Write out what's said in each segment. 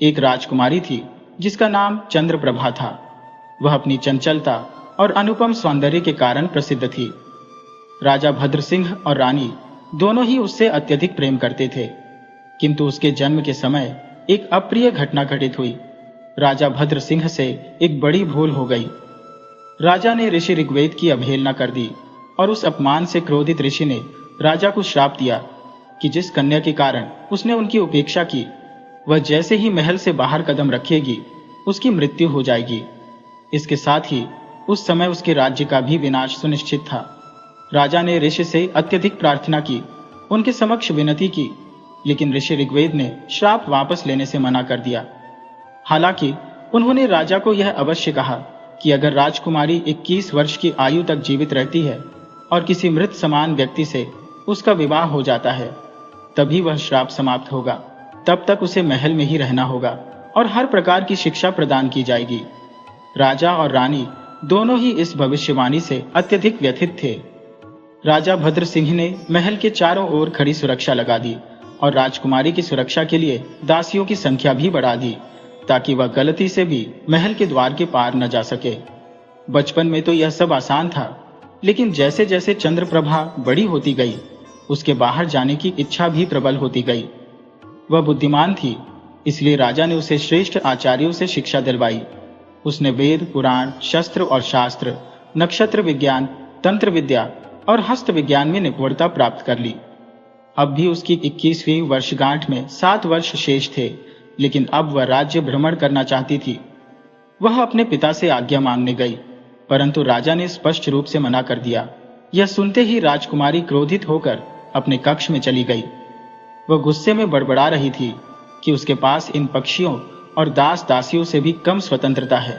एक राजकुमारी थी जिसका नाम चंद्रप्रभा था। वह अपनी चंचलता और अनुपम सौंदर्य के कारण प्रसिद्ध थी। राजा भद्र सिंह और रानी दोनों ही उससे अत्यधिक प्रेम करते थे, किंतु उसके जन्म के समय एक अप्रिय घटना घटित हुई। राजा भद्र सिंह से एक बड़ी भूल हो गई। राजा ने ऋषि ऋग्वेद की अवहेलना कर दी और उस अपमान से क्रोधित ऋषि ने राजा को श्राप दिया कि जिस कन्या के कारण उसने उनकी उपेक्षा की, वह जैसे ही महल से बाहर कदम रखेगी उसकी मृत्यु हो जाएगी। इसके साथ ही उस समय उसके राज्य का भी विनाश सुनिश्चित था। राजा ने ऋषि से अत्यधिक प्रार्थना की, उनके समक्ष विनती की, लेकिन ऋषि ऋग्वेद ने श्राप वापस लेने से मना कर दिया। हालांकि उन्होंने राजा को यह अवश्य कहा कि अगर राजकुमारी 21 वर्ष की आयु तक जीवित रहती है और किसी मृत समान व्यक्ति से उसका विवाह हो जाता है, तभी वह श्राप समाप्त होगा। तब तक उसे महल में ही रहना होगा और हर प्रकार की शिक्षा प्रदान की जाएगी। राजा और रानी दोनों ही इस भविष्यवाणी से अत्यधिक व्यथित थे। राजा भद्र सिंह ने महल के चारों ओर खड़ी सुरक्षा लगा दी और राजकुमारी की सुरक्षा के लिए दासियों की संख्या भी बढ़ा दी, ताकि वह गलती से भी महल के द्वार के पार न जा सके। बचपन में तो यह सब आसान था, लेकिन जैसे जैसे चंद्रप्रभा बड़ी होती गई, उसके बाहर जाने की इच्छा भी प्रबल होती गई। वह बुद्धिमान थी, इसलिए राजा ने उसे श्रेष्ठ आचार्यों से शिक्षा दिलवाई। उसने वेद, पुराण, शस्त्र और शास्त्र, नक्षत्र विज्ञान, तंत्र विद्या और हस्त विज्ञान में निपुणता प्राप्त कर ली। अब भी उसकी 21वीं वर्षगांठ में 7 वर्ष शेष थे, लेकिन अब वह राज्य भ्रमण करना चाहती थी। वह अपने पिता से आज्ञा मांगने गई, परंतु राजा ने स्पष्ट रूप से मना कर दिया। यह सुनते ही राजकुमारी क्रोधित होकर अपने कक्ष में चली गई। वह गुस्से में बड़बड़ा रही थी कि उसके पास इन पक्षियों और दास दासियों से भी कम स्वतंत्रता है।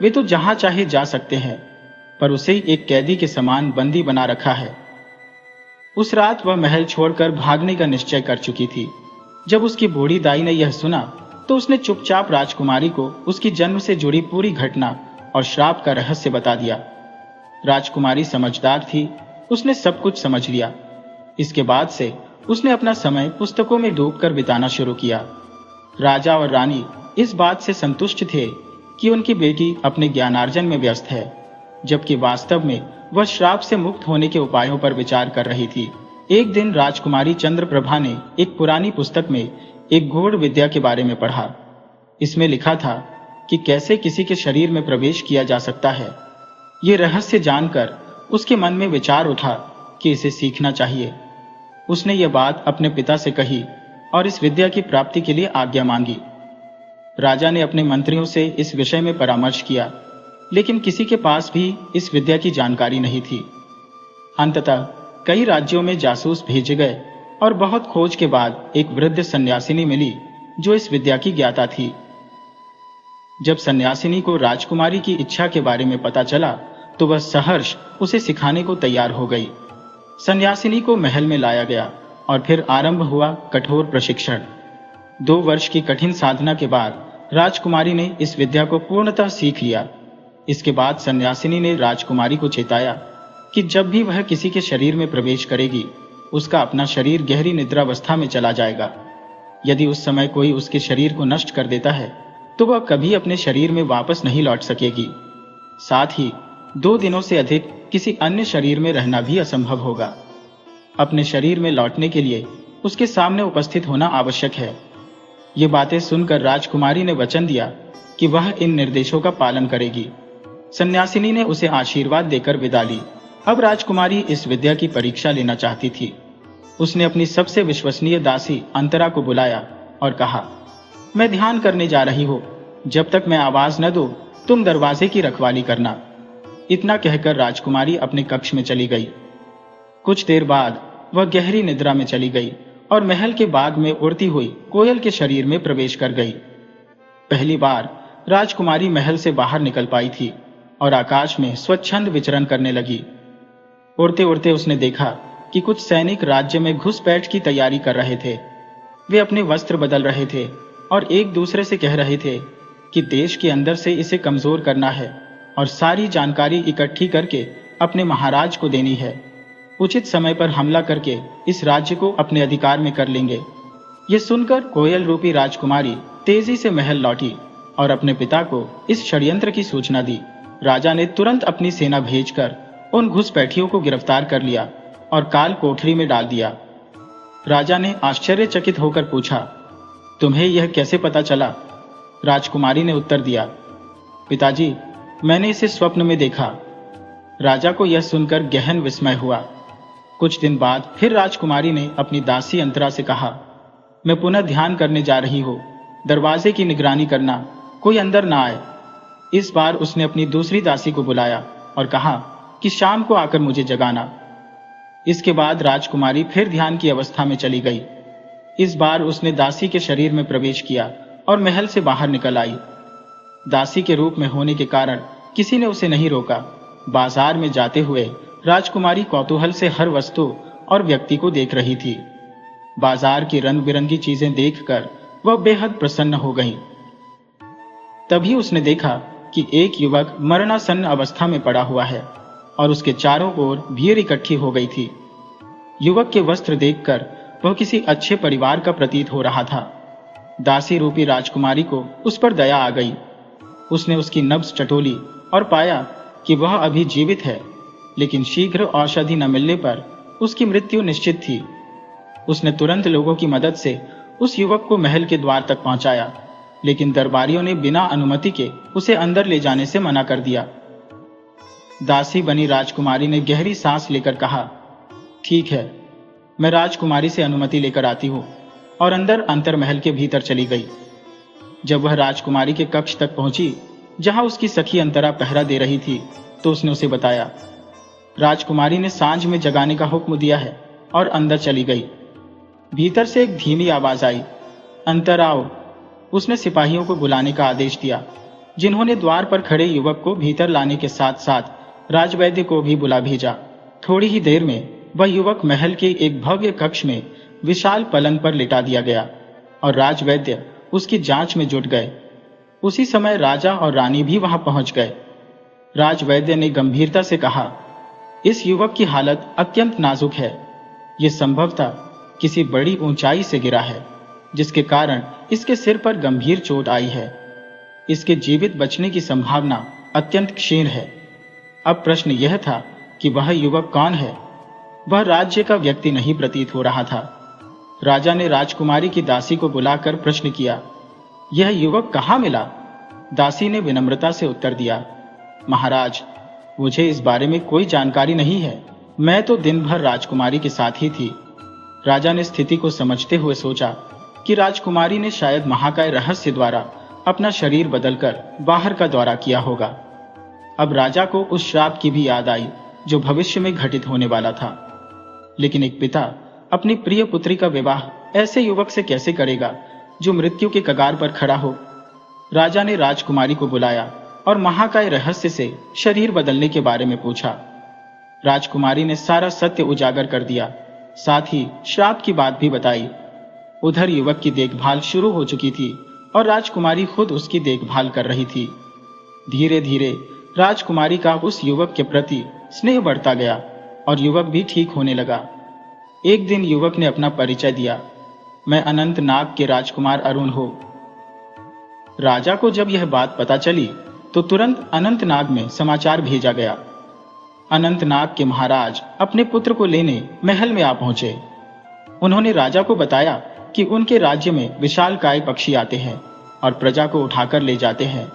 वे तो जहां चाहे जा सकते हैं, पर उसे एक कैदी के समान बंदी बना रखा है। उस रात वह महल छोड़कर भागने का निश्चय कर चुकी थी। जब उसकी बूढ़ी दाई ने यह सुना, तो उसने चुपचाप राजकुमारी को उसकी जन्म से जुड़ी पूरी घटना और श्राप का रहस्य बता दिया। राजकुमारी समझदार थी, उसने सब कुछ समझ लिया। इसके बाद से उसने अपना समय पुस्तकों में डूबकर बिताना शुरू किया। राजा और रानी इस बात से संतुष्ट थे कि उनकी बेटी अपने ज्ञानार्जन में व्यस्त है, जबकि वास्तव में वह श्राप से मुक्त होने के उपायों पर विचार कर रही थी। एक दिन राजकुमारी चंद्रप्रभा ने एक पुरानी पुस्तक में एक गूढ़ विद्या के बारे में पढ़ा। इसमें लिखा था कि कैसे किसी के शरीर में प्रवेश किया जा सकता है। ये रहस्य जानकर उसके मन में विचार उठा कि इसे सीखना चाहिए। उसने यह बात अपने पिता से कही और इस विद्या की प्राप्ति के लिए आज्ञा मांगी। राजा ने अपने मंत्रियों से इस विषय में परामर्श किया, लेकिन किसी के पास भी इस विद्या की जानकारी नहीं थी। अंततः कई राज्यों में जासूस भेजे गए और बहुत खोज के बाद एक वृद्ध सन्यासिनी मिली जो इस विद्या की ज्ञाता थी। जब सन्यासिनी को राजकुमारी की इच्छा के बारे में पता चला, तो वह सहर्ष उसे सिखाने को तैयार हो गई। सन्यासिनी को महल में लाया गया और फिर आरंभ हुआ कठोर प्रशिक्षण। 2 वर्ष की कठिन साधना के बाद राजकुमारी ने इस विद्या को पूर्णतः सीख लिया। इसके बाद सन्यासिनी ने राजकुमारी को चेताया कि जब भी वह किसी के शरीर में प्रवेश करेगी, उसका अपना शरीर गहरी निद्रावस्था में चला जाएगा। यदि उस समय कोई उसके शरीर को नष्ट कर देता है, तो वह कभी अपने शरीर में वापस नहीं लौट सकेगी। साथ ही 2 दिनों से अधिक किसी अन्य शरीर में रहना भी असंभव होगा। अपने शरीर में लौटने के लिए उसके सामने उपस्थित होना आवश्यक है। ये बातें सुनकर राजकुमारी ने वचन दिया कि वह इन निर्देशों का पालन करेगी। सन्यासिनी ने उसे आशीर्वाद देकर विदा ली। अब राजकुमारी इस विद्या की परीक्षा लेना चाहती थी। उसने अपनी सबसे विश्वसनीय दासी अंतरा को बुलाया और कहा, मैं ध्यान करने जा रही हूँ, जब तक मैं आवाज न दूं, तुम दरवाजे की रखवाली करना। इतना कहकर राजकुमारी अपने कक्ष में चली गई। कुछ देर बाद वह गहरी निद्रा में चली गई और महल के बाग में उड़ती हुई कोयल के शरीर में प्रवेश कर गई। पहली बार राजकुमारी महल से बाहर निकल पाई थी और आकाश में स्वच्छंद विचरण करने लगी। उड़ते उड़ते उसने देखा कि कुछ सैनिक राज्य में घुसपैठ की तैयारी कर रहे थे। वे अपने वस्त्र बदल रहे थे और एक दूसरे से कह रहे थे कि देश के अंदर से इसे कमजोर करना है और सारी जानकारी इकट्ठी करके अपने महाराज को देनी है। उचित समय पर हमला करके इस राज्य को अपने अधिकार में कर लेंगे। ये सुनकर कोयल रूपी राजकुमारी तेजी से महल लौटी और अपने पिता को इस षड्यंत्र की सूचना दी। राजा ने तुरंत अपनी सेना भेजकर उन घुसपैठियों को गिरफ्तार कर लिया और काल कोठरी में डाल दिया। राजा ने आश्चर्यचकित होकर पूछा, तुम्हें यह कैसे पता चला? राजकुमारी ने उत्तर दिया, पिताजी, मैंने इसे स्वप्न में देखा। राजा को यह सुनकर गहन विस्मय हुआ। कुछ दिन बाद फिर राजकुमारी ने अपनी दासी अंतरा से कहा, मैं पुनः ध्यान करने जा रही हूँ, दरवाजे की निगरानी करना, कोई अंदर ना आए। इस बार उसने अपनी दूसरी दासी को बुलाया और कहा कि शाम को आकर मुझे जगाना। इसके बाद राजकुमारी फिर ध्यान की अवस्था में चली गई। इस बार उसने दासी के शरीर में प्रवेश किया और महल से बाहर निकल आई। दासी के रूप में होने के कारण किसी ने उसे नहीं रोका। बाजार में जाते हुए राजकुमारी कौतूहल से हर वस्तु और व्यक्ति को देख रही थी। बाजार की रंग बिरंगी चीजें देखकर वह बेहद प्रसन्न हो गई। तभी उसने देखा कि एक युवक मरणासन्न अवस्था में पड़ा हुआ है और उसके चारों ओर भीड़ इकट्ठी हो गई थी। युवक के वस्त्र देखकर वह किसी अच्छे परिवार का प्रतीत हो रहा था। दासी रूपी राजकुमारी को उस पर दया आ गई। उसने उसकी नब्ज टटोली और पाया कि वह अभी जीवित है, लेकिन शीघ्र औषधि न मिलने पर उसकी मृत्यु निश्चित थी। उसने तुरंत लोगों की मदद से उस युवक को महल के द्वार तक पहुंचाया, लेकिन दरबारियों ने बिना अनुमति के उसे अंदर ले जाने से मना कर दिया। दासी बनी राजकुमारी ने गहरी सांस लेकर कहा, ठीक है, मैं राजकुमारी से अनुमति लेकर आती हूँ, और अंदर अंतर्महल के भीतर चली गई। जब वह राजकुमारी के कक्ष तक पहुंची, जहां उसकी सखी अंतरा पहरा दे रही थी, तो उसने उसे बताया। राजकुमारी ने सांझ में जगाने का हुक्म दिया है और अंदर चली गई। भीतर से एक धीमी आवाज आई, अंतर आओ। उसने सिपाहियों को बुलाने का आदेश दिया, जिन्होंने द्वार पर खड़े युवक को भीतर लाने के साथ साथ राजवैद्य को भी बुला भेजा। थोड़ी ही देर में वह युवक महल के एक भव्य कक्ष में विशाल पलंग पर लिटा दिया गया और राजवैद्य उसकी जांच में जुट गए। उसी समय राजा और रानी भी वहां पहुंच गए। राजवैद्य ने गंभीरता से कहा, इस युवक की हालत अत्यंत नाजुक है। ये संभवतः किसी बड़ी ऊंचाई से गिरा है, जिसके कारण इसके सिर पर गंभीर चोट आई है। इसके जीवित बचने की संभावना अत्यंत क्षीण है। अब प्रश्न यह था कि वह युवक कौन है। वह राज्य का व्यक्ति नहीं प्रतीत हो रहा था। राजा ने राजकुमारी की दासी को बुलाकर प्रश्न किया, यह युवक कहाँ मिला? दासी ने विनम्रता से उत्तर दिया, महाराज, मुझे इस बारे में कोई जानकारी नहीं है। मैं तो दिन भर राजकुमारी के साथ ही थी। राजा ने स्थिति को समझते हुए सोचा कि राजकुमारी ने शायद महाकाय रहस्य द्वारा अपना शरीर बदलकर बाहर का दौरा किया होगा। अब राजा को उस श्राप की भी याद आई जो भविष्य में घटित होने वाला था। लेकिन एक पिता अपनी प्रिय पुत्री का विवाह ऐसे युवक से कैसे करेगा जो मृत्यु के कगार पर खड़ा हो। राजा ने राजकुमारी को बुलाया और महाकाय रहस्य से शरीर बदलने के बारे में पूछा। राजकुमारी ने सारा सत्य उजागर कर दिया, साथ ही श्राप की बात भी बताई। उधर युवक की देखभाल शुरू हो चुकी थी और राजकुमारी खुद उसकी देखभाल कर रही थी। धीरे धीरे राजकुमारी का उस युवक के प्रति स्नेह बढ़ता गया और युवक भी ठीक होने लगा। एक दिन युवक ने अपना परिचय दिया, मैं अनंत नाग के राजकुमार अरुण हूं। राजा को जब यह बात पता चली तो तुरंत अनंत नाग में समाचार भेजा गया। अनंत नाग के महाराज अपने पुत्र को लेने महल में आ पहुंचे। उन्होंने राजा को बताया कि उनके राज्य में विशालकाय पक्षी आते हैं और प्रजा को उठाकर ले जाते हैं।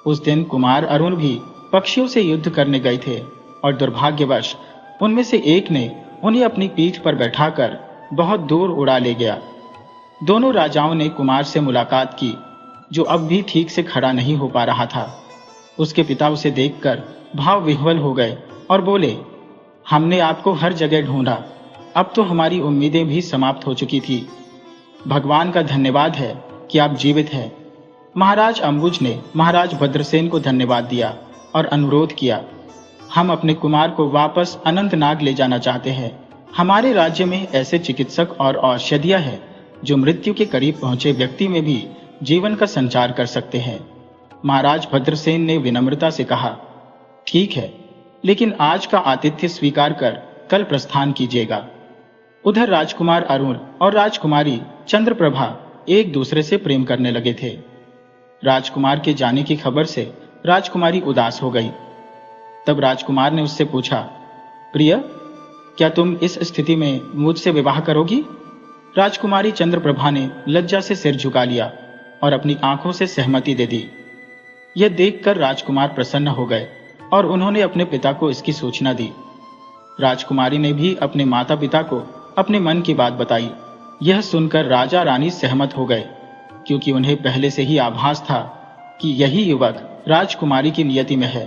उस दिन कुमार अरुण भी पक्षियों से युद्ध करने गए थे और दुर्भाग्यवश उनमें से एक ने उन्हें अपनी पीठ पर बैठाकर बहुत दूर उड़ा ले गया। दोनों राजाओं ने कुमार से मुलाकात की, जो अब भी ठीक से खड़ा नहीं हो पा रहा था। उसके पिता उसे देखकर भाव विह्वल हो गए और बोले, हमने आपको हर जगह ढूंढा, अब तो हमारी उम्मीदें भी समाप्त हो चुकी थी। भगवान का धन्यवाद है कि आप जीवित हैं। महाराज अंबुज ने महाराज भद्रसेन को धन्यवाद दिया और अनुरोध किया, हम अपने कुमार को वापस अनंतनाग ले जाना चाहते हैं। हमारे राज्य में ऐसे चिकित्सक और औषधियां हैं जो मृत्यु के करीब पहुंचे व्यक्ति में भी जीवन का संचार कर सकते हैं। महाराज भद्रसेन ने विनम्रता से कहा, ठीक है, लेकिन आज का आतिथ्य स्वीकार कर कल प्रस्थान कीजिएगा। उधर राजकुमार अरुण और राजकुमारी चंद्रप्रभा एक दूसरे से प्रेम करने लगे थे। राजकुमार के जाने की खबर से राजकुमारी उदास हो गई। तब राजकुमार ने उससे पूछा, प्रिय, क्या तुम इस स्थिति में मुझसे विवाह करोगी? राजकुमारी चंद्रप्रभा ने लज्जा से सिर झुका लिया और अपनी आंखों से सहमति दे दी। यह देखकर राजकुमार प्रसन्न हो गए और उन्होंने अपने पिता को इसकी सूचना दी। राजकुमारी ने भी अपने माता पिता को अपने मन की बात बताई। यह सुनकर राजा रानी सहमत हो गए, क्योंकि उन्हें पहले से ही आभास था कि यही युवक राजकुमारी की नियति में है।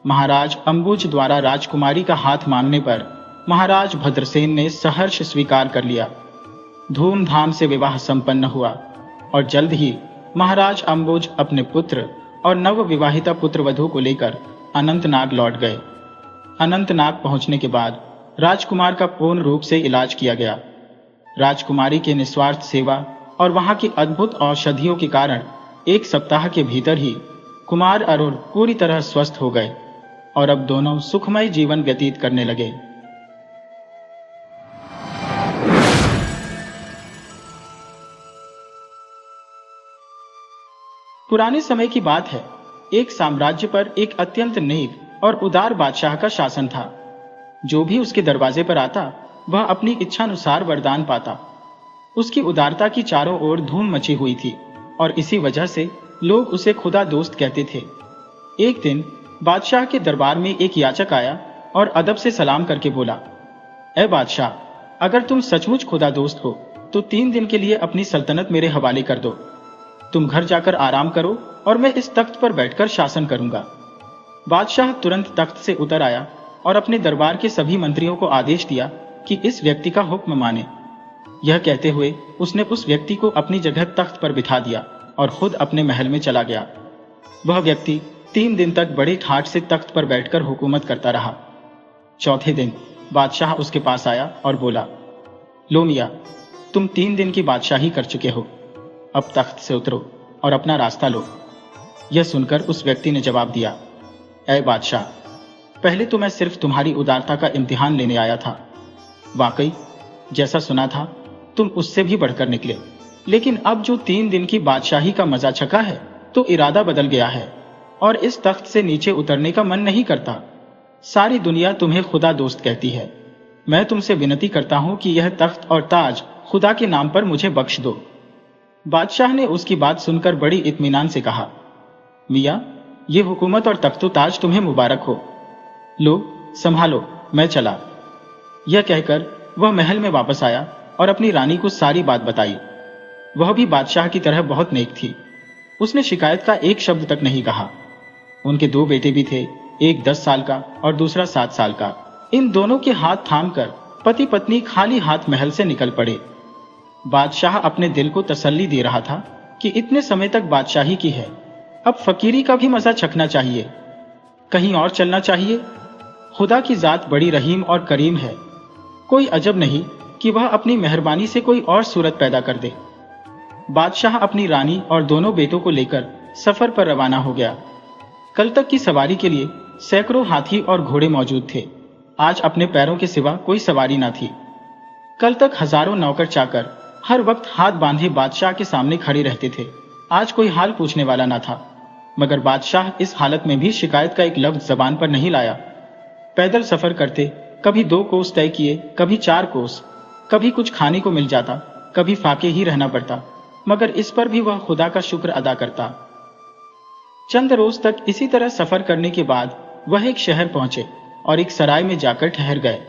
महाराज अंबुज द्वारा राजकुमारी का हाथ मांगने पर महाराज भद्रसेन ने सहर्ष स्वीकार कर लिया। धूमधाम से विवाह संपन्न हुआ और जल्द ही महाराज अंबुज अपने पुत्र और नव विवाहिता पुत्रवधू को लेकर अनंतनाग लौट गए। अनंतनाग पहुंचने के बाद राजकुमार का पूर्ण रूप से इलाज किया गया। राजकुमारी के निस्वार्थ सेवा और वहां की अद्भुत औषधियों के कारण 1 सप्ताह के भीतर ही कुमार अरुण पूरी तरह स्वस्थ हो गए और अब दोनों सुखमय जीवन व्यतीत करने लगे। पुराने समय की बात है। एक साम्राज्य पर एक अत्यंत नेक और उदार बादशाह का शासन था। जो भी उसके दरवाजे पर आता वह अपनी इच्छानुसार वरदान पाता। उसकी उदारता की चारों ओर धूम मची हुई थी और इसी वजह से लोग उसे खुदा दोस्त कहते थे। एक दिन बादशाह के दरबार में एक याचक आया और अदब से सलाम करके बोला, ए बादशाह, अगर तुम सचमुच खुदा दोस्त हो तो 3 दिन के लिए अपनी सल्तनत मेरे हवाले कर दो। तुम घर जाकर आराम करो और मैं इस तख्त पर बैठकर शासन करूंगा। बादशाह तुरंत तख्त से उतर आया और अपने दरबार के सभी मंत्रियों को आदेश दिया कि इस व्यक्ति का हुक्म माने। यह कहते हुए उसने उस व्यक्ति को अपनी जगह तख्त पर बिठा दिया और खुद अपने महल में चला गया। वह व्यक्ति 3 दिन तक बड़े ठाठ से तख्त पर बैठकर हुकूमत करता रहा। चौथे दिन बादशाह उसके पास आया और बोला, लो मियां, तुम 3 दिन की बादशाही कर चुके हो, अब तख्त से उतरो और अपना रास्ता लो। यह सुनकर उस व्यक्ति ने जवाब दिया, ऐ बादशाह, पहले तो मैं सिर्फ तुम्हारी उदारता का इम्तिहान लेने आया था। वाकई जैसा सुना था तुम उससे भी बढ़कर निकले, लेकिन अब जो 3 दिन की बादशाही का मजा चखा है तो इरादा बदल गया है और इस तख्त से नीचे उतरने का मन नहीं करता। सारी दुनिया तुम्हें खुदा दोस्त कहती है। मैं तुमसे विनती करता हूं कि यह तख्त और ताज खुदा के नाम पर मुझे बख्श दो। बादशाह ने उसकी बात सुनकर बड़ी इत्मीनान से कहा, मियां, ये हुकूमत और तख्तो ताज तुम्हें मुबारक हो। लो संभालो, मैं चला। यह कहकर वह महल में वापस आया और अपनी रानी को सारी बात बताई। वह भी बादशाह की तरह बहुत नेक थी। उसने शिकायत का एक शब्द तक नहीं कहा। उनके 2 बेटे भी थे, एक 10 साल का और दूसरा 7 साल का। इन दोनों के हाथ थामकर पति पत्नी खाली हाथ महल से निकल पड़े। बादशाह अपने दिल को तसल्ली दे रहा था कि इतने समय तक बादशाही की है, अब फकीरी का भी मजा चखना चाहिए, कहीं और चलना चाहिए। खुदा की जात बड़ी रहीम और करीम है। कोई अजब नहीं कि वह अपनी मेहरबानी से कोई और सूरत पैदा कर दे। बादशाह अपनी रानी और दोनों बेटों को लेकर सफर पर रवाना हो गया। कल तक की सवारी के लिए सैकड़ों हाथी और घोड़े मौजूद थे। आज अपने पैरों के सिवा कोई सवारी न थी। कल तक हजारों नौकर चाकर हर वक्त हाथ बांधे बादशाह के सामने खड़े रहते थे। आज कोई हाल पूछने वाला न था, मगर बादशाह इस हालत में भी शिकायत का एक लफ्ज जबान पर नहीं लाया। पैदल सफर करते कभी 2 कोस तय किए, कभी 4 कोस, कभी कुछ खाने को मिल जाता, कभी फाके ही रहना पड़ता, मगर इस पर भी वह खुदा का शुक्र अदा करता। चंद रोज तक इसी तरह सफर करने के बाद वह एक शहर पहुंचे और एक सराय में जाकर ठहर गए।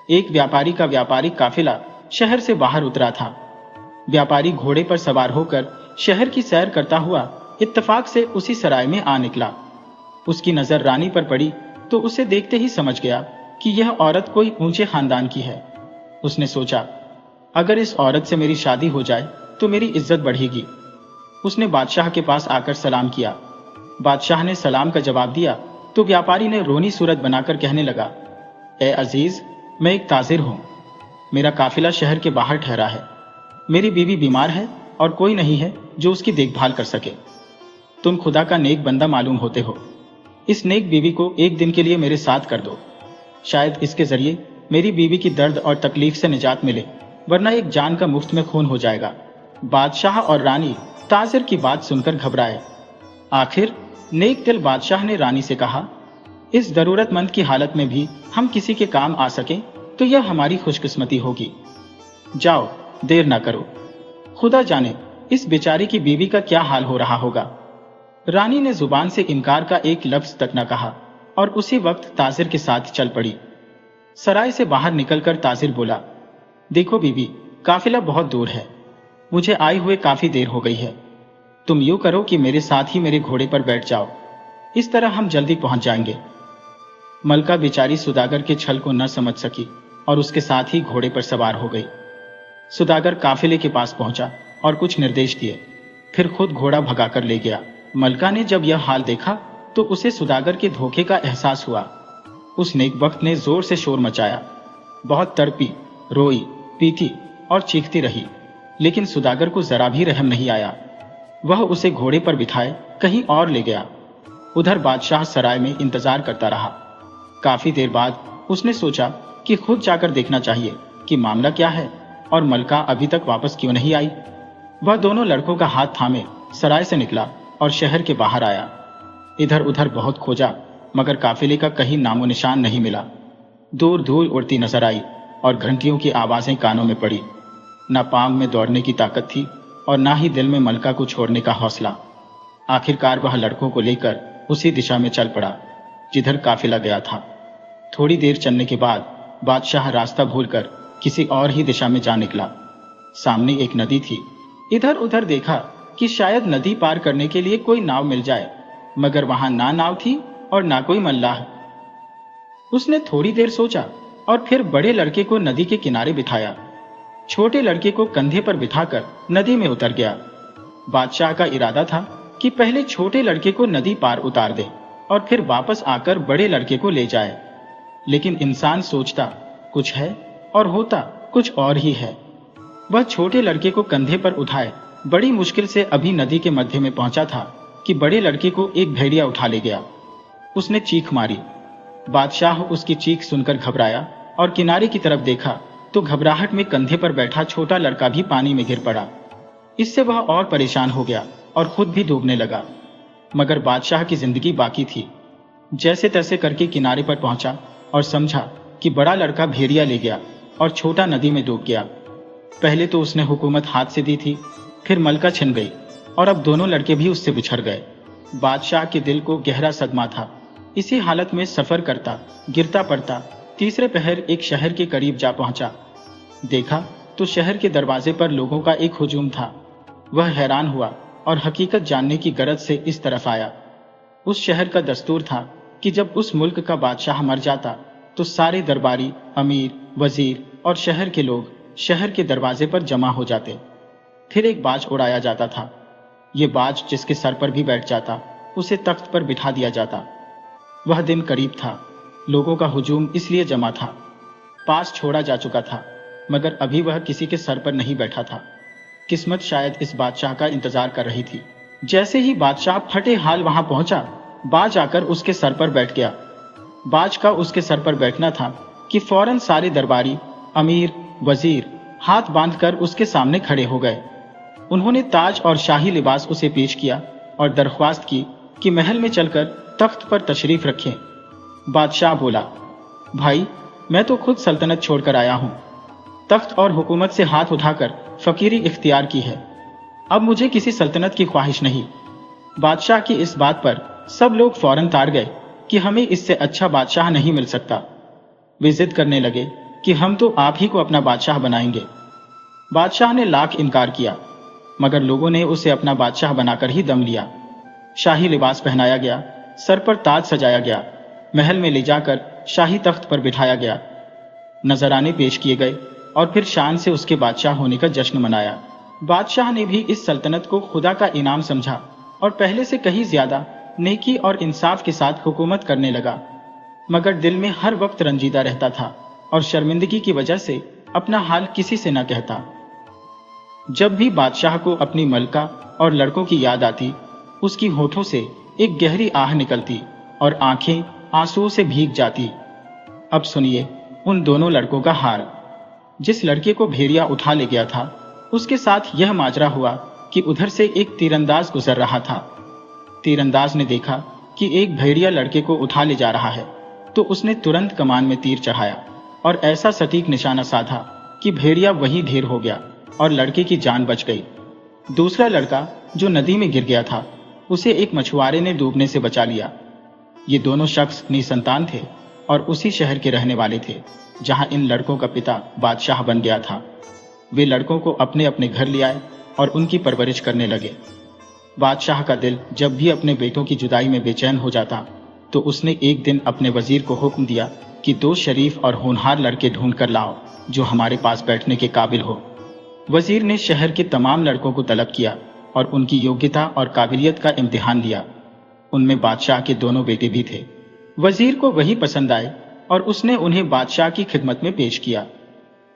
एक व्यापारी का व्यापारिक काफिला शहर से बाहर उतरा था। व्यापारी घोड़े पर सवार होकर शहर की सैर करता हुआ इत्तेफाक से उसी सराय में आ निकला। उसकी नजर रानी पर पड़ी तो उसे देखते ही समझ गया कि यह औरत कोई ऊंचे खानदान की है। उसने सोचा, अगर इस औरत से मेरी शादी हो जाए तो मेरी इज्जत बढ़ेगी। उसने बादशाह के पास आकर सलाम किया। बादशाह ने सलाम का जवाब दिया तो व्यापारी ने रोनी सूरत बनाकर कहने लगा, ए अजीज, मैं एक ताजिर हूं। मेरा काफिला शहर के बाहर ठहरा है। मेरी बीवी बीमार है और कोई नहीं है जो उसकी देखभाल कर सके। तुम खुदा का नेक बंदा मालूम होते हो। इस नेक बीवी को एक दिन के लिए मेरे साथ कर दो। शायद इसके जरिए मेरी बीवी की दर्द और तकलीफ से निजात मिले, वरना एक जान का मुफ्त में खून हो जाएगा। बादशाह और रानी ताजिर की बात सुनकर घबराए। आखिर नेक दिल बादशाह ने रानी से कहा, इस जरूरतमंद की हालत में भी हम किसी के काम आ सके तो यह हमारी खुशकिस्मती होगी। जाओ, देर ना करो। खुदा जाने इस बेचारी की बीवी का क्या हाल हो रहा होगा। रानी ने जुबान से इनकार का एक लफ्ज तक न कहा और उसी वक्त ताजिर के साथ चल पड़ी। सराय से बाहर निकलकर ताजिर बोला, देखो बीबी, काफिला बहुत दूर है, मुझे आए हुए काफी देर हो गई है। तुम यूं करो कि मेरे साथ ही मेरे घोड़े पर बैठ जाओ, इस तरह हम जल्दी पहुंच जाएंगे। मलका बेचारी सुदागर के छल को न समझ सकी और उसके साथ ही घोड़े पर सवार हो गई। सुदागर काफिले के पास पहुंचा और कुछ निर्देश दिए, फिर खुद घोड़ा भगाकर ले गया। मलका ने जब यह हाल देखा तो उसे सुदागर के धोखे का एहसास हुआ। उस नेक वक्त ने जोर से शोर मचाया, बहुत तड़पी, रोई, पीटी और चीखती रही, लेकिन सुदागर को जरा भी रहम नहीं आया। वह उसे घोड़े पर बिठाए कहीं और ले गया। उधर बादशाह सराय में इंतजार करता रहा। काफी देर बाद उसने सोचा कि खुद जाकर देखना चाहिए कि मामला क्या है और मलका अभी तक वापस क्यों नहीं आई। वह दोनों लड़कों का हाथ थामे सराय से निकला और शहर के बाहर आया। इधर उधर बहुत खोजा, मगर काफिले का कहीं नामो निशान नहीं मिला। दूर धूल उड़ती नजर आई और घंटियों की आवाजें कानों में पड़ी। न पांव में दौड़ने की ताकत थी और ना ही दिल में मलका को छोड़ने का हौसला। आखिरकार वह लड़कों को लेकर उसी दिशा में चल पड़ा जिधर काफिला गया था। थोड़ी देर चलने के बाद बादशाह रास्ता भूलकर किसी और ही दिशा में जा निकला। सामने एक नदी थी। इधर उधर देखा कि शायद नदी पार करने के लिए कोई नाव मिल जाए, मगर वहां ना नाव थी और ना कोई मल्लाह। उसने थोड़ी देर सोचा और फिर बड़े लड़के को नदी के किनारे बिठाया। छोटे लड़के को कंधे पर बिठाकर नदी में उतर गया। बादशाह का इरादा था कि पहले छोटे लड़के को नदी पार उतार दे और फिर वापस आकर बड़े लड़के को ले जाए, लेकिन इंसान सोचता कुछ है और होता कुछ और ही है। वह छोटे लड़के को कंधे पर उठाए बड़ी मुश्किल से अभी नदी के मध्य में पहुंचा था कि बड़े लड़के को एक भेड़िया उठा ले गया। उसने चीख मारी। बादशाह उसकी चीख सुनकर घबराया और किनारे की तरफ देखा तो घबराहट में कंधे पर बैठा छोटा लड़का भी पानी में गिर पड़ा। इससे वह और परेशान हो गया और खुद भी डूबने लगा, मगर बादशाह की जिंदगी बाकी थी। जैसे तैसे करके किनारे पर पहुंचा और समझा कि बड़ा लड़का भेड़िया ले गया और छोटा नदी में डूब गया। पहले तो उसने हुकूमत हाथ से दी थी, फिर मलका छिन गई और अब दोनों लड़के भी उससे बिछड़ गए। बादशाह के दिल को गहरा सदमा था। इसी हालत में सफर करता गिरता पड़ता तीसरे पहर एक शहर के करीब जा पहुंचा। देखा तो शहर के दरवाजे पर लोगों का एक हुजूम था। वह हैरान हुआ और हकीकत जानने की गरज से इस तरफ आया। उस शहर का दस्तूर था कि जब उस मुल्क का बादशाह मर जाता तो सारे दरबारी, अमीर, वजीर और शहर के लोग शहर के दरवाजे पर जमा हो जाते। फिर एक बाज उड़ाया जाता था। ये बाज जिसके सर पर भी बैठ जाता उसे तख्त पर बिठा दिया जाता। वह दिन करीब था। लोगों का हुजूम इसलिए जमा था। पास छोड़ा जा चुका था, मगर अभी वह किसी के सर पर नहीं बैठा था। किस्मत शायद इस बादशाह का इंतजार कर रही थी। जैसे ही बादशाह फटे हाल वहां पहुंचा, बाज आकर उसके सर पर बैठ गया। बाज का उसके सर पर बैठना था कि फौरन सारे दरबारी, अमीर, वजीर हाथ बांधकर उसके सामने खड़े हो गए। उन्होंने ताज और शाही लिबास उसे पेश किया और दरख्वास्त की कि महल में चलकर तख्त पर तशरीफ रखें। बादशाह बोला, भाई, मैं तो खुद सल्तनत छोड़कर आया हूं। तख्त और हुकूमत से हाथ उठाकर फकीरी इख्तियार की है। अब मुझे किसी सल्तनत की ख्वाहिश नहीं। बादशाह की इस बात पर सब लोग फौरन तार गए कि हमें इससे अच्छा बादशाह नहीं मिल सकता। वे जिद करने लगे कि हम तो आप ही को अपना बादशाह बनाएंगे। बादशाह ने लाख इनकार किया, मगर लोगों ने उसे अपना बादशाह बनाकर ही दम लिया। शाही लिबास पहनाया गया, सर पर ताज सजाया गया, महल में ले जाकर शाही तख्त पर बिठाया गया। नजराने पेश किए गए और फिर शान से उसके बादशाह होने का जश्न मनाया। बादशाह ने भी इस सल्तनत को खुदा का इनाम समझा और पहले से कहीं ज्यादा नेकी और इंसाफ के साथ हुकूमत करने लगा, मगर दिल में हर वक्त रंजीदा रहता था और शर्मिंदगी की वजह से अपना हाल किसी से न कहता। जब भी बादशाह को अपनी मलका और लड़कों की याद आती, उसकी होठों से एक गहरी आह निकलती और आंखें आंसुओं से भीग जाती। अब सुनिए उन दोनों लड़कों का हाल। जिस लड़के को भेड़िया उठा ले गया था, उसके साथ यह माजरा हुआ कि उधर से एक तीरंदाज गुजर रहा था। तीरंदाज ने देखा कि एक भेड़िया लड़के को उठा ले जा रहा है, तो उसने तुरंत कमान में तीर चढ़ाया और ऐसा सटीक निशाना साधा कि भेड़िया वहीं ढेर हो गया और लड़के की जान बच गई। दूसरा लड़का जो नदी में गिर गया था, उसे एक मछुआरे ने डूबने से बचा लिया। ये दोनों शख्स निसंतान थे और उसी शहर के रहने वाले थे जहां इन लड़कों का पिता बादशाह बन गया था। वे लड़कों को अपने अपने घर ले आए और उनकी परवरिश करने लगे। बादशाह का दिल जब भी अपने बेटों की जुदाई में बेचैन हो जाता, तो उसने एक दिन अपने वजीर को हुक्म दिया कि 2 शरीफ और होनहार लड़के ढूंढ कर लाओ जो हमारे पास बैठने के काबिल हो। वजीर ने शहर के तमाम लड़कों को तलब किया और उनकी योग्यता और काबिलियत का इम्तिहान लिया। उनमें बादशाह के दोनों बेटे भी थे। वजीर को वही पसंद आए और उसने उन्हें बादशाह की खिदमत में पेश किया।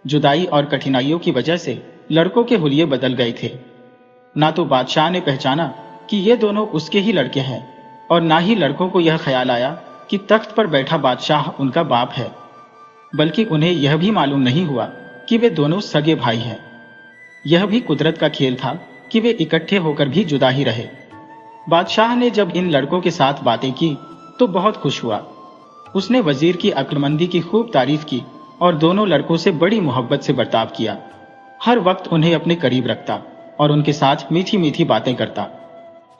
जुदाई और कठिनाइयों की वजह से लड़कों के हुलिये बदल गए थे। ना तो बादशाह ने पहचाना कि ये दोनों उसके ही लड़के हैं और ना ही लड़कों को यह ख्याल आया कि तख्त पर बैठा बादशाह उनका बाप है, बल्कि उन्हें यह भी मालूम नहीं हुआ कि वे दोनों सगे भाई हैं। यह भी कुदरत का खेल था कि वे इकट्ठे होकर भी जुदा ही रहे। बादशाह ने जब इन लड़कों के साथ बातें की तो बहुत खुश हुआ। उसने वजीर की अक्लमंदी की खूब तारीफ की और दोनों लड़कों से बड़ी मोहब्बत से बर्ताव किया। हर वक्त उन्हें अपने करीब रखता और उनके साथ मीठी मीठी बातें करता।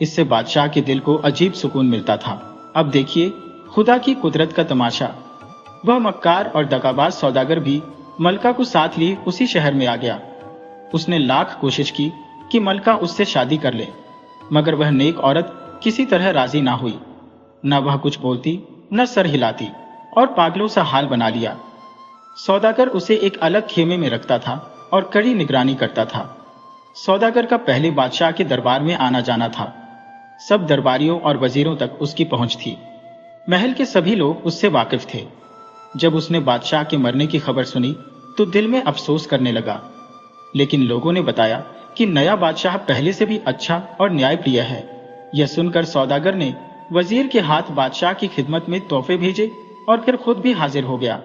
इससे बादशाह के दिल को अजीब सुकून मिलता था। अब देखिए खुदा की कुदरत का तमाशा। वह मक्कार और दगाबाज सौदागर भी मलका को साथ लिए उसी शहर में आ गया। उसने लाख कोशिश की कि मलका उससे शादी कर ले, मगर वह नेक औरत किसी तरह राजी ना हुई। न वह कुछ बोलती, न सर हिलाती और पागलों सा हाल बना लिया। सौदागर उसे एक अलग खेमे में रखता था और कड़ी निगरानी करता था। सौदागर का पहले बादशाह के दरबार में आना जाना था। सब दरबारियों और वजीरों तक उसकी पहुंच थी। महल के सभी लोग उससे वाकिफ थे। जब उसने बादशाह के मरने की खबर सुनी तो दिल में अफसोस करने लगा, लेकिन लोगों ने बताया कि नया बादशाह पहले से भी अच्छा और न्यायप्रिय है। यह सुनकर सौदागर ने वजीर के हाथ बादशाह की खिदमत में तोहफे भेजे और फिर खुद भी हाजिर हो गया।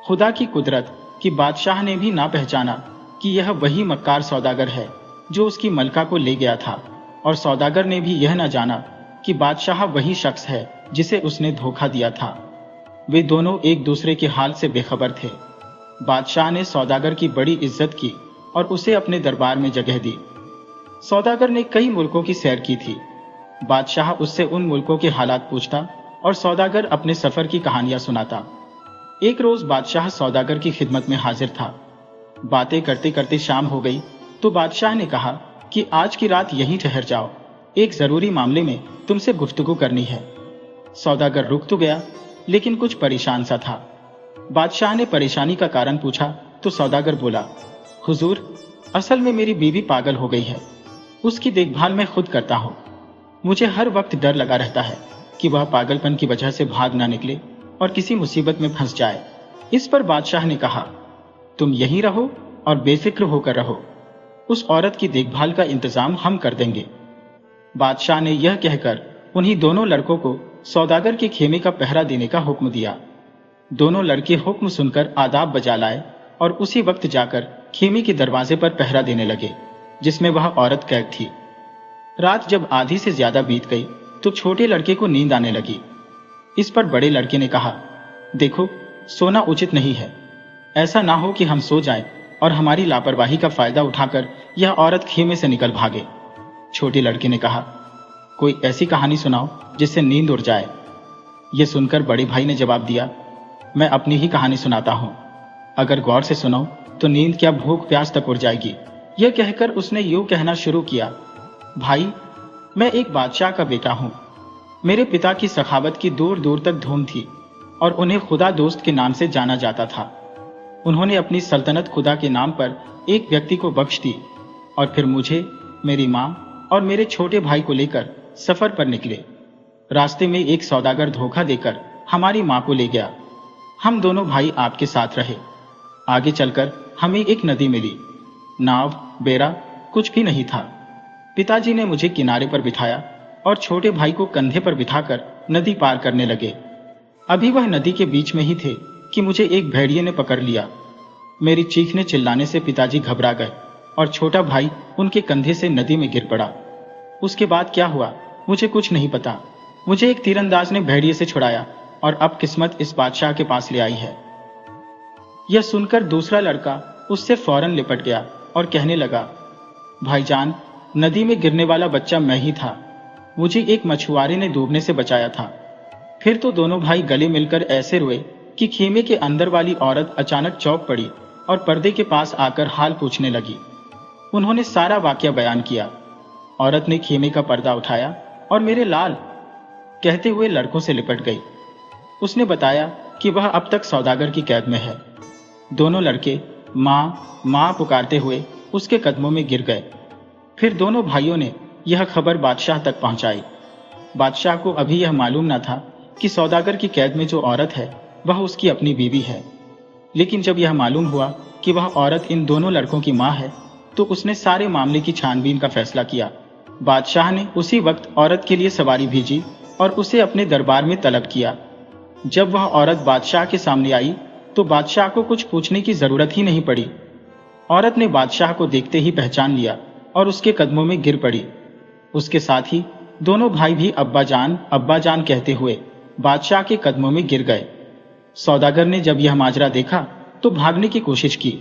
खुदा की कुदरत कि बादशाह ने भी ना पहचाना कि यह वही मक्कार सौदागर है जो उसकी मलका को ले गया था, और सौदागर ने भी यह न जाना कि बादशाह वही शख्स है जिसे उसने धोखा दिया था। वे दोनों एक दूसरे के हाल से बेखबर थे। बादशाह ने सौदागर की बड़ी इज्जत की और उसे अपने दरबार में जगह दी। सौदागर ने कई मुल्कों की सैर की थी। बादशाह उससे उन मुल्कों के हालात पूछता और सौदागर अपने सफर की कहानियां सुनाता। एक रोज बादशाह सौदागर की खिदमत में हाजिर था। बातें करते करते शाम हो गई तो बादशाह ने कहा कि आज की रात यहीं ठहर जाओ, एक जरूरी मामले में तुमसे गुफ्तगू करनी है। सौदागर रुक तो गया, लेकिन कुछ परेशान सा था। बादशाह ने परेशानी का कारण पूछा तो सौदागर बोला, हुजूर, असल में मेरी बीवी पागल हो गई है। उसकी देखभाल मैं खुद करता हूँ। मुझे हर वक्त डर लगा रहता है कि वह पागलपन की वजह से भाग ना निकले और किसी मुसीबत में फंस जाए। इस पर बादशाह ने कहा, तुम यहीं रहो और बेफिक्र होकर रहो। उस औरत की देखभाल का इंतजाम हम कर देंगे। बादशाह ने यह कहकर उन्हीं दोनों लड़कों को सौदागर के खेमे का पहरा देने का हुक्म दिया। दोनों लड़के हुक्म सुनकर आदाब बजा लाए और उसी वक्त जाकर खेमे के दरवाजे पर पहरा देने लगे जिसमें वह औरत कैद थी। रात जब आधी से ज्यादा बीत गई तो छोटे लड़के को नींद आने लगी। इस पर बड़े लड़के ने कहा, देखो, सोना उचित नहीं है। ऐसा ना हो कि हम सो जाएं और हमारी लापरवाही का फायदा उठाकर यह औरत खेमे से निकल भागे। छोटे लड़के ने कहा, कोई ऐसी कहानी सुनाओ जिससे नींद उड़ जाए। यह सुनकर बड़े भाई ने जवाब दिया, मैं अपनी ही कहानी सुनाता हूं। अगर गौर से सुनो तो नींद क्या भूख प्यास तक उड़ जाएगी। यह कहकर उसने यूं कहना शुरू किया, भाई, मैं एक बादशाह का बेटा हूं। मेरे पिता की सखावत की दूर दूर तक धूम थी और उन्हें खुदा दोस्त के नाम से जाना जाता था। उन्होंने अपनी सल्तनत खुदा के नाम पर एक व्यक्ति को बख्श दी और फिर मुझे, मेरी मां और मेरे छोटे भाई को लेकर सफर पर निकले। रास्ते में एक सौदागर धोखा देकर हमारी मां को ले गया। हम दोनों भाई आपके साथ रहे। आगे चलकर हमें एक नदी मिली। नाव, बेड़ा कुछ भी नहीं था। पिताजी ने मुझे किनारे पर बिठाया और छोटे भाई को कंधे पर बिठाकर नदी पार करने लगे। अभी वह नदी के बीच में ही थे कि मुझे एक भेड़िए ने पकड़ लिया। मेरी चीखने चिल्लाने से पिताजी घबरा गए और छोटा भाई उनके कंधे से नदी में गिर पड़ा। उसके बाद क्या हुआ मुझे कुछ नहीं पता। मुझे एक तीरंदाज ने भेड़िए से छुड़ाया और अब किस्मत इस बादशाह के पास ले आई है। यह सुनकर दूसरा लड़का उससे फौरन लिपट गया और कहने लगा, भाईजान, नदी में गिरने वाला बच्चा मैं ही था। मुझे एक मछुआरे ने डूबने से बचाया था। फिर तो दोनों भाई गले मिलकर ऐसे रोए कि खेमे के अंदर वाली औरत अचानक चौंक पड़ी और पर्दे के पास आकर हाल पूछने लगी। उन्होंने सारा वाकया बयान किया। औरत ने खेमे का पर्दा उठाया और मेरे लाल कहते हुए लड़कों से लिपट गई। उसने बताया कि वह अब तक सौदागर की कैद में है। दोनों लड़के माँ माँ पुकारते हुए उसके कदमों में गिर गए। फिर दोनों भाइयों ने यह खबर बादशाह तक पहुंचाई। बादशाह को अभी यह मालूम न था कि सौदागर की कैद में जो औरत है वह उसकी अपनी बीवी है। लेकिन जब यह मालूम हुआ कि वह औरत इन दोनों लड़कों की माँ है तो उसने सारे मामले की छानबीन का फैसला किया। बादशाह ने उसी वक्त औरत के लिए सवारी भेजी और उसे अपने दरबार में तलब किया। जब वह औरत बादशाह के सामने आई तो बादशाह को कुछ पूछने की जरूरत ही नहीं पड़ी। औरत ने बादशाह को देखते ही पहचान लिया और उसके कदमों में गिर पड़ी। उसके साथ ही दोनों भाई भी अब्बा जान कहते हुए बादशाह के कदमों में गिर गए। सौदागर ने जब यह माजरा देखा तो भागने की कोशिश की,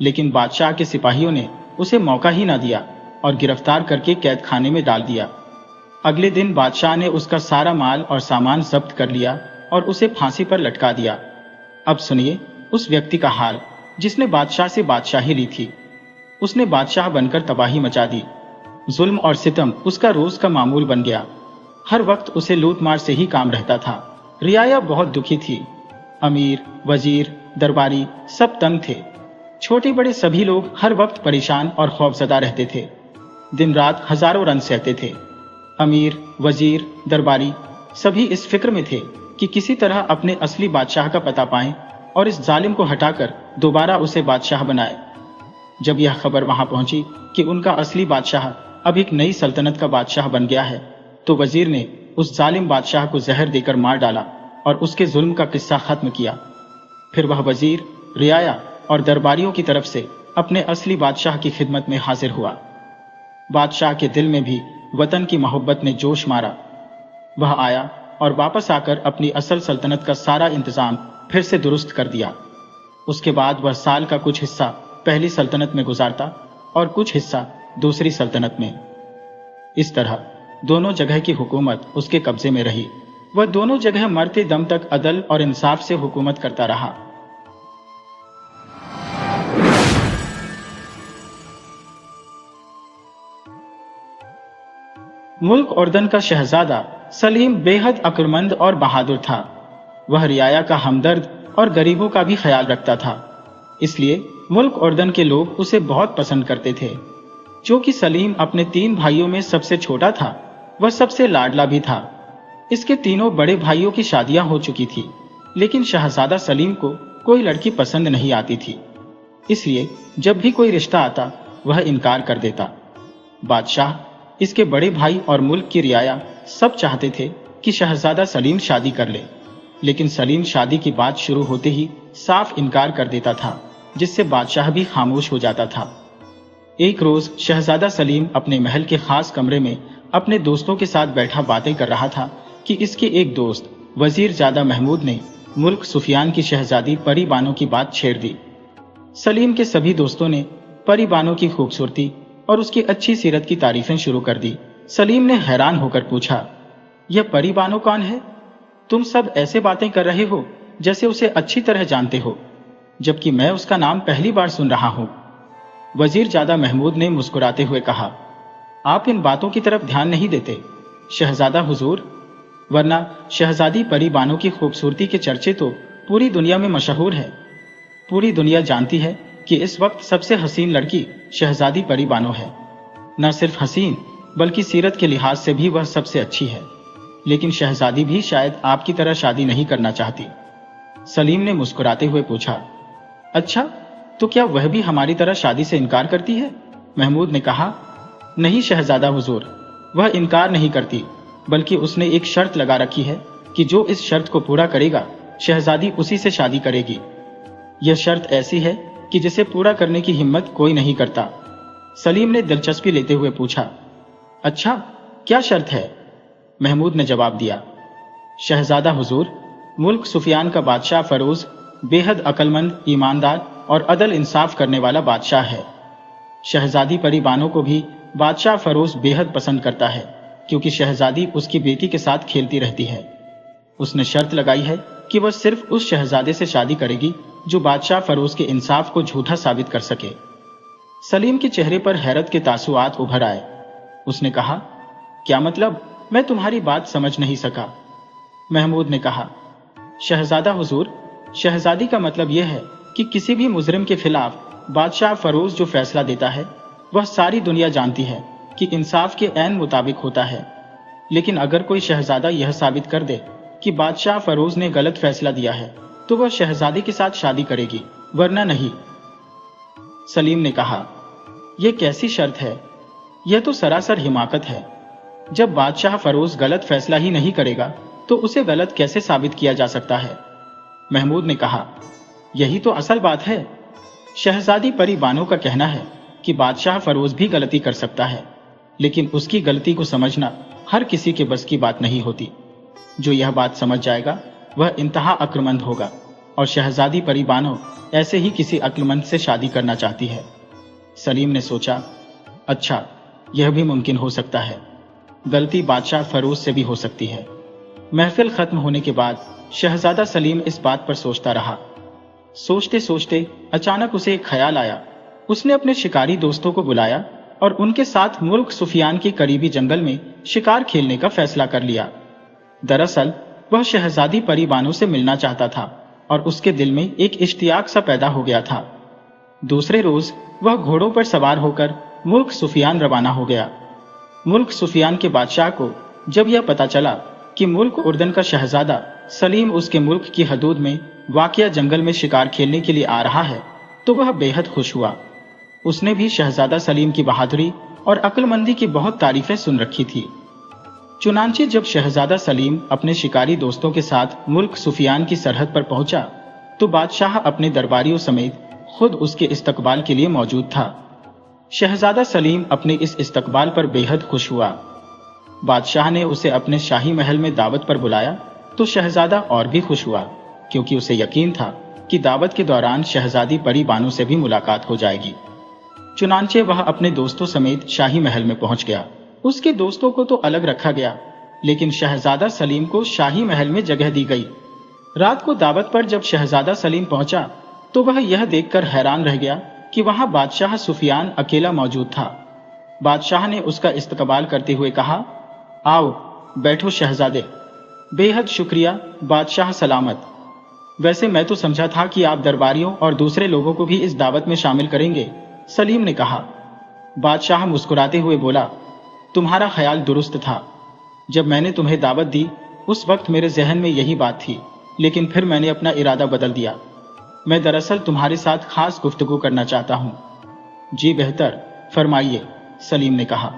लेकिन बादशाह के सिपाहियों ने उसे मौका ही ना दिया और गिरफ्तार करके कैद खाने में डाल दिया। अगले दिन बादशाह ने उसका सारा माल और सामान जब्त कर लिया और उसे फांसी पर लटका दिया। अब सुनिए उस व्यक्ति का हाल जिसने बादशाह से बादशाही ली थी। उसने बादशाह बनकर तबाही मचा दी। जुल्म और सितम उसका रोज का मामूल बन गया। हर वक्त उसे लूट मार से ही काम रहता था। रियाया बहुत दुखी थी। अमीर, वजीर, दरबारी सब तंग थे। छोटे बड़े सभी लोग हर वक्त परेशान और खौफजदा रहते थे। दिन रात हजारों रन सहते थे। अमीर, वजीर, दरबारी सभी इस फिक्र में थे कि किसी तरह अपने असली बादशाह का पता पाएं और इस जालिम को हटाकर दोबारा उसे बादशाह बनाए। जब यह खबर वहां पहुंची कि उनका असली बादशाह अब एक नई सल्तनत का बादशाह बन गया है तो वजीर ने उस जालिम बादशाह को जहर देकर मार डाला और उसके जुल्म का किस्सा खत्म किया। फिर वह वजीर, रियाया और दरबारियों की तरफ से अपने असली बादशाह की खिदमत में हाजिर हुआ। बादशाह के दिल में भी वतन की मोहब्बत ने जोश मारा। वह आया और वापस आकर अपनी असल सल्तनत का सारा इंतजाम फिर से दुरुस्त कर दिया। उसके बाद वह साल का कुछ हिस्सा पहली सल्तनत में गुजारता और कुछ हिस्सा दूसरी सल्तनत में। इस तरह दोनों जगह की हुकूमत उसके कब्जे में रही। वह दोनों जगह मरते दम तक अदल और इंसाफ से हुकूमत करता रहा। मुल्क उर्दन का शहजादा सलीम बेहद अक्लमंद और बहादुर था। वह रियाया का हमदर्द और गरीबों का भी ख्याल रखता था। इसलिए मुल्क उर्दन के लोग उसे बहुत पसंद करते थे। जो कि सलीम अपने 3 भाइयों में सबसे छोटा था, वह सबसे लाडला भी था। इसके तीनों बड़े भाइयों की शादियां हो चुकी थी, लेकिन शहजादा सलीम को कोई लड़की पसंद नहीं आती थी। इसलिए जब भी कोई रिश्ता आता वह इनकार कर देता। बादशाह, इसके बड़े भाई और मुल्क की रियाया सब चाहते थे कि शहजादा सलीम शादी कर ले, लेकिन सलीम शादी की बात शुरू होते ही साफ इनकार कर देता था, जिससे बादशाह भी खामोश हो जाता था। एक रोज शहजादा सलीम अपने महल के खास कमरे में अपने दोस्तों के साथ बैठा बातें कर रहा था कि इसके एक दोस्त वजीर जादा महमूद ने मुल्क सुफियान की शहजादी परी बानो की बात छेड़ दी। सलीम के सभी दोस्तों ने परी बानो की खूबसूरती और उसकी अच्छी सीरत की तारीफें शुरू कर दी। सलीम ने हैरान होकर पूछा, यह परी बानो कौन है? तुम सब ऐसे बातें कर रहे हो जैसे उसे अच्छी तरह जानते हो, जबकि मैं उसका नाम पहली बार सुन रहा हूं। वजीर जादा महमूद ने मुस्कुराते हुए कहा, आप इन बातों की तरफ ध्यान नहीं देते शहजादा हुजूर, वरना शहजादी परी बानो की खूबसूरती के चर्चे तो पूरी दुनिया में मशहूर है। पूरी दुनिया जानती है कि इस वक्त सबसे हसीन लड़की शहजादी परी बानो है। न सिर्फ हसीन बल्कि सीरत के लिहाज से भी वह सबसे अच्छी है। लेकिन शहजादी भी शायद आपकी तरह शादी नहीं करना चाहती। सलीम ने मुस्कुराते हुए पूछा, अच्छा तो क्या वह भी हमारी तरह शादी से इनकार करती है? महमूद ने कहा, नहीं शहजादा हुजूर, वह इनकार नहीं करती, बल्कि उसने एक शर्त लगा रखी है कि जो इस शर्त को पूरा करेगा शहजादी उसी से शादी करेगी। यह शर्त ऐसी है कि जिसे पूरा करने की हिम्मत कोई नहीं करता। सलीम ने दिलचस्पी लेते हुए पूछा। अच्छा, क्या शर्त है? महमूद ने जवाब दिया। शहजादा हुजूर, मुल्क सुफियान का बादशाह फरोज बेहद अक्लमंद, ईमानदार और अदल इंसाफ करने वाला बादशाह है। शहजादी परी बानो को भी बादशाह फरोज बेहद पसंद करता है, क्योंकि शहजादी उसकी बेटी के साथ खेलती रहती है। उसने शर्त लगाई है कि वह सिर्फ उस शहजादे से शादी करेगी जो बादशाह फरोज के इंसाफ को झूठा साबित कर सके। सलीम के चेहरे पर हैरत के तासुआत उभर आए। उसने कहा, क्या मतलब? मैं तुम्हारी बात समझ नहीं सका। महमूद ने कहा, शहजादा हुजूर, शहजादी का मतलब यह है कि किसी भी मुजरिम के खिलाफ बादशाह फरोज जो फैसला देता है वह सारी दुनिया जानती है कि इंसाफ के ऐन मुताबिक होता है। लेकिन अगर कोई शहजादा यह साबित कर दे कि बादशाह फरोज ने गलत फैसला दिया है तो वह शहजादी के साथ शादी करेगी, वरना नहीं। सलीम ने कहा, यह कैसी शर्त है? यह तो सरासर हिमाकत है। जब बादशाह फरोज गलत फैसला ही नहीं करेगा तो उसे गलत कैसे साबित किया जा सकता है? महमूद ने कहा, यही तो असल बात है। शहजादी परी बानो का कहना है कि बादशाह फरोज भी गलती कर सकता है, लेकिन उसकी गलती को समझना हर किसी के बस की बात नहीं होती। जो यह बात समझ जाएगा वह इंतहा अक्लमंद होगा, और शहजादी परी बानो ऐसे ही किसी अक्लमंद से शादी करना चाहती है। सलीम ने सोचा, अच्छा, यह भी मुमकिन हो सकता है। गलती बादशाह फरोज से भी हो सकती है। महफिल खत्म होने के बाद शहजादा सलीम इस बात पर सोचता रहा। सोचते सोचते अचानक उसे एक ख्याल आया। उसने अपने शिकारी दोस्तों को बुलाया और उनके साथ मुल्क सुफियान के करीबी जंगल में शिकार खेलने का फैसला कर लिया। दरअसल वह शहजादी परी बानो से मिलना चाहता था और उसके दिल में एक इश्तियाक सा पैदा हो गया था। दूसरे रोज वह घोड़ों पर सवार होकर मुल्क सुफियान रवाना हो गया। मुल्क सुफियान के बादशाह को जब यह पता चला कि मुल्क उर्दन का शहजादा सलीम उसके मुल्क की हदूद में वाक़िया जंगल में शिकार खेलने के लिए आ रहा है, तो वह बेहद खुश हुआ। उसने भी शहजादा सलीम की बहादुरी और अक्लमंदी की बहुत तारीफें सुन रखी थी। चुनांचे जब शहजादा सलीम अपने शिकारी दोस्तों के साथ मुल्क सुफियान की सरहद पर पहुंचा, तो बादशाह अपने दरबारियों समेत खुद उसके इस्तकबाल के लिए मौजूद था। शहजादा सलीम अपने इस इस्तकबाल पर बेहद खुश हुआ। बादशाह ने उसे अपने शाही महल में दावत पर बुलाया तो शहजादा और भी खुश हुआ, क्योंकि उसे यकीन था कि दावत के दौरान शहजादी परी बानो से भी मुलाकात हो जाएगी। चुनांचे वह अपने दोस्तों समेत शाही महल में पहुंच गया। उसके दोस्तों को तो अलग रखा गया, लेकिन शहजादा सलीम को शाही महल में जगह दी गई। रात को दावत पर जब शहजादा सलीम पहुंचा तो वह यह देखकर हैरान रह गया कि वहां बादशाह सुफियान अकेला मौजूद था। बादशाह ने उसका इस्तकबाल करते हुए कहा, आओ बैठो शहजादे। बेहद शुक्रिया बादशाह सलामत। वैसे मैं तो समझा था कि आप दरबारियों और दूसरे लोगों को भी इस दावत में शामिल करेंगे, सलीम ने कहा। बादशाह मुस्कुराते हुए बोला, तुम्हारा ख्याल दुरुस्त था। जब मैंने तुम्हें दावत दी उस वक्त मेरे जहन में यही बात थी, लेकिन फिर मैंने अपना इरादा बदल दिया। मैं दरअसल तुम्हारे साथ खास गुफ्तगू करना चाहता हूँ। जी बेहतर, फरमाइए, सलीम ने कहा।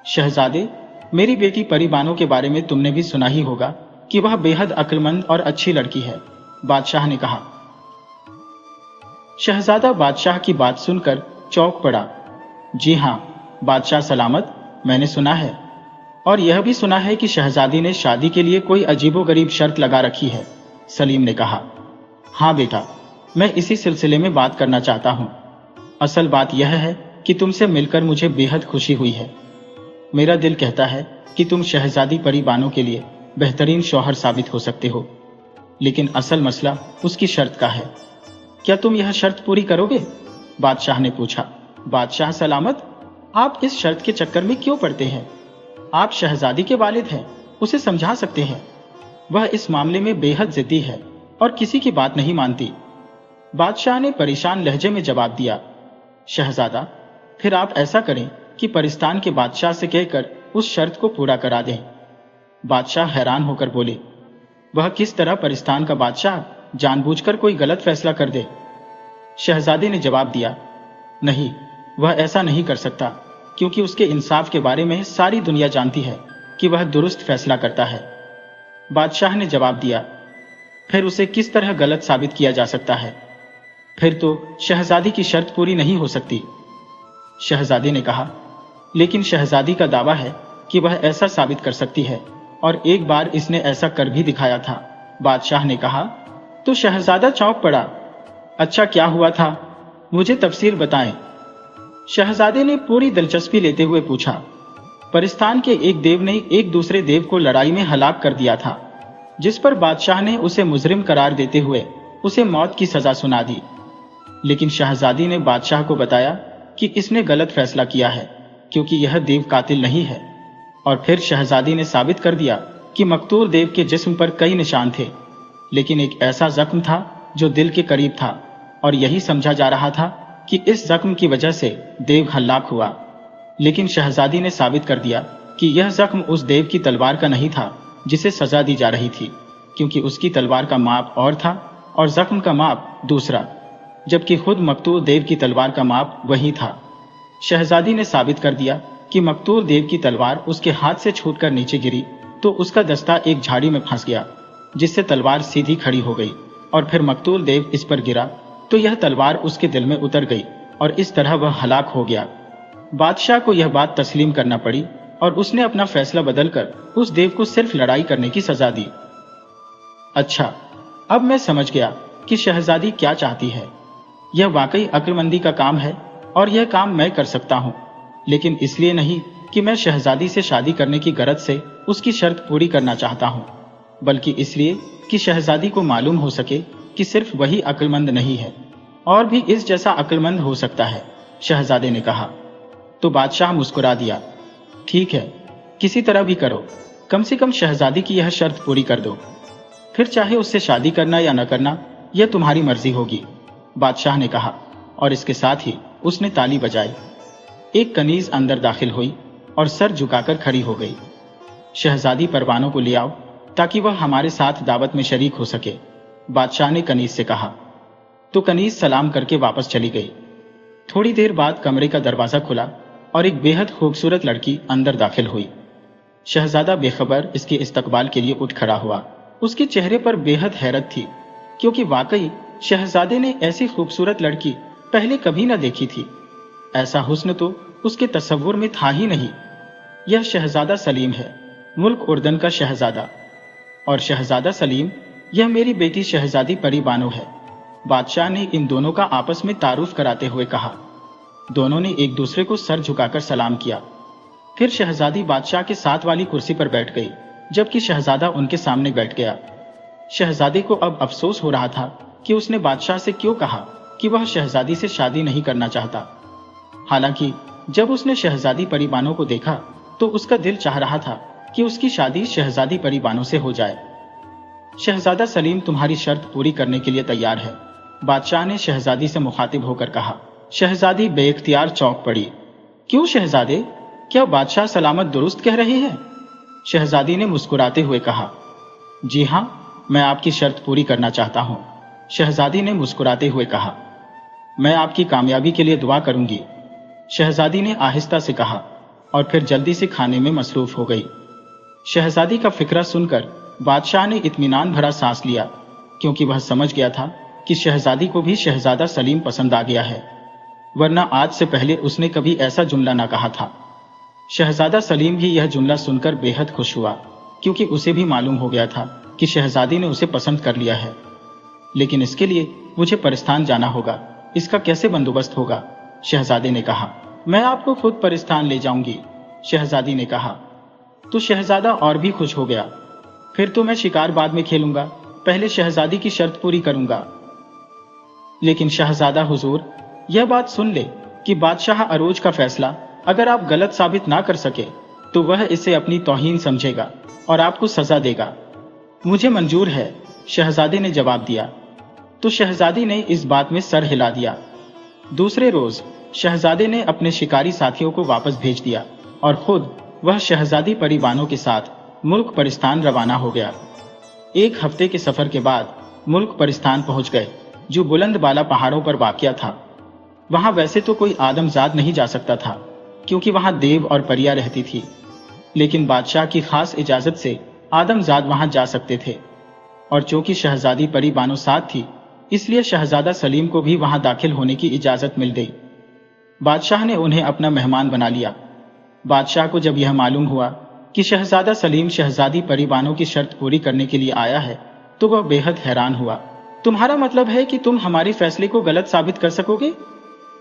शहजादे, मेरी बेटी परी बानो के बारे में तुमने भी सुना ही होगा कि वह बेहद अक्लमंद और अच्छी लड़की है, बादशाह ने कहा। शहजादा बादशाह की बात सुनकर चौंक पड़ा। जी हाँ बादशाह सलामत, मैंने सुना है, और यह भी सुना है कि शहजादी ने शादी के लिए कोई अजीबोगरीब शर्त लगा रखी है, सलीम ने कहा। हाँ बेटा, मैं इसी सिलसिले में बात करना चाहता हूँ। असल बात यह है कि तुमसे मिलकर मुझे बेहद खुशी हुई है। मेरा दिल कहता है कि तुम शहजादी परी बानो के लिए बेहतरीन शौहर साबित हो सकते हो, लेकिन असल मसला उसकी शर्त का है। क्या तुम यह शर्त पूरी करोगे? बादशाह ने पूछा। बादशाह सलामत, आप इस शर्त के चक्कर में क्यों पड़ते हैं? आप शहजादी के वालिद हैं, उसे समझा सकते हैं। वह इस मामले में बेहद जिद्दी है और किसी की बात नहीं मानती। बादशाह ने परेशान लहजे में जवाब दिया। शहजादा, फिर आप ऐसा करें कि परिस्तान के बादशाह से कहकर उस शर्त को पूरा करा दें। बादशाह हैरान होकर बोले, वह किस तरह परिस्तान का बादशाह जानबूझकर कोई गलत फैसला कर दे? शहजादे ने जवाब दिया, नहीं, वह ऐसा नहीं कर सकता, क्योंकि उसके इंसाफ के बारे में सारी दुनिया जानती है कि वह दुरुस्त फैसला करता है। बादशाह ने जवाब दिया, फिर उसे किस तरह गलत साबित किया जा सकता है? फिर तो शहजादी की शर्त पूरी नहीं हो सकती। शहजादे ने कहा, लेकिन शहजादी का दावा है कि वह ऐसा साबित कर सकती है और एक बार इसने ऐसा कर भी दिखाया था। बादशाह ने कहा। तो शहजादा चौंक पड़ा। अच्छा, क्या हुआ था? मुझे तफसील बताएं। शहजादे ने पूरी दिलचस्पी लेते हुए पूछा। परिस्तान के एक देव ने एक दूसरे देव को लड़ाई में हलाक कर दिया था, जिस पर बादशाह ने उसे मुजरिम करार देते हुए उसे मौत की सजा सुना दी। लेकिन शहजादी ने बादशाह को बताया कि इसने गलत फैसला किया है, क्योंकि यह देव कातिल नहीं है। और फिर शहजादी ने साबित कर दिया कि मकतूल देव के जिस्म पर कई निशान थे, लेकिन एक ऐसा जख्म था जो दिल के करीब था, और यही समझा जा रहा था कि इस जख्म की वजह से देव हलाक हुआ। लेकिन शहजादी ने साबित कर दिया कि यह जख्म उस देव की तलवार का नहीं था जिसे सजा दी जा रही थी, क्योंकि उसकी तलवार का माप और था और जख्म का माप दूसरा, जबकि खुद मकतूल देव की तलवार का माप वही था। शहजादी ने साबित कर दिया कि मकतूल देव की तलवार उसके हाथ से छूटकर नीचे गिरी तो उसका दस्ता एक झाड़ी में फंस गया, जिससे तलवार सीधी खड़ी हो गई, और फिर मकतूल देव इस पर गिरा तो यह तलवार उसके दिल में उतर गई और इस तरह वह हलाक हो गया। बादशाह को यह बात तस्लीम करना पड़ी और उसने अपना फैसला बदलकर उस देव को सिर्फ लड़ाई करने की सजा दी। अच्छा, अब मैं समझ गया कि शहजादी क्या चाहती है। यह वाकई अक्लमंदी का काम है और यह काम मैं कर सकता हूँ, लेकिन इसलिए नहीं कि मैं शहजादी से शादी करने की गरज से उसकी शर्त पूरी करना चाहता हूँ, बल्कि इसलिए कि शहजादी को मालूम हो सके कि सिर्फ वही अक्लमंद नहीं है, और भी इस जैसा अक्लमंद हो सकता है। शहजादे ने कहा। तो बादशाह मुस्कुरा दिया। ठीक है, किसी तरह भी करो, कम से कम शहजादी की यह शर्त पूरी कर दो, फिर चाहे उससे शादी करना या न करना यह तुम्हारी मर्जी होगी, बादशाह ने कहा, और इसके साथ ही उसने ताली बजाई। एक कनीज अंदर दाखिल हुई और सर झुकाकर खड़ी हो गई। शहजादी परवानों को ले आओ ताकि वह हमारे साथ दावत में शरीक हो सके, बादशाह ने कनीज से कहा। तो कनीज सलाम करके वापस चली गई। थोड़ी देर बाद कमरे का दरवाजा खुला और एक बेहद खूबसूरत लड़की अंदर दाखिल हुई। शहजादा बेखबर इसके इस्तकबाल के लिए उठ खड़ा हुआ। उसके चेहरे पर बेहद हैरत थी, क्योंकि वाकई शहजादे ने ऐसी खूबसूरत लड़की पहले कभी न देखी थी। ऐसा हुस्न तो उसके तसव्वुर में था ही नहीं। यह शहजादा सलीम है, मुल्क उर्दन का शहजादा, और शहजादा सलीम यह मेरी बेटी शहजादी परी बानो है, बादशाह ने इन दोनों का आपस में तारुफ कराते हुए कहा। दोनों ने एक दूसरे को सर झुकाकर सलाम किया। फिर शहजादी बादशाह के साथ वाली कुर्सी पर बैठ गई, जबकि शहजादा उनके सामने बैठ गया। शहजादे को अब अफसोस हो रहा था कि उसने बादशाह से क्यों कहा कि वह शहजादी से शादी नहीं करना चाहता। हालांकि जब उसने शहजादी परी बानो को देखा तो उसका दिल चाह रहा था कि उसकी शादी शहजादी परी बानो से हो जाए। शहजादा सलीम तुम्हारी शर्त पूरी करने के लिए तैयार है, बादशाह ने शहजादी से मुखातिब होकर कहा। शहजादी बेइख्तियार चौंक पड़ी। क्यों शहजादे, क्या बादशाह सलामत दुरुस्त कह रहे हैं? शहजादी ने मुस्कुराते हुए कहा। जी हाँ, मैं आपकी शर्त पूरी करना चाहता हूँ, शहजादी ने मुस्कुराते हुए कहा। मैं आपकी कामयाबी के लिए दुआ करूंगी, शहजादी ने आहिस्ता से कहा, और फिर जल्दी से खाने में मसरूफ हो गई। शहजादी का फिक्रा सुनकर बादशाह ने इत्मीनान भरा सांस लिया, क्योंकि वह समझ गया था कि शहजादी को भी शहजादा सलीम पसंद आ गया है, वरना आज से पहले उसने कभी ऐसा जुमला ना कहा था। शहजादा सलीम भी यह जुमला सुनकर बेहद खुश हुआ, क्योंकि उसे भी मालूम हो गया था कि शहजादी ने उसे पसंद कर लिया है। लेकिन इसके लिए मुझे परिस्तान जाना होगा, इसका कैसे बंदोबस्त होगा? शहजादे ने कहा। मैं आपको खुद परिस्तान ले जाऊंगी, शहजादी ने कहा। तो शहजादा और भी खुश हो गया। फिर तो मैं शिकार बाद में खेलूंगा, पहले शहजादी की शर्त पूरी करूंगा। लेकिन शहजादा हुजूर, यह बात सुन ले कि बादशाह अरोज का फैसला अगर आप गलत साबित ना कर सके तो वह इसे अपनी तौहीन समझेगा और आपको सजा देगा। मुझे मंजूर है, शहजादे ने जवाब दिया। तो शहजादी ने इस बात में सर हिला दिया। दूसरे रोज शहजादे ने अपने शिकारी साथियों को वापस भेज दिया और खुद वह शहजादी परी बानो के साथ मुल्क परिस्तान रवाना हो गया। एक हफ्ते के सफर के बाद मुल्क परिस्तान पहुंच गए, जो बुलंद बाला पहाड़ों पर वाक़या था। वहां वैसे तो कोई आदमजाद नहीं जा सकता था, क्योंकि वहां देव और परियां रहती थी, लेकिन बादशाह की खास इजाजत से आदमजाद वहां जा सकते थे। और चूंकि शहजादी परी बानो साथ थी, इसलिए शहजादा सलीम को भी वहां दाखिल होने की इजाजत मिल गई। बादशाह ने उन्हें अपना मेहमान बना लिया। बादशाह को जब यह मालूम हुआ कि शहजादा सलीम शहजादी परी बानो की शर्त पूरी करने के लिए आया है, तो वह बेहद हैरान हुआ। तुम्हारा मतलब है कि तुम हमारे फैसले को गलत साबित कर सकोगे?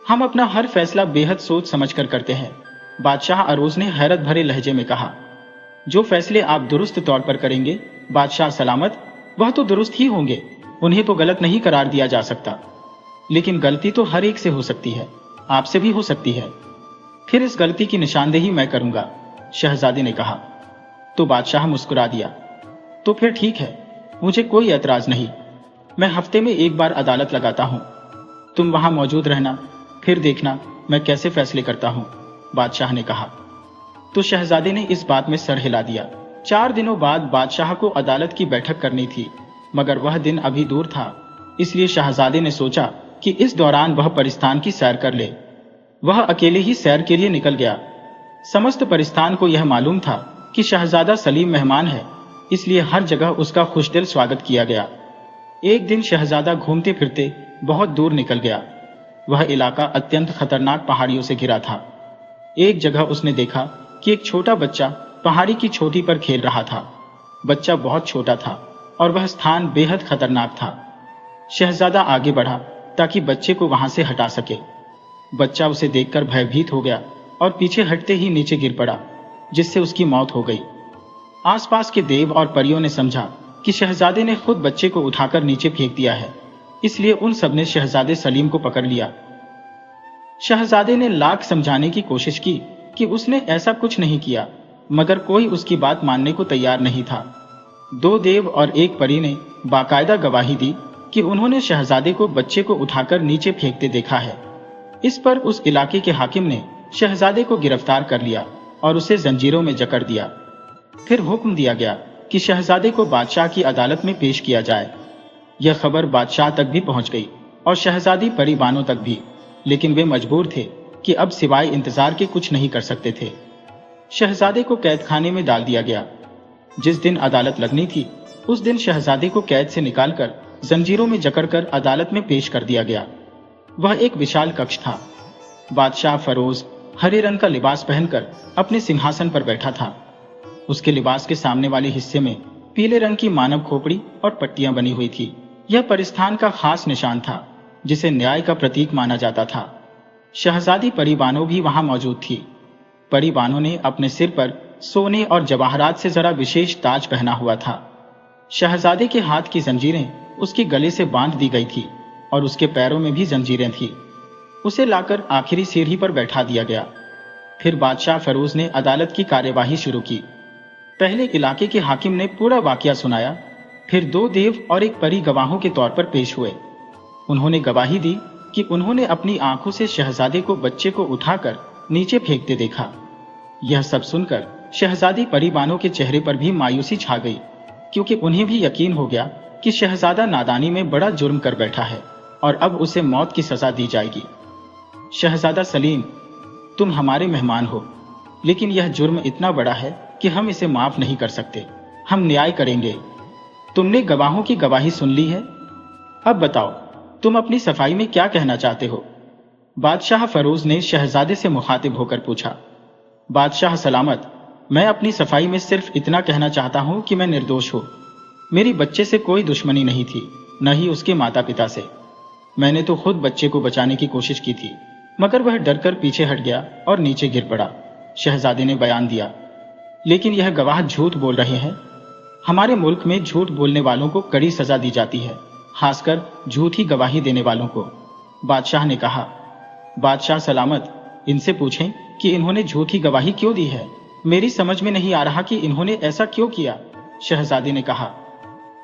हम अपना हर फैसला बेहद सोच समझकर करते हैं, बादशाह अरोज ने हैरत भरे लहजे में कहा। जो फैसले आप दुरुस्त तौर पर करेंगे बादशाह सलामत, वह तो दुरुस्त ही होंगे, उन्हें तो गलत नहीं करार दिया जा सकता। लेकिन गलती तो हर एक से हो सकती है, आपसे भी हो सकती है। फिर इस गलती की निशानदेही मैं करूंगा, शहजादे ने कहा। तो बादशाह मुस्कुरा दिया। तो फिर ठीक है, मुझे कोई ऐतराज नहीं। मैं हफ्ते में एक बार अदालत लगाता हूं, तुम वहां मौजूद रहना, फिर देखना मैं कैसे फैसले करता हूं, बादशाह ने कहा। तो शहजादे ने इस बात में सर हिला दिया। 4 दिनों बाद बादशाह को अदालत की बैठक करनी थी, मगर वह दिन अभी दूर था, इसलिए शहजादे ने सोचा कि इस दौरान वह परिस्थान की सैर कर ले। वह अकेले ही सैर के लिए निकल गया। समस्त परिस्थान को यह मालूम था कि शहजादा सलीम मेहमान है, इसलिए हर जगह उसका खुशदिल स्वागत किया गया। एक दिन शहजादा घूमते फिरते बहुत दूर निकल गया। वह इलाका अत्यंत खतरनाक पहाड़ियों से घिरा था। एक जगह उसने देखा कि एक छोटा बच्चा पहाड़ी की चोटी पर खेल रहा था। बच्चा बहुत छोटा था और वह स्थान बेहद खतरनाक था। शहजादा आगे बढ़ा ताकि बच्चे को वहां से हटा सके। बच्चा उसे देखकर भयभीत हो गया और पीछे हटते ही नीचे गिर पड़ा, जिससे उसकी मौत हो गई। आसपास के देव और परियों ने समझा कि शहजादे ने खुद बच्चे को उठाकर नीचे फेंक दिया है, इसलिए उन सब ने शहजादे सलीम को पकड़ लिया। शहजादे ने लाख समझाने की कोशिश की कि उसने ऐसा कुछ नहीं किया, मगर कोई उसकी बात मानने को तैयार नहीं था। 2 देव और 1 परी ने बाकायदा गवाही दी कि उन्होंने शहजादे को बच्चे को उठाकर नीचे फेंकते देखा है। इस पर उस इलाके के हाकिम ने शहजादे को गिरफ्तार कर लिया और उसे जंजीरों में जकड़ दिया। फिर हुक्म दिया गया कि शहजादे को बादशाह की अदालत में पेश किया जाए। यह खबर बादशाह तक भी पहुंच गई और शहजादी परी बानो तक भी, लेकिन वे मजबूर थे कि अब सिवाय इंतजार के कुछ नहीं कर सकते थे। शहजादे को कैदखाने में डाल दिया गया। जिस दिन अदालत लगनी थी, उस दिन शहजादे को कैद से निकालकर जंजीरों में जकड़कर अदालत में पेश कर दिया गया। वह एक विशाल कक्ष था। बादशाह फरोज हरे रंग का लिबास पहनकर अपने सिंहासन पर बैठा था। उसके लिबास के सामने वाले हिस्से में पीले रंग की मानव खोपड़ी और पट्टियां बनी हुई थी। यह परिस्थान का खास निशान था, जिसे न्याय का प्रतीक माना जाता था। शहजादी परी बानो भी वहां मौजूद थी। परी बानो ने अपने सिर पर सोने और जवाहरात से जरा विशेष ताज पहना हुआ था। शहजादे के हाथ की जंजीरें उसके गले से बांध दी गई थी और उसके पैरों में भी जंजीरें थी। उसे लाकर आखिरी सीढ़ी पर बैठा दिया गया। फिर बादशाह फरोज ने अदालत की कार्यवाही शुरू की। पहले इलाके के हाकिम ने पूरा वाकया सुनाया, फिर 2 देव और 1 परी गवाहों के तौर पर पेश हुए। उन्होंने गवाही दी कि उन्होंने अपनी आंखों से शहजादे को बच्चे को उठाकर नीचे फेंकते देखा। यह सब सुनकर शहजादी परी बानो के चेहरे पर भी मायूसी छा गई, क्योंकि उन्हें भी यकीन हो गया कि शहजादा नादानी में बड़ा जुर्म कर बैठा है और अब उसे मौत की सजा दी जाएगी। शहजादा सलीम, तुम हमारे मेहमान हो, लेकिन यह जुर्म इतना बड़ा है कि हम इसे माफ नहीं कर सकते। हम न्याय करेंगे। तुमने गवाहों की गवाही सुन ली है, अब बताओ तुम अपनी सफाई में क्या कहना चाहते हो? बादशाह फरोज ने शहजादे से मुखातिब होकर पूछा। बादशाह सलामत, मैं अपनी सफाई में सिर्फ इतना कहना चाहता हूं कि मैं निर्दोष हूं। मेरी बच्चे से कोई दुश्मनी नहीं थी, न ही उसके माता पिता से। मैंने तो खुद बच्चे को बचाने की कोशिश की थी, मगर वह डरकर पीछे हट गया और नीचे गिर पड़ा, शहजादे ने बयान दिया। लेकिन यह गवाह झूठ बोल रहे हैं। हमारे मुल्क में झूठ बोलने वालों को कड़ी सजा दी जाती है, खासकर झूठी गवाही देने वालों को, बादशाह ने कहा। बादशाह सलामत, इनसे पूछें कि इन्होंने झूठी गवाही क्यों दी है। मेरी समझ में नहीं आ रहा कि इन्होंने ऐसा क्यों किया, शहजादे ने कहा।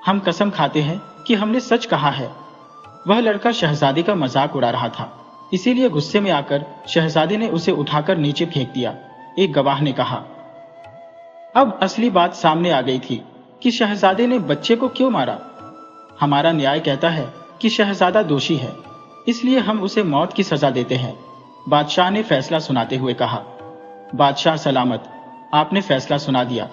हम कसम खाते हैं कि हमने सच कहा है। वह लड़का शहजादे का मजाक उड़ा रहा था, इसीलिए गुस्से में आकर शहजादे ने उसे उठाकर नीचे फेंक दिया, एक गवाह ने कहा। अब असली बात सामने आ गई थी कि शहजादे ने बच्चे को क्यों मारा। हमारा न्याय कहता है कि शहजादा दोषी है, इसलिए हम उसे मौत की सजा देते हैं, बादशाह ने फैसला सुनाते हुए कहा। बादशाह सलामत, आपने फैसला सुना दिया।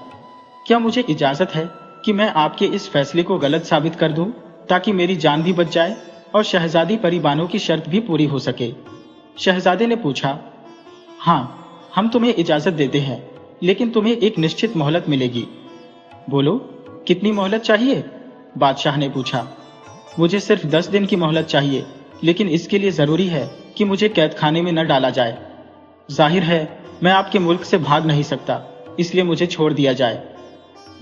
क्या मुझे इजाजत है कि मैं आपके इस फैसले को गलत साबित कर दूं, ताकि मेरी जान भी बच जाए और शहजादी परी बानो की शर्त भी पूरी हो सके? शहजादे ने पूछा। हाँ, हम तुम्हें इजाजत देते हैं, लेकिन तुम्हें एक निश्चित मोहलत मिलेगी। बोलो, कितनी मोहलत चाहिए? बादशाह ने पूछा। मुझे सिर्फ 10 दिन की मोहलत चाहिए, लेकिन इसके लिए जरूरी है कि मुझे कैद खाने में न डाला जाए। जाहिर है मैं आपके मुल्क से भाग नहीं सकता, इसलिए मुझे छोड़ दिया जाए।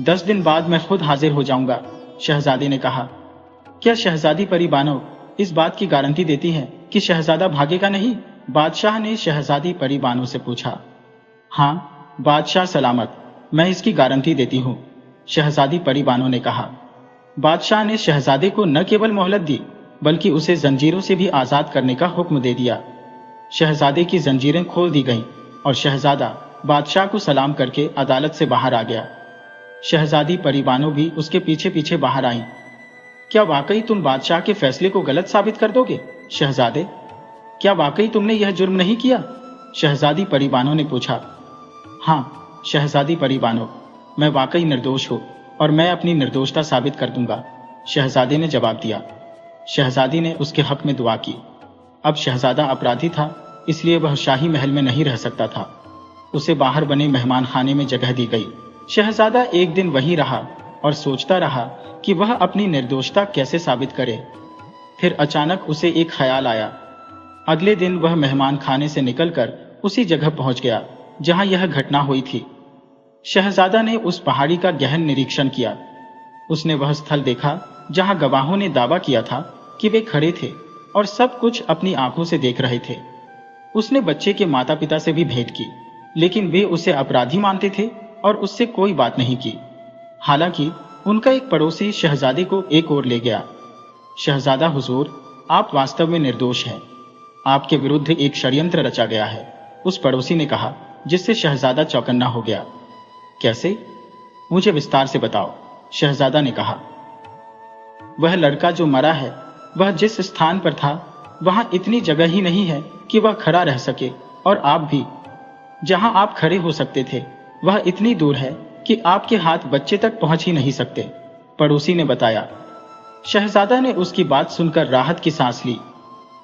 10 दिन बाद मैं खुद हाजिर हो जाऊंगा, शहजादे ने कहा। क्या शहजादी परी बानो इस बात की गारंटी देती है कि शहजादा भागेगा नहीं? बादशाह ने शहजादी परी बानो से पूछा। हाँ बादशाह सलामत, मैं इसकी गारंटी देती हूँ, शहजादी परी बानो ने कहा। बादशाह ने शहजादे को न केवल मोहलत दी, बल्कि उसे जंजीरों से भी आजाद करने का हुक्म दे दिया। शहजादे की जंजीरें खोल दी गईं और शहजादा बादशाह को सलाम करके अदालत से बाहर आ गया। शहजादी परी बानो भी उसके पीछे पीछे बाहर आईं। क्या वाकई तुम बादशाह के फैसले को गलत साबित कर दोगे, शहजादे? क्या वाकई तुमने यह जुर्म नहीं किया? शहजादी परी बानो ने पूछा। हाँ शहजादी परी बानो, मैं वाकई निर्दोष हूँ और मैं अपनी निर्दोषता साबित कर दूंगा, शहजादे ने जवाब दिया। शहजादी ने उसके हक में दुआ की। अब शहजादा अपराधी था, इसलिए वह शाही महल में नहीं रह सकता था। उसे बाहर बने मेहमान खाने में जगह दी गई। शहजादा एक दिन वहीं रहा और सोचता रहा कि वह अपनी निर्दोषता कैसे साबित करे। फिर अचानक उसे एक ख्याल आया। अगले दिन वह मेहमान खाने से निकलकर उसी जगह पहुंच गया जहां यह घटना हुई थी। शहजादा ने उस पहाड़ी का गहन निरीक्षण किया। उसने वह स्थल देखा जहां गवाहों ने दावा किया था कि वे खड़े थे और सब कुछ अपनी आंखों से देख रहे थे। उसने बच्चे के माता पिता से भी भेंट की, लेकिन वे उसे अपराधी मानते थे और उससे कोई बात नहीं की। हालांकि उनका एक पड़ोसी शहजादे को एक ओर ले गया। शहजादा हुजूर, आप वास्तव में निर्दोष हैं। आपके विरुद्ध एक षड्यंत्र रचा गया है, उस पड़ोसी ने कहा, जिससे शहजादा चौकन्ना हो गया। कैसे? मुझे विस्तार से बताओ, शहजादा ने कहा। वह लड़का जो मरा है, वह जिस स्थान पर था वहां इतनी जगह ही नहीं है कि वह खड़ा रह सके, और आप भी जहां आप खड़े हो सकते थे वह इतनी दूर है कि आपके हाथ बच्चे तक पहुंच ही नहीं सकते, पड़ोसी ने बताया। शहजादा ने उसकी बात सुनकर राहत की सांस ली।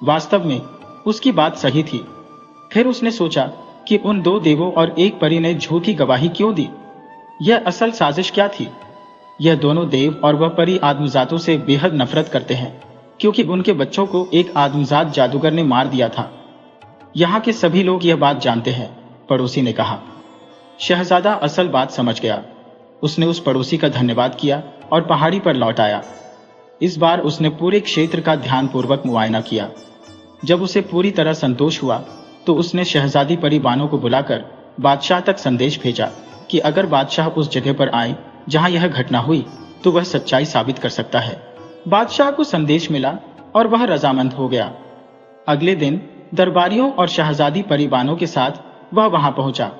वास्तव में उसकी बात सही थी। फिर उसने सोचा कि उन दो देवों और एक परी ने झूठी गवाही क्यों दी? यह असल साजिश क्या थी? यह दोनों देव और वह परी आदमजातों से बेहद नफरत करते हैं, क्योंकि उनके बच्चों को एक आदमजात जादूगर ने मार दिया था। यहाँ के सभी लोग यह बात जानते हैं, पड़ोसी ने कहा। शहजादा असल बात समझ गया। उसने उस पड़ोसी का धन्यवाद किया और पहाड़ी पर लौट आया। इस बार उसने पूरे क्षेत्र का ध्यानपूर्वक मुआयना किया। जब उसे पूरी तरह संतोष हुआ तो उसने शहजादी परी बानो को बुलाकर बादशाह तक संदेश भेजा कि अगर बादशाह उस जगह पर आए जहां यह घटना हुई तो वह सच्चाई साबित कर सकता है। बादशाह को संदेश मिला और वह रजामंद हो गया। अगले दिन दरबारियों और शहजादी परी बानो के साथ वह वहां पहुंचा।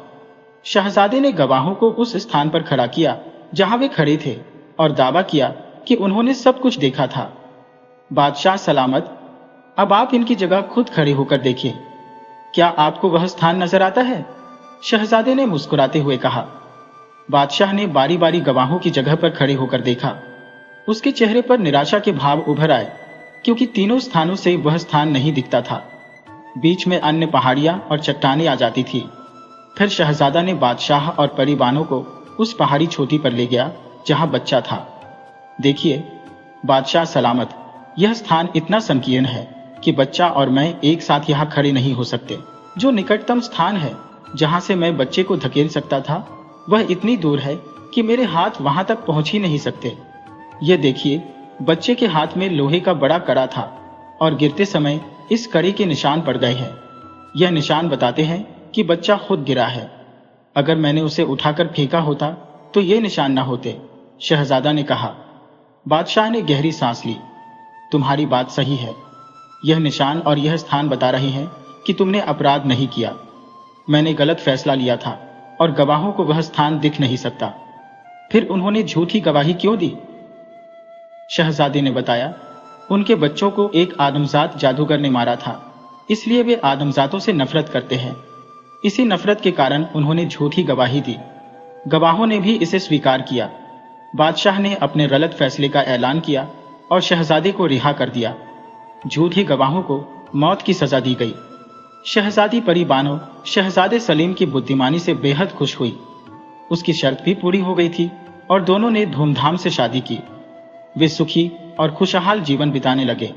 शहजादे ने गवाहों को उस स्थान पर खड़ा किया जहां वे खड़े थे और दावा किया कि उन्होंने सब कुछ देखा था। बादशाह सलामत, अब आप इनकी जगह खुद खड़े होकर देखिए। क्या आपको वह स्थान नजर आता है? शहजादे ने मुस्कुराते हुए कहा। बादशाह ने बारी बारी गवाहों की जगह पर खड़े होकर देखा। उसके चेहरे पर निराशा के भाव उभर आए, क्योंकि तीनों स्थानों से वह स्थान नहीं दिखता था। बीच में अन्य पहाड़ियां और चट्टानें आ जाती थी। फिर शहजादा ने बादशाह और परी बानो को उस पहाड़ी चोटी पर ले गया जहां बच्चा था। देखिए बादशाह सलामत, यह स्थान इतना संकीर्ण है कि बच्चा और मैं एक साथ यहाँ खड़े नहीं हो सकते। जो निकटतम स्थान है जहां से मैं बच्चे को धकेल सकता था, वह इतनी दूर है कि मेरे हाथ वहां तक पहुंच ही नहीं सकते। यह देखिए, बच्चे के हाथ में लोहे का बड़ा कड़ा था और गिरते समय इस कड़े के निशान पड़ गए हैं। यह निशान बताते हैं कि बच्चा खुद गिरा है। अगर मैंने उसे उठाकर फेंका होता तो ये निशान न होते, शहजादा ने कहा। बादशाह ने गहरी सांस ली। तुम्हारी बात सही है। यह निशान और यह स्थान बता रहे हैं कि तुमने अपराध नहीं किया। मैंने गलत फैसला लिया था और गवाहों को वह स्थान दिख नहीं सकता। फिर उन्होंने झूठी गवाही क्यों दी? शहजादे ने बताया, उनके बच्चों को एक आदमजात जादूगर ने मारा था, इसलिए वे आदमजातों से नफरत करते हैं। इसी नफरत के कारण उन्होंने झूठी गवाही दी। गवाहों ने भी इसे स्वीकार किया। बादशाह ने अपने गलत फैसले का ऐलान किया और शहजादे को रिहा कर दिया। झूठी गवाहों को मौत की सजा दी गई। शहजादी परी बानो शहजादे सलीम की बुद्धिमानी से बेहद खुश हुई। उसकी शर्त भी पूरी हो गई थी और दोनों ने धूमधाम से शादी की। वे सुखी और खुशहाल जीवन बिताने लगे।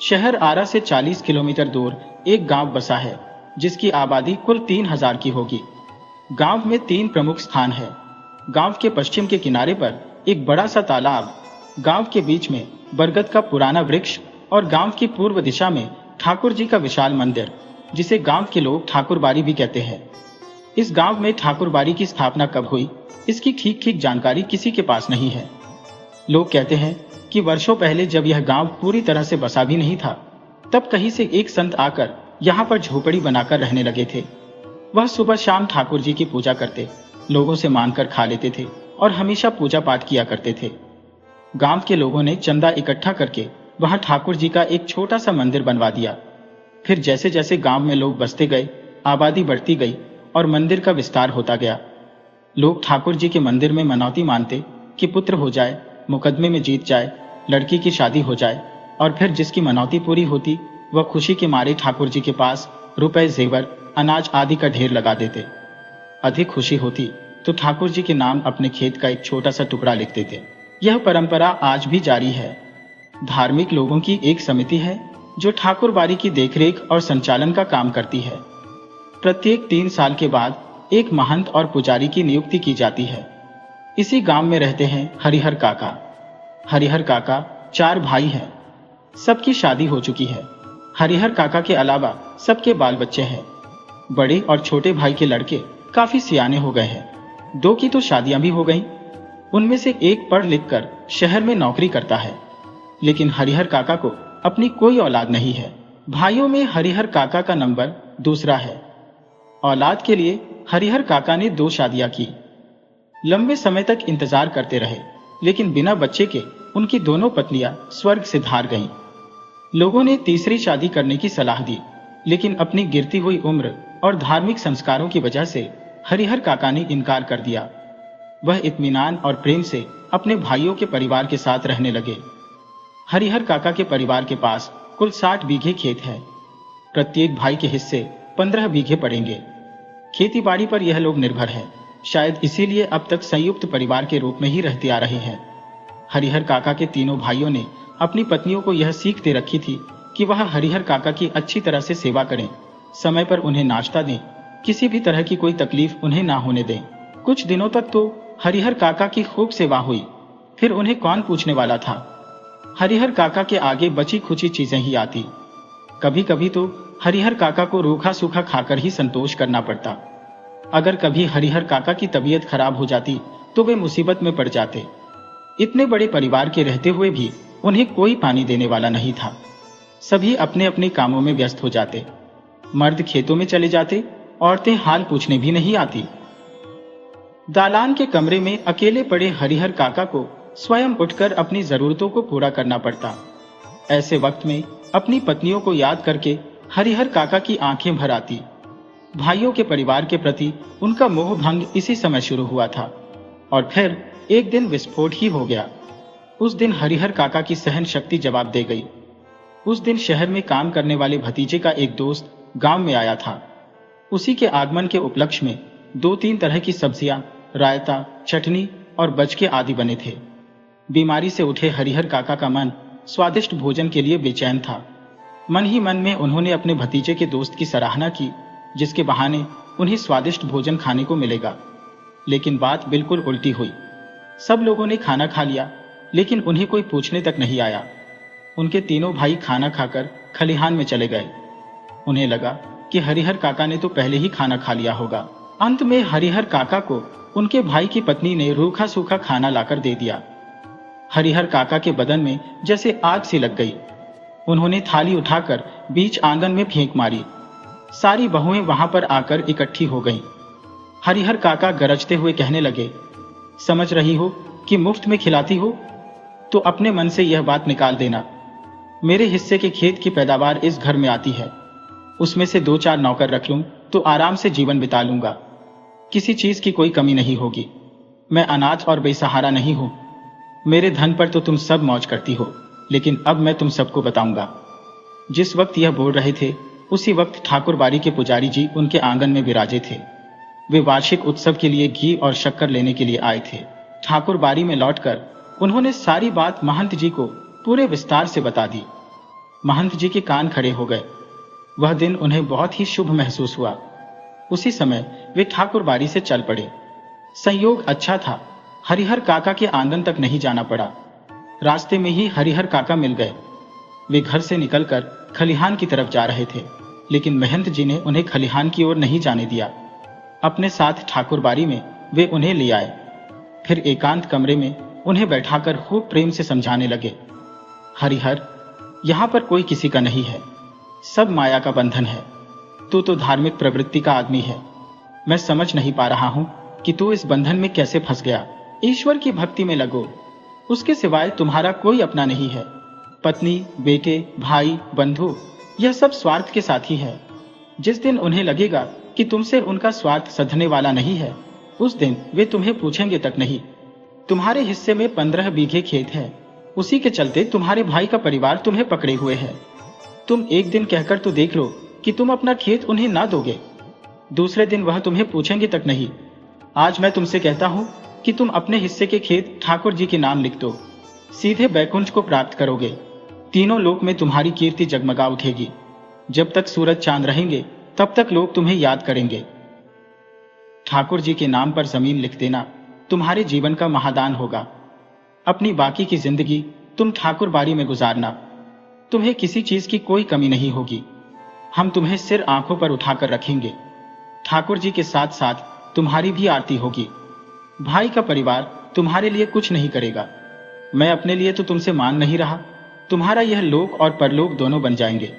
शहर आरा से 40 किलोमीटर दूर एक गांव बसा है, जिसकी आबादी कुल 3000 की होगी। गांव में 3 प्रमुख स्थान है। गांव के पश्चिम के किनारे पर एक बड़ा सा तालाब, गांव के बीच में बरगद का पुराना वृक्ष और गांव की पूर्व दिशा में ठाकुर जी का विशाल मंदिर, जिसे गांव के लोग ठाकुरबाड़ी भी कहते हैं। इस गांव में ठाकुरबाड़ी की स्थापना कब हुई, इसकी ठीक जानकारी किसी के पास नहीं है। लोग कहते हैं कि वर्षों पहले जब यह गांव पूरी तरह से बसा भी नहीं था, तब कहीं से एक संत आकर यहाँ पर झोपड़ी बनाकर रहने लगे थे। वह सुबह शाम ठाकुर जी की पूजा करते, लोगों से मांगकर खा लेते थे और हमेशा पूजा पाठ किया करते थे। गांव के लोगों ने चंदा इकट्ठा करके वहां ठाकुर जी का एक छोटा सा मंदिर बनवा दिया। फिर जैसे जैसे गांव में लोग बसते गए, आबादी बढ़ती गई और मंदिर का विस्तार होता गया। लोग ठाकुर जी के मंदिर में मनौती मानते कि पुत्र हो जाए, मुकदमे में जीत जाए, लड़की की शादी हो जाए, और फिर जिसकी मनौती पूरी होती वह खुशी के मारे ठाकुर जी के पास रुपए, जेवर, अनाज आदि का ढेर लगा देते। अधिक खुशी होती तो ठाकुर जी के नाम अपने खेत का एक छोटा सा टुकड़ा लिख देते। यह परंपरा आज भी जारी है। धार्मिक लोगों की एक समिति है जो ठाकुरबाड़ी की देखरेख और संचालन का काम करती है। प्रत्येक 3 साल के बाद एक महंत और पुजारी की नियुक्ति की जाती है। इसी गांव में रहते हैं हरिहर काका। हरिहर काका 4 भाई हैं। सबकी शादी हो चुकी है। हरिहर काका के अलावा सबके बाल बच्चे हैं। बड़े और छोटे भाई के लड़के काफी सियाने हो गए हैं। 2 की तो शादियां भी हो गईं। उनमें से एक पढ़ लिख कर शहर में नौकरी करता है, लेकिन हरिहर काका को अपनी कोई औलाद नहीं है। भाइयों में हरिहर काका का नंबर दूसरा है। औलाद के लिए हरिहर काका ने 2 शादियां की। लंबे समय तक इंतजार करते रहे, लेकिन बिना बच्चे के उनकी दोनों पत्नियां स्वर्ग से धार गईं। लोगों ने तीसरी शादी करने की सलाह दी, लेकिन अपनी गिरती हुई उम्र और धार्मिक संस्कारों की वजह से हरिहर काका ने इनकार कर दिया। वह इत्मीनान और प्रेम से अपने भाइयों के परिवार के साथ रहने लगे। हरिहर काका के परिवार के पास कुल 60 बीघे खेत है। प्रत्येक भाई के हिस्से 15 बीघे पड़ेंगे। खेतीबाड़ी पर यह लोग निर्भर हैं। शायद इसीलिए अब तक संयुक्त परिवार के रूप में ही रहते आ रहे हैं। हरिहर काका के तीनों भाइयों ने अपनी पत्नियों को यह सीख दे रखी थी कि वह हरिहर काका की अच्छी तरह से सेवा करें, समय पर उन्हें नाश्ता दें, किसी भी तरह की कोई तकलीफ उन्हें ना होने दें। कुछ दिनों तक तो हरिहर काका की खूब सेवा हुई, फिर उन्हें कौन पूछने वाला था। हरिहर काका के आगे बची खुची चीजें ही आती। कभी कभी तो हरिहर काका को रूखा सूखा खाकर ही संतोष करना पड़ता। अगर कभी हरिहर काका की तबीयत खराब हो जाती तो वे मुसीबत में पड़ जाते। इतने बड़े परिवार के रहते हुए भी उन्हें कोई पानी देने वाला नहीं था। सभी अपने अपने कामों में व्यस्त हो जाते। मर्द खेतों में चले जाते, औरतें हाल पूछने भी नहीं आती। दालान के कमरे में अकेले पड़े हरिहर काका को स्वयं उठकर अपनी जरूरतों को पूरा करना पड़ता। ऐसे वक्त में अपनी पत्नियों को याद करके हरिहर काका की आंखें भर आती। भाइयों के परिवार के प्रति उनका मोह भंग इसी समय शुरू हुआ था, और फिर एक दिन विस्फोट ही हो गया। उस दिन हरिहर काका की सहन शक्ति जवाब दे गई। उस दिन शहर में काम करने वाले भतीजे का एक दोस्त गांव में आया था। उसी के आगमन के उपलक्ष्य में 2-3 तरह की सब्जियां, रायता, चटनी और बचके आदि बने थे। बीमारी से उठे हरिहर काका का मन स्वादिष्ट भोजन के लिए बेचैन था। मन ही मन में उन्होंने अपने भतीजे के दोस्त की सराहना की, जिसके बहाने उन्हें स्वादिष्ट भोजन खाने को मिलेगा। लेकिन बात बिल्कुल उल्टी हुई। सब लोगों ने खाना खा लिया, लेकिन उन्हें कोई पूछने तक नहीं आया। उनके तीनों भाई खाना खाकर खलिहान में चले गए। उन्हें लगा कि हरिहर काका ने तो पहले ही खाना खा लिया होगा। अंत में हरिहर काका को उनके भाई की पत्नी ने रूखा सूखा खाना लाकर दे दिया। हरिहर काका के बदन में जैसे आग सी लग गई। उन्होंने थाली उठाकर बीच आंगन में फेंक मारी। सारी बहुएं वहां पर आकर इकट्ठी हो गईं। हरिहर काका गरजते हुए कहने लगे, समझ रही हो कि मुफ्त में खिलाती हो? तो अपने मन से यह बात निकाल देना। मेरे हिस्से के खेत की पैदावार इस घर में आती है। उसमें से 2-4 नौकर रख लूं तो आराम से जीवन बिता लूंगा। किसी चीज की कोई कमी नहीं होगी। मैं अनाथ और बेसहारा नहीं हूं। मेरे धन पर तो तुम सब मौज करती हो, लेकिन अब मैं तुम सबको बताऊंगा। जिस वक्त यह बोल रहे थे उसी वक्त ठाकुर बाड़ी के पुजारी जी उनके आंगन में विराजे थे। वे वार्षिक उत्सव के लिए घी और शक्कर लेने के लिए आए थे। ठाकुर बाड़ी में लौटकर उन्होंने सारी बात महंत जी को पूरे विस्तार से बता दी। महंत जी के कान खड़े हो गए। वह दिन उन्हें बहुत ही शुभ महसूस हुआ। उसी समय वे ठाकुर बाड़ी से चल पड़े। संयोग अच्छा था, हरिहर काका के आंगन तक नहीं जाना पड़ा। रास्ते में ही हरिहर काका मिल गए। वे घर से निकलकर खलिहान की तरफ जा रहे थे, लेकिन महंत जी ने उन्हें खलिहान की ओर नहीं जाने दिया। अपने साथ ठाकुर बाड़ी में वे उन्हें ले आए। फिर एकांत कमरे में उन्हें बैठाकर खूब प्रेम से समझाने लगे, हरिहर, यहाँ पर कोई किसी का नहीं है, सब माया का बंधन है। तू तो धार्मिक प्रवृत्ति का आदमी है। मैं समझ नहीं पा रहा हूं कि तू इस बंधन में कैसे फंस गया। ईश्वर की भक्ति में लगो, उसके सिवाय तुम्हारा कोई अपना नहीं है। पत्नी, बेटे, भाई, बंधु, यह सब स्वार्थ के साथी है। जिस दिन उन्हें लगेगा कि तुमसे उनका स्वार्थ सधने वाला नहीं है, उस दिन वे तुम्हें पूछेंगे तक नहीं। तुम्हारे हिस्से में 15 बीघे खेत है, उसी के चलते तुम्हारे भाई का परिवार तुम्हें पकड़े हुए है। तुम एक दिन कहकर तो देख लो कि तुम अपना खेत उन्हें ना दोगे, दूसरे दिन वह तुम्हें पूछेंगे तक नहीं। आज मैं तुमसे कहता हूं कि तुम अपने हिस्से के खेत ठाकुर जी के नाम लिख दो, सीधे बैकुंठ को प्राप्त करोगे। तीनों लोक में तुम्हारी कीर्ति जगमगा उठेगी। जब तक सूरज चांद रहेंगे तब तक लोग तुम्हें याद करेंगे। ठाकुर जी के नाम पर जमीन लिख देना तुम्हारे जीवन का महादान होगा। अपनी बाकी की जिंदगी तुम ठाकुर बाड़ी में गुजारना। तुम्हें किसी चीज की कोई कमी नहीं होगी। हम तुम्हें सिर आंखों पर उठाकर रखेंगे। ठाकुर जी के साथ साथ तुम्हारी भी आरती होगी। भाई का परिवार तुम्हारे लिए कुछ नहीं करेगा। मैं अपने लिए तो तुमसे मांग नहीं रहा, तुम्हारा यह लोक और परलोक दोनों बन जाएंगे।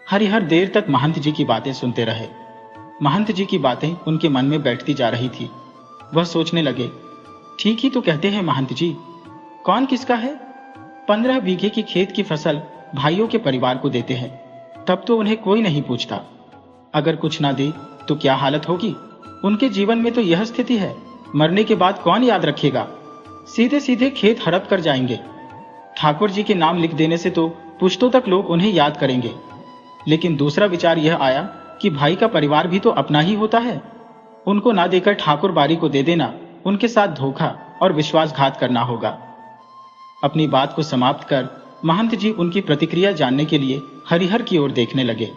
हरिहर देर तक महंत जी की बातें सुनते रहे। महंत जी की बातें उनके मन में बैठती जा रही थी। वह सोचने लगे, ठीक ही तो कहते हैं महंत जी, कौन किसका है। 15 बीघे की खेत की फसल भाइयों के परिवार को देते हैं, तब तो उन्हें कोई नहीं पूछता। अगर कुछ ना दे तो क्या हालत होगी। उनके जीवन में तो यह स्थिति है, मरने के बाद कौन याद रखेगा। सीधे सीधे खेत हड़प कर जाएंगे। ठाकुर जी के नाम लिख देने से तो पुश्तों तक लोग उन्हें याद करेंगे। लेकिन दूसरा विचार यह आया कि भाई का परिवार भी तो अपना ही होता है। उनको ना देकर ठाकुर बाड़ी को दे देना उनके साथ धोखा और विश्वासघात करना होगा। अपनी बात को समाप्त कर महंत जी उनकी प्रतिक्रिया जानने के लिए हरिहर की ओर देखने लगे।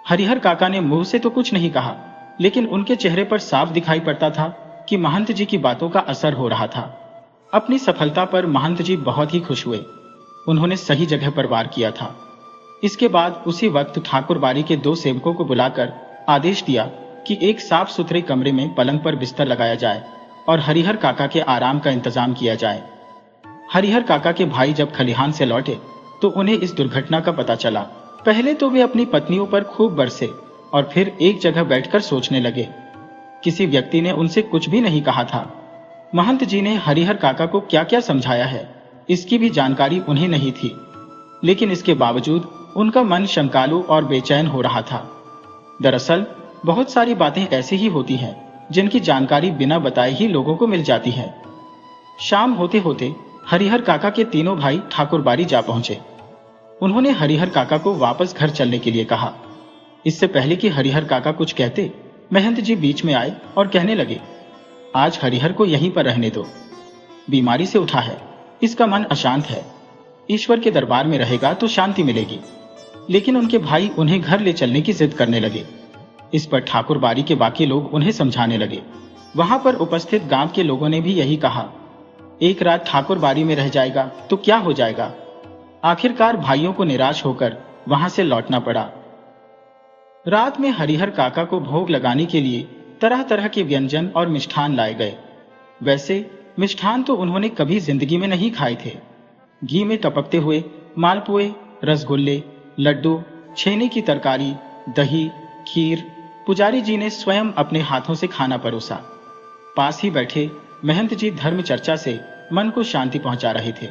हरिहर काका ने मुंह से तो कुछ नहीं कहा, लेकिन उनके चेहरे पर साफ दिखाई पड़ता था कि महंत जी की बातों का असर हो रहा था। अपनी सफलता पर महंत जी बहुत ही खुश हुए। उन्होंने सही जगह पर वार किया था। इसके बाद उसी वक्त ठाकुर बाड़ी के 2 सेवकों को बुलाकर आदेश दिया कि एक साफ सुथरे कमरे में पलंग पर बिस्तर लगाया जाए और हरिहर काका के आराम का इंतजाम किया जाए। हरिहर काका के भाई जब खलिहान से लौटे तो उन्हें इस दुर्घटना का पता चला। पहले तो वे अपनी पत्नियों पर खूब बरसे और फिर एक जगह बैठकर सोचने लगे। किसी व्यक्ति ने उनसे कुछ भी नहीं कहा था। महंत जी ने हरिहर काका को क्या क्या समझाया है, इसकी भी जानकारी उन्हें नहीं थी, लेकिन इसके बावजूद उनका मन शंकालु और बेचैन हो रहा था। दरअसल बहुत सारी बातें ऐसी ही होती हैं जिनकी जानकारी बिना बताए ही लोगों को मिल जाती है। शाम होते होते हरिहर काका के तीनों भाई ठाकुर बाड़ी जा पहुंचे। उन्होंने हरिहर काका को वापस घर चलने के लिए कहा। इससे पहले कि हरिहर काका कुछ कहते, महंत जी बीच में आए और कहने लगे, आज हरिहर को यहीं पर रहने दो। बीमारी से उठा है, इसका मन अशांत है। ईश्वर के दरबार में रहेगा तो शांति मिलेगी। लेकिन उनके भाई उन्हें घर ले चलने की जिद करने लगे। इस पर ठाकुर बाड़ी के बाकी लोग उन्हें समझाने लगे। वहां पर उपस्थित गांव के लोगों ने भी यही कहा, एक रात ठाकुर बाड़ी में रह जाएगा तो क्या हो जाएगा। आखिरकार भाइयों को निराश होकर वहां से लौटना पड़ा। रात में हरिहर काका को भोग लगाने के लिए तरह तरह के व्यंजन और मिष्ठान लाए गए। वैसे मिष्ठान तो उन्होंने कभी जिंदगी में नहीं खाए थे। घी में टपकते हुए मालपुए, रसगुल्ले, लड्डू, छेने की तरकारी, दही, खीर पुजारी जी ने स्वयं अपने हाथों से खाना परोसा। पास ही बैठे महंत जी धर्म चर्चा से मन को शांति पहुंचा रहे थे।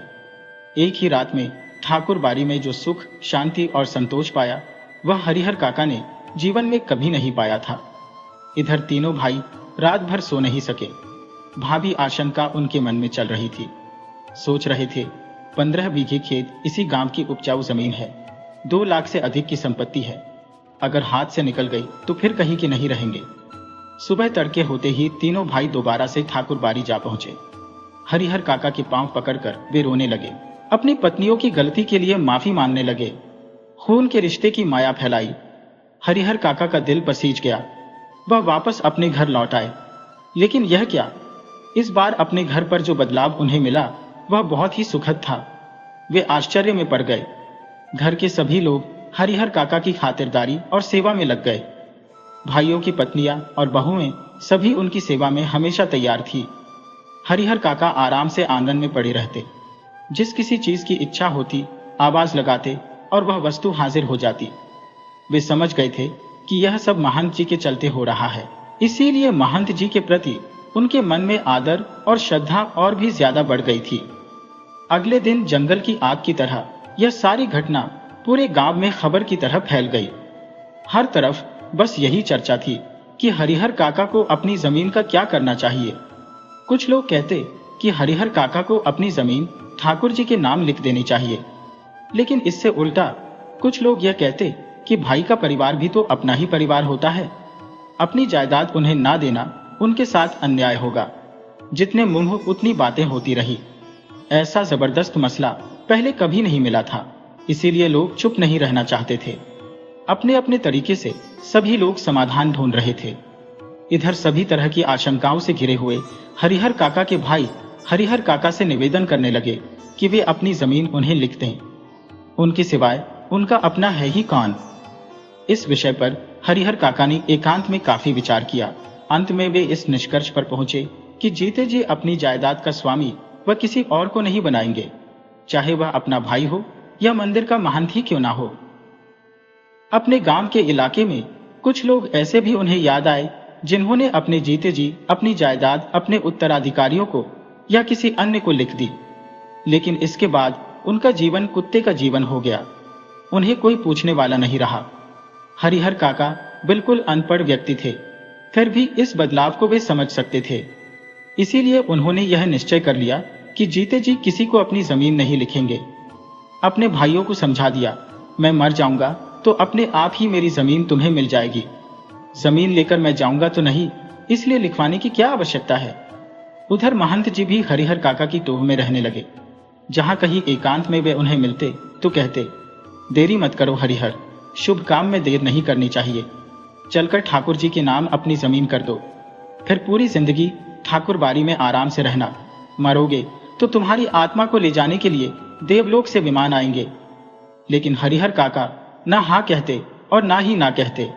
एक ही रात में ठाकुर बाड़ी में जो सुख, शांति और संतोष पाया, वह हरिहर काका ने जीवन में कभी नहीं पाया था। इधर तीनों भाई रात भर सो नहीं सके। भावी आशंका उनके मन में चल रही थी। सोच रहे थे 15 बीघे खेत इसी गांव की उपजाऊ जमीन है, 2 लाख से अधिक की संपत्ति है। अगर हाथ से निकल गई तो फिर कहीं की नहीं रहेंगे। सुबह तड़के होते ही तीनों भाई दोबारा से ठाकुर बाड़ी जा पहुंचे। हरिहर काका के पांव पकड़कर वे रोने लगे, अपनी पत्नियों की गलती के लिए माफी मांगने लगे, खून के रिश्ते की माया फैलाई। हरिहर काका का दिल पसीज गया। वह वापस अपने घर लौट आए। लेकिन यह क्या, इस बार अपने घर पर जो बदलाव उन्हें मिला वह बहुत ही सुखद था। वे आश्चर्य में पड़ गए। घर के सभी लोग हरिहर काका की खातिरदारी और सेवा में लग गए। भाइयों की पत्नियां और बहुएं सभी उनकी सेवा में हमेशा तैयार थी। हरिहर काका आराम से आंगन में पड़े रहते। जिस किसी चीज की इच्छा होती आवाज लगाते और वह वस्तु हाजिर हो जाती। वे समझ गए थे कि यह सब महंत जी के चलते हो रहा है, इसीलिए महंत जी के प्रति उनके मन में आदर और श्रद्धा और भी ज्यादा बढ़ गई थी। अगले दिन जंगल की आग की तरह यह सारी घटना पूरे गांव में खबर की तरह फैल गई। हर तरफ बस यही चर्चा थी कि हरिहर काका को अपनी जमीन का क्या करना चाहिए। कुछ लोग कहते कि हरिहर काका को अपनी जमीन ठाकुर जी के नाम लिख देनी चाहिए, लेकिन इससे उल्टा कुछ लोग यह कहते कि भाई का परिवार भी तो अपना ही परिवार होता है, अपनी जायदाद उन्हें ना देना उनके साथ अन्याय होगा। जितने मुंह उतनी बातें होती रही। ऐसा जबरदस्त मसला पहले कभी नहीं मिला था, इसीलिए लोग चुप नहीं रहना चाहते थे। अपने अपने तरीके से सभी लोग समाधान ढूंढ रहे थे। इधर सभी तरह की आशंकाओं से घिरे हुए हरिहर काका के भाई हरिहर काका से निवेदन करने लगे कि वे अपनी जमीन उन्हें लिख दें। उनके सिवाय उनका अपना है ही कौन। इस विषय पर हरिहर काका ने एकांत में काफी विचार किया। अंत में वे इस निष्कर्ष पर पहुंचे कि जीते जी अपनी जायदाद का स्वामी वह किसी और को नहीं बनाएंगे, चाहे वह अपना भाई हो या मंदिर का महंत ही क्यों ना हो। अपने गांव के इलाके में कुछ लोग ऐसे भी उन्हें याद आए जिन्होंने अपने जीते जी अपनी जायदाद अपने उत्तराधिकारियों को या किसी अन्य को लिख दी, लेकिन इसके बाद उनका जीवन कुत्ते का जीवन हो गया। उन्हें कोई पूछने वाला नहीं रहा। हरिहर काका बिल्कुल अनपढ़ व्यक्ति थे, फिर भी इस बदलाव को वे समझ सकते थे। इसीलिए उन्होंने यह निश्चय कर लिया कि जीते जी किसी को अपनी जमीन नहीं लिखेंगे। अपने भाइयों को समझा दिया, मैं मर जाऊंगा तो अपने आप ही मेरी जमीन तुम्हें मिल जाएगी। जमीन लेकर मैं जाऊंगा तो नहीं, इसलिए लिखवाने की क्या आवश्यकता है। उधर महंत जी भी हरिहर काका की टोह में रहने लगे। जहां कहीं एकांत में वे उन्हें मिलते तो कहते, देरी मत करो हरिहर, शुभ काम में देर नहीं करनी चाहिए। चलकर ठाकुर जी के नाम अपनी जमीन कर दो, फिर पूरी जिंदगी ठाकुर बाड़ी में आराम से रहना। मरोगे तो तुम्हारी आत्मा को ले जाने के लिए देवलोक से विमान आएंगे। लेकिन हरिहर काका ना हाँ कहते और ना ही ना कहते।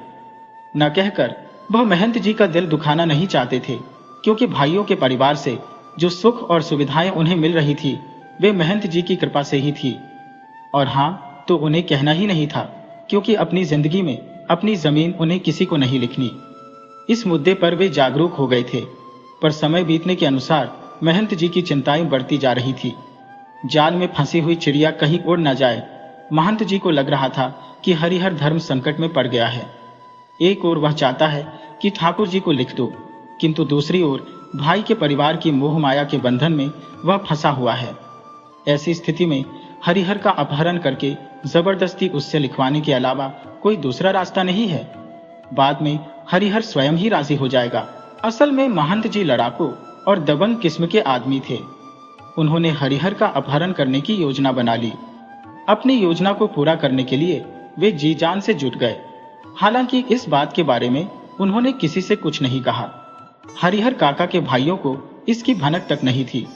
न कहकर वह महंत जी का दिल दुखाना नहीं चाहते थे, क्योंकि भाइयों के परिवार से जो सुख और सुविधाएं उन्हें मिल रही थी वे महंत जी की कृपा से ही थी। और हाँ तो उन्हें कहना ही नहीं था, क्योंकि अपनी जिंदगी में अपनी जमीन उन्हें किसी को नहीं लिखनी। इस मुद्दे पर वे जागरूक हो गए थे, पर समय बीतने के अनुसार महंत जी की चिंताएं बढ़ती जा रही थी। जाल में फंसी हुई चिड़िया कहीं उड़ न जाए। महंत जी को लग रहा था कि हरिहर धर्म संकट में पड़ गया है। एक ओर वह चाहता है कि ठाकुर जी को लिख दो, किंतु दूसरी ओर भाई के परिवार की मोह माया के बंधन में वह फंसा हुआ है। ऐसी स्थिति में हरिहर का अपहरण करके जबरदस्ती उससे लिखवाने के अलावा कोई दूसरा रास्ता नहीं है। बाद में हरिहर स्वयं ही राजी हो जाएगा। असल में महंत जी लड़ाकू और दबंग किस्म के आदमी थे। उन्होंने हरिहर का अपहरण करने की योजना बना ली। अपनी योजना को पूरा करने के लिए वे जी जान से जुट गए। हालांकि इस बात के बारे में उन्होंने किसी से कुछ नहीं कहा। हरिहर काका के भाइयों को इसकी भनक तक नहीं थी।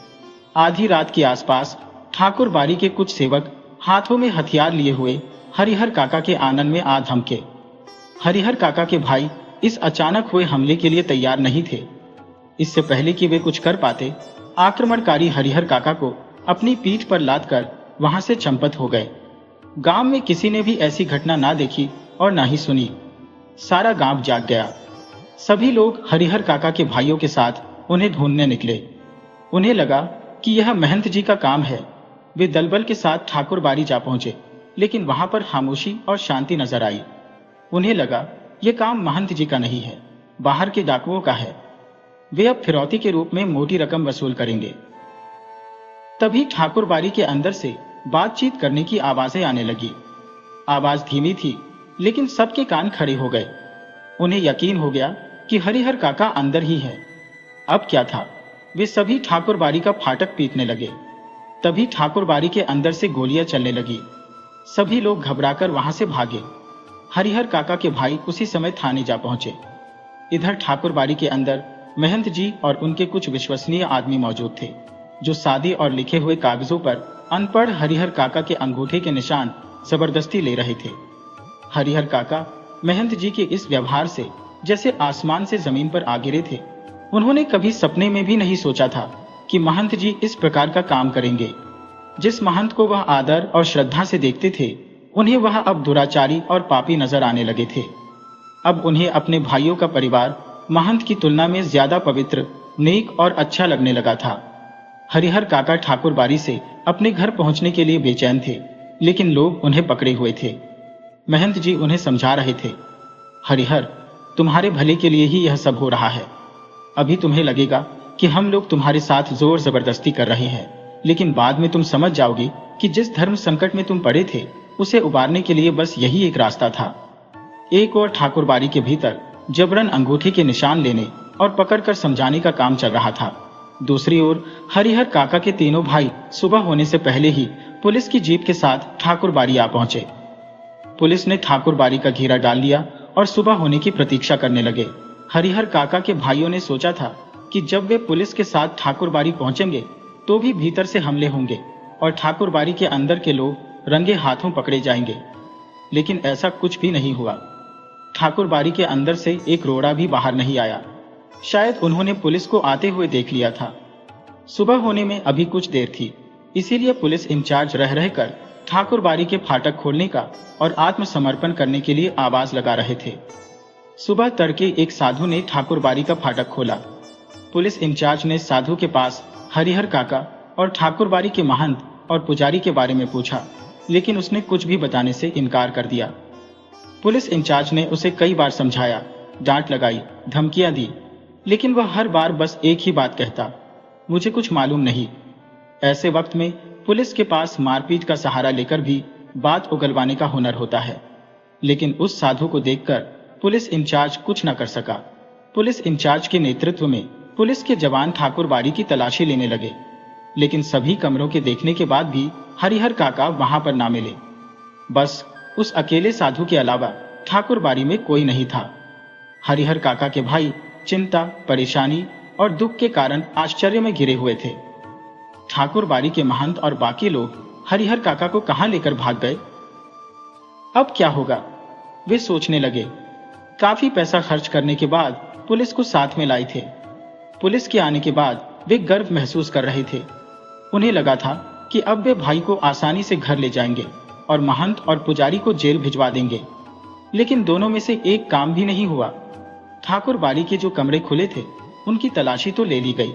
आधी रात के आसपास ठाकुर बाड़ी के कुछ सेवक हाथों में हथियार लिए हुए हरिहर काका के आंगन में आ धमके। हरिहर काका के भाई इस अचानक हुए हमले के लिए तैयार नहीं थे। इससे पहले कि वे कुछ कर पाते, आक्रमणकारी हरिहर काका को अपनी पीठ पर लादकर वहां से चंपत हो गए। गांव में किसी ने भी ऐसी घटना ना देखी और ना ही सुनी। सारा गांव जाग गया। सभी लोग हरिहर काका के भाइयों के साथ उन्हें ढूंढने निकले। उन्हें लगा कि यह महंत जी का काम है। वे दलबल के साथ ठाकुर बाड़ी जा पहुंचे, लेकिन वहां पर खामोशी और शांति नजर आई। उन्हें लगा यह काम महंत जी का नहीं है, बाहर के डाकुओं का है। वे अब फिरौती के रूप में मोटी रकम वसूल करेंगे। तभी ठाकुर बाड़ी के अंदर से बातचीत करने की आवाजें आने लगी। आवाज धीमी थी, लेकिन सबके कान खड़े हो गए। उन्हें यकीन हो गया कि हरिहर काका अंदर ही है। अब क्या था? वे सभी ठाकुर बाड़ी का फाटक पीटने लगे। तभी ठाकुर बाड़ी के अंदर से गोलियां चलने लगी। सभी लोग घबराकर वहां से भागे। हरिहर काका के भाई उसी समय थाने जा पहुंचे। इधर ठाकुर बाड़ी के अंदर महंत जी और उनके कुछ विश्वसनीय आदमी मौजूद थे, जो सादे और लिखे हुए कागजों पर अनपढ़ हरिहर काका के अंगूठे के निशान जबरदस्ती ले रहे थे। हरिहर काका महंत जी के इस व्यवहार से जैसे आसमान से जमीन पर आ गिरे थे। उन्होंने कभी सपने में भी नहीं सोचा था कि महंत जी इस प्रकार का काम करेंगे। जिस महंत को वह आदर और श्रद्धा से देखते थे, उन्हें वह अब दुराचारी और पापी नजर आने लगे थे। अब उन्हें अपने भाइयों का परिवार महंत की तुलना में ज्यादा पवित्र, नेक और अच्छा लगने लगा था। हरिहर काका ठाकुर बाड़ी से अपने घर पहुंचने के लिए बेचैन थे, लेकिन लोग उन्हें पकड़े हुए थे। महंत जी उन्हें समझा रहे थे, हरिहर, तुम्हारे भले के लिए ही यह सब हो रहा है। अभी तुम्हें लगेगा कि हम लोग तुम्हारे साथ जोर जबरदस्ती कर रहे हैं, लेकिन बाद में तुम समझ जाओगे कि जिस धर्म संकट में तुम पड़े थे, उसे उबारने के लिए बस यही एक रास्ता था। एक और ठाकुर बाड़ी के भीतर जबरन अंगूठे के निशान लेने और पकड़कर समझाने का काम चल रहा था। दूसरी ओर हरिहर काका के तीनों भाई सुबह होने से पहले ही पुलिस की जीप के साथ ठाकुर बाड़ी आ पहुंचे। पुलिस ने ठाकुर बाड़ी का घेरा डाल लिया और सुबह होने की प्रतीक्षा करने लगे। हरिहर काका के भाइयों ने सोचा था कि जब वे पुलिस के साथ ठाकुर बाड़ी पहुंचेंगे तो भी भीतर से हमले होंगे और ठाकुर बाड़ी के अंदर के लोग रंगे हाथों पकड़े जाएंगे, लेकिन ऐसा कुछ भी नहीं हुआ। ठाकुर बाड़ी के अंदर से एक रोड़ा भी बाहर नहीं आया। शायद उन्होंने पुलिस को आते हुए देख लिया था। सुबह होने में अभी कुछ देर थी, इसीलिए पुलिस इंचार्ज रह रहकर ठाकुर बाड़ी के फाटक खोलने का और आत्मसमर्पण करने के लिए आवाज लगा रहे थे। सुबह तड़के एक साधु ने ठाकुर बाड़ी का फाटक खोला। पुलिस इंचार्ज ने साधु के पास हरिहर काका और ठाकुर बाड़ी के महंत और पुजारी के बारे में पूछा, लेकिन उसने कुछ भी बताने से इनकार कर दिया। पुलिस इंचार्ज ने उसे कई बार समझाया, डांट लगाई, धमकियां दी, लेकिन वह हर बार बस एक ही बात कहता, मुझे कुछ मालूम नहीं। ऐसे वक्त में पुलिस के पास मारपीट का सहारा लेकर भी बात उगलवाने का हुनर होता है। लेकिन उस साधु को देखकर पुलिस इंचार्ज कुछ न कर सका। पुलिस इंचार्ज के नेतृत्व में पुलिस के जवान ठाकुर बाड़ी की तलाशी लेने लगे, लेकिन सभी कमरों के देखने के बाद भी हरिहर काका वहां पर ना मिले। बस उस अकेले साधु के अलावा ठाकुर बाड़ी में कोई नहीं था। हरिहर काका के भाई चिंता, परेशानी और दुख के कारण आश्चर्य में घिरे हुए थे। ठाकुर बाड़ी के महंत और बाकी लोग हरिहर काका को कहां लेकर भाग गए? अब क्या होगा, वे सोचने लगे। काफी पैसा खर्च करने के बाद पुलिस को साथ में लाए थे। पुलिस के आने के बाद वे गर्व महसूस कर रहे थे। उन्हें लगा था कि अब वे भाई को आसानी से घर ले जाएंगे और महंत और पुजारी को जेल भिजवा देंगे। लेकिन दोनों में से एक काम भी नहीं हुआ। ठाकुर बाड़ी के जो कमरे खुले थे, उनकी तलाशी तो ले ली गई।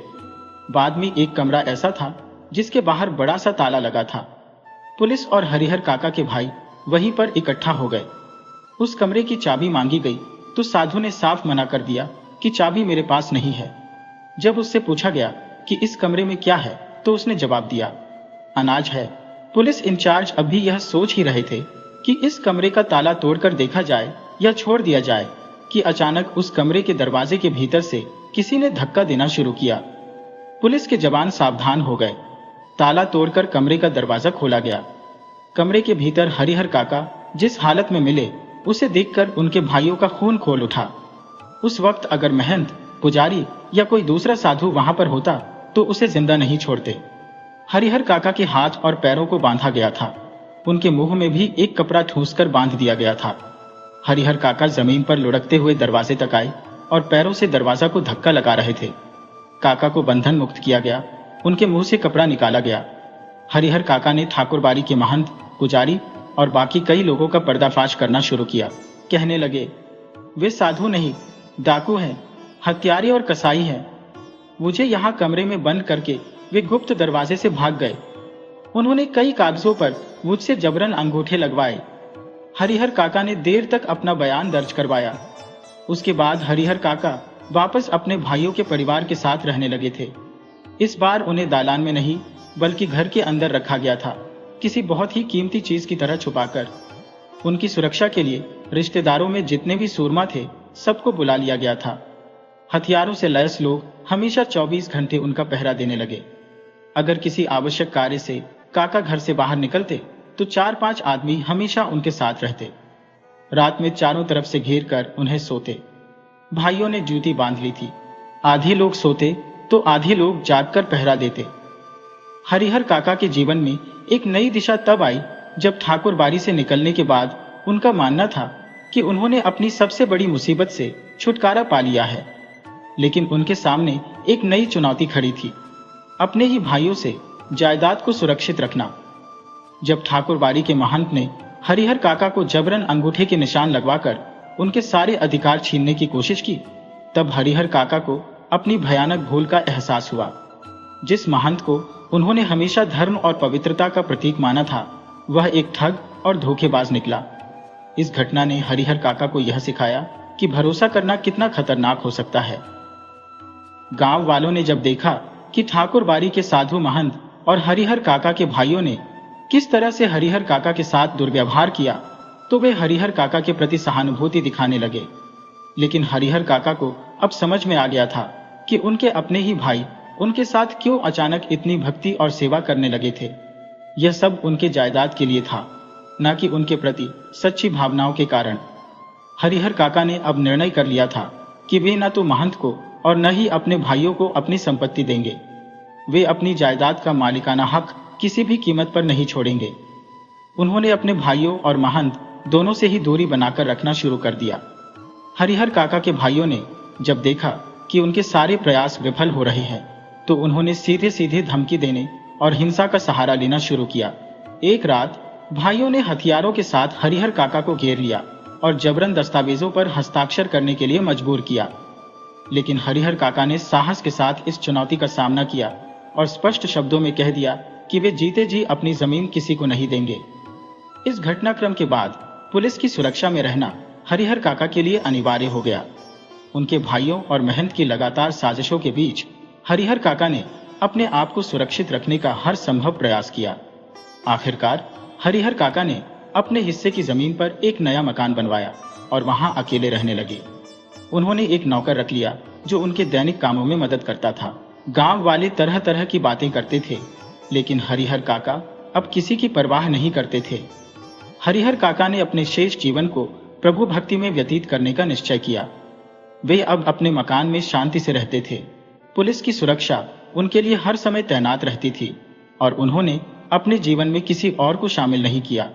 बाद में एक कमरा ऐसा था जिसके बाहर बड़ा सा ताला लगा था। पुलिस और हरिहर काका के भाई वहीं पर इकट्ठा हो गए। उस कमरे की चाबी मांगी गई तो साधु ने साफ मना कर दिया कि चाबी मेरे पास नहीं है। जब उससे पूछा गया कि इस कमरे में क्या है, तो उसने जवाब दिया, अनाज है। पुलिस इंचार्ज अभी यह सोच ही रहे थे कि इस कमरे का ताला तोड़कर देखा जाए या छोड़ दिया जाए कि अचानक उस कमरे के दरवाजे के भीतर से किसी ने धक्का देना शुरू किया। पुलिस के जवान सावधान हो गए। ताला तोड़कर कमरे का दरवाजा खोला गया। कमरे के भीतर हरिहर काका जिस हालत में मिले, उसे देखकर उनके भाइयों का खून खोल उठा। उस वक्त अगर महंत, पुजारी या कोई दूसरा साधु वहां पर होता तो उसे जिंदा नहीं छोड़ते। हरिहर काका के हाथ और पैरों को बांधा गया था। उनके मुंह में भी एक कपड़ा ठूंसकर बांध दिया गया था। हरिहर काका जमीन पर लुढ़कते हुए दरवाजे तक आए और पैरों से दरवाजा को धक्का लगा रहे थे। काका को बंधन मुक्त किया गया। उनके मुंह से कपड़ा निकाला गया। हरिहर काका ने ठाकुर बाड़ी के महंत, पुजारी और बाकी कई लोगों का पर्दाफाश करना शुरू किया। कहने लगे, वे साधु नहीं, डाकू हैं, हत्यारे और कसाई हैं। मुझे यहाँ कमरे में बंद करके वे गुप्त दरवाजे से भाग गए। उन्होंने कई कागजों पर मुझसे जबरन अंगूठे लगवाए। हरिहर काका ने देर तक अपना बयान दर्ज करवाया। उसके बाद हरिहर काका वापस अपने भाइयों के परिवार के साथ रहने लगे थे। इस बार उन्हें दालान में नहीं बल्कि घर के अंदर रखा गया था, किसी बहुत ही कीमती चीज की तरह छुपाकर। उनकी सुरक्षा के लिए रिश्तेदारों में जितने भी सूरमा थे, सबको बुला लिया गया था। हथियारों से लैस लोग हमेशा 24 घंटे उनका पहरा देने लगे। अगर किसी आवश्यक कार्य से काका घर से बाहर निकलते तो 4-5 आदमी हमेशा उनके साथ रहते। रात में चारों तरफ से घेर कर उन्हें सोते। भाइयों ने ड्यूटी बांध ली थी। आधे लोग सोते तो आधे लोग जागकर पहरा देते। हरिहर काका के जीवन में एक नई दिशा तब आई जब ठाकुर बाड़ी से निकलने के बाद उनका मानना था कि उन्होंने अपनी सबसे बड़ी मुसीबत से छुटकारा पा लिया है। लेकिन उनके सामने एक नई चुनौती खड़ी थी, अपने ही भाइयों से जायदाद को सुरक्षित रखना। जब ठाकुर बाड़ी के महंत ने हरिहर काका को जबरन अंगूठे के निशान लगवाकर उनके सारे अधिकार छीनने की कोशिश की, तब हरिहर काका को अपनी भयानक भूल का एहसास हुआ। जिस महंत को उन्होंने हमेशा धर्म और पवित्रता का प्रतीक माना था, वह एक ठग और धोखेबाज निकला। इस घटना ने हरिहर काका को यह सिखाया कि भरोसा करना कितना खतरनाक हो सकता है। गांव वालों ने जब देखा कि ठाकुर बाड़ी के साधु महंत और हरिहर काका के भाइयों ने किस तरह से हरिहर काका के साथ दुर्व्यवहार किया, तो वे हरिहर काका के प्रति सहानुभूति दिखाने लगे। लेकिन हरिहर काका को अब समझ में आ गया था कि उनके अपने ही भाई उनके साथ क्यों अचानक इतनी भक्ति और सेवा करने लगे थे। यह सब उनके जायदाद के लिए था, न कि उनके प्रति सच्ची भावनाओं के कारण। हरिहर काका ने अब निर्णय कर लिया था कि वे न तो महंत को और न ही अपने भाइयों को अपनी संपत्ति देंगे। वे अपनी जायदाद का मालिकाना हक किसी भी कीमत पर नहीं छोड़ेंगे। उन्होंने अपने भाइयों और महंत दोनों से ही दूरी बनाकर रखना शुरू कर दिया। हरिहर काका के भाइयों ने जब देखा कि उनके सारे प्रयास विफल हो रहे हैं, तो उन्होंने सीधे सीधे धमकी देने और हिंसा का सहारा लेना शुरू किया। एक रात भाइयों ने हथियारों के साथ हरिहर काका को घेर लिया और जबरन दस्तावेजों पर हस्ताक्षर करने के लिए मजबूर किया। लेकिन हरिहर काका ने साहस के साथ इस चुनौती का सामना किया और स्पष्ट शब्दों में कह दिया कि वे जीते जी अपनी जमीन किसी को नहीं देंगे। इस घटनाक्रम के बाद पुलिस की सुरक्षा में रहना हरिहर काका के लिए अनिवार्य हो गया। उनके भाइयों और महंत की लगातार साजिशों के बीच हरिहर काका ने अपने आप को सुरक्षित रखने का हर संभव प्रयास किया। आखिरकार हरिहर काका ने अपने हिस्से की जमीन पर एक नया मकान बनवाया और वहां अकेले रहने लगे। उन्होंने एक नौकर रख लिया जो उनके दैनिक कामों में मदद करता था। गांव वाले तरह तरह की बातें करते थे, लेकिन हरिहर काका अब किसी की परवाह नहीं करते थे। हरिहर काका ने अपने शेष जीवन को प्रभु भक्ति में व्यतीत करने का निश्चय किया। वे अब अपने मकान में शांति से रहते थे। पुलिस की सुरक्षा उनके लिए हर समय तैनात रहती थी और उन्होंने अपने जीवन में किसी और को शामिल नहीं किया।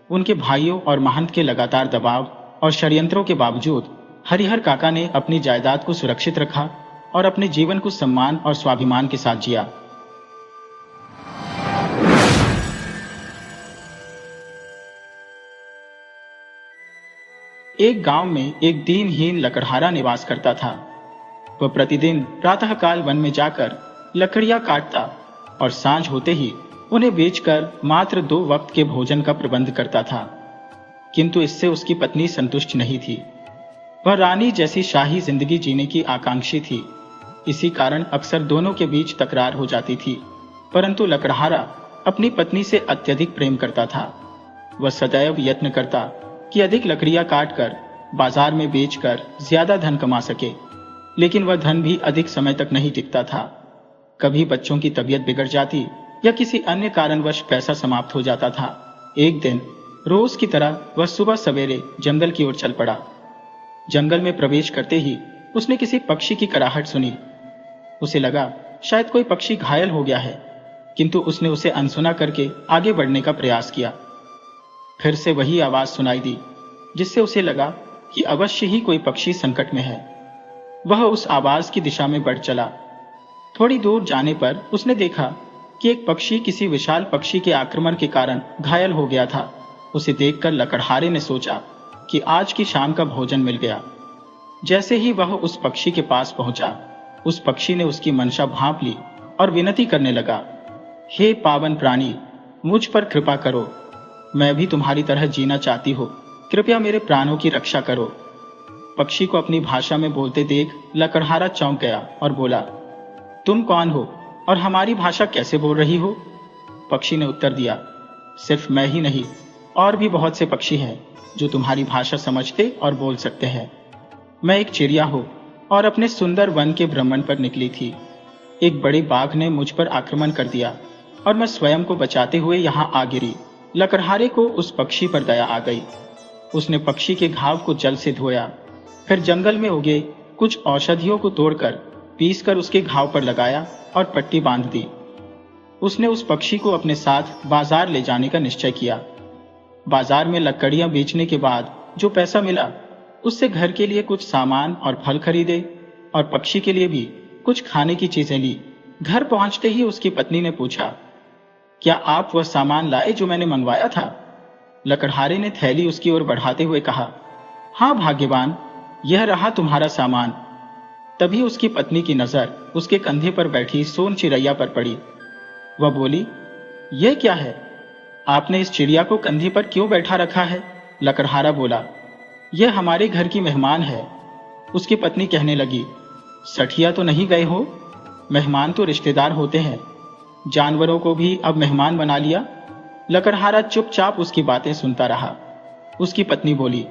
उनके भाइयों और महंत के लगातार दबाव और षड्यंत्रों के बावजूद हरिहर काका ने अपनी जायदाद को सुरक्षित रखा और अपने जीवन को सम्मान और स्वाभिमान के साथ जिया। एक गांव में एक दीनहीन लकड़हारा निवास करता था। वह प्रतिदिन प्रातःकाल वन में जाकर लकड़ियां काटता और सांझ होते ही उन्हें बेचकर मात्र 2 वक्त के भोजन का प्रबंध करता था। किंतु इससे उसकी पत्नी संतुष्ट नहीं थी। वह रानी जैसी शाही जिंदगी जीने की आकांक्षी थी। इसी कारण अक्सर दोनों के बीच तकरार हो जाती थी। परंतु लकड़हारा अपनी पत्नी से अत्यधिक प्रेम करता था। वह सदैव यत्न करता कि अधिक लकड़ियां काटकर बाजार में बेचकर ज्यादा धन कमा सके, लेकिन वह धन भी अधिक समय तक नहीं टिकता था। कभी बच्चों की तबीयत बिगड़ जाती या किसी अन्य कारणवश पैसा समाप्त हो जाता था। एक दिन रोज की तरह वह सुबह सवेरे जंगल की ओर चल पड़ा। जंगल में प्रवेश करते ही उसने किसी पक्षी की कराहट सुनी। उसे लगा शायद कोई पक्षी घायल हो गया है, किंतु उसने उसे अनसुना करके आगे बढ़ने का प्रयास किया। फिर से वही आवाज सुनाई दी, जिससे उसे लगा कि अवश्य ही कोई पक्षी संकट में है। वह उस आवाज की दिशा में बढ़ चला। थोड़ी दूर जाने पर उसने देखा कि एक पक्षी किसी विशाल पक्षी के आक्रमण के कारण घायल हो गया था। उसे देखकर लकड़हारे ने सोचा कि आज की शाम का भोजन मिल गया। जैसे ही वह उस पक्षी के पास पहुंचा, उस पक्षी ने उसकी मंशा भांप ली और विनती करने लगा, हे पावन प्राणी, मुझ पर कृपा करो। मैं भी तुम्हारी तरह जीना चाहती हूँ। कृपया मेरे प्राणों की रक्षा करो। पक्षी को अपनी भाषा में बोलते देख लकड़हारा चौंक गया और बोला, तुम कौन हो और हमारी भाषा कैसे बोल रही हो? पक्षी ने उत्तर दिया, सिर्फ मैं ही नहीं, और भी बहुत से पक्षी हैं जो तुम्हारी भाषा समझते और बोल सकते हैं। मैं एक चिड़िया हूँ और अपने सुंदर वन के भ्रमण पर निकली थी। एक बड़े बाघ ने मुझ पर आक्रमण कर दिया और मैं स्वयं को बचाते हुए यहाँ आ गिरी। लकड़हारे को उस पक्षी पर दया आ गई। उसने पक्षी के घाव को जल से धोया, फिर जंगल में उगे कुछ औषधियों को तोड़कर पीसकर उसके घाव पर लगाया और पट्टी बांध दी। उसने उस पक्षी को अपने साथ बाजार ले जाने का निश्चय किया। बाजार में लकड़ियां बेचने के बाद जो पैसा मिला, उससे घर के लिए कुछ सामान और फल खरीदे और पक्षी के लिए भी कुछ खाने की चीजें ली। घर पहुंचते ही उसकी पत्नी ने पूछा, क्या आप वह सामान लाए जो मैंने मंगवाया था? लकड़हारे ने थैली उसकी ओर बढ़ाते हुए कहा, हाँ भाग्यवान, यह रहा तुम्हारा सामान। तभी उसकी पत्नी की नजर उसके कंधे पर बैठी सोन चिड़ैया पर पड़ी। वह बोली, यह क्या है? आपने इस चिड़िया को कंधे पर क्यों बैठा रखा है? लकड़हारा बोला, यह हमारे घर की मेहमान है। उसकी पत्नी कहने लगी, सठिया तो नहीं गए हो? मेहमान तो रिश्तेदार होते हैं, जानवरों को भी अब मेहमान बना लिया। लकड़हारा चुपचाप उसकी बातें सुनता रहा। उसकी पत्नी बोली,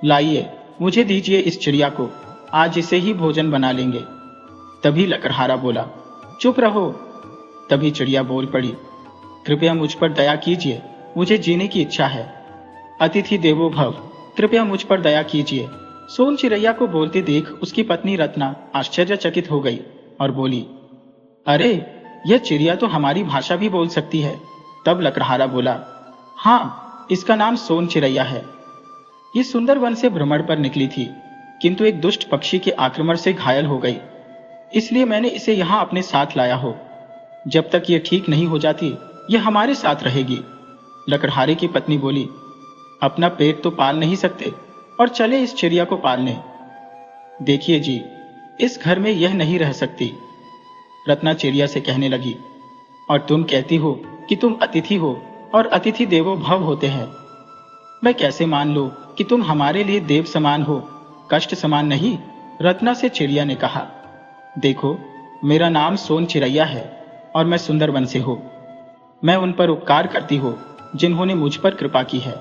लाइए, मुझे दीजिए इस चिड़िया को, आज इसे ही भोजन बना लेंगे। तभी लकड़हारा बोला, चुप रहो। तभी चिड़िया बोल पड़ी, कृपया मुझ पर दया कीजिए, मुझे जीने की इच्छा है। अतिथि देवो भव, कृपया मुझ पर दया कीजिए। सोन चिड़ैया को बोलते देख उसकी पत्नी रत्ना आश्चर्यचकित हो गई और बोली, अरे, यह चिड़िया तो हमारी भाषा भी बोल सकती है। तब लकड़हारा बोला, हाँ, इसका नाम सोन चिड़ैया है। ये सुंदर वन से भ्रमण पर निकली थी, किंतु एक दुष्ट पक्षी के आक्रमण से घायल हो गई, इसलिए मैंने इसे यहाँ अपने साथ लाया हो। जब तक ये ठीक नहीं हो जाती, यह हमारे साथ रहेगी। लकड़हारे की पत्नी बोली, अपना पेट तो पाल नहीं सकते और चले इस चिड़िया को पालने। देखिए जी, इस घर में यह नहीं रह सकती। रत्ना चिड़िया से कहने लगी, और तुम कहती हो कि तुम अतिथि हो और अतिथि देवो भव होते हैं। मैं कैसे मान लो कि तुम हमारे लिए देव समान हो, कष्ट समान नहीं? रत्ना से चिड़िया ने कहा, देखो, मेरा नाम सोन चिड़ैया है और मैं सुंदरवन से हूं। मैं उन पर उपकार करती हूँ जिन्होंने मुझ पर कृपा की है।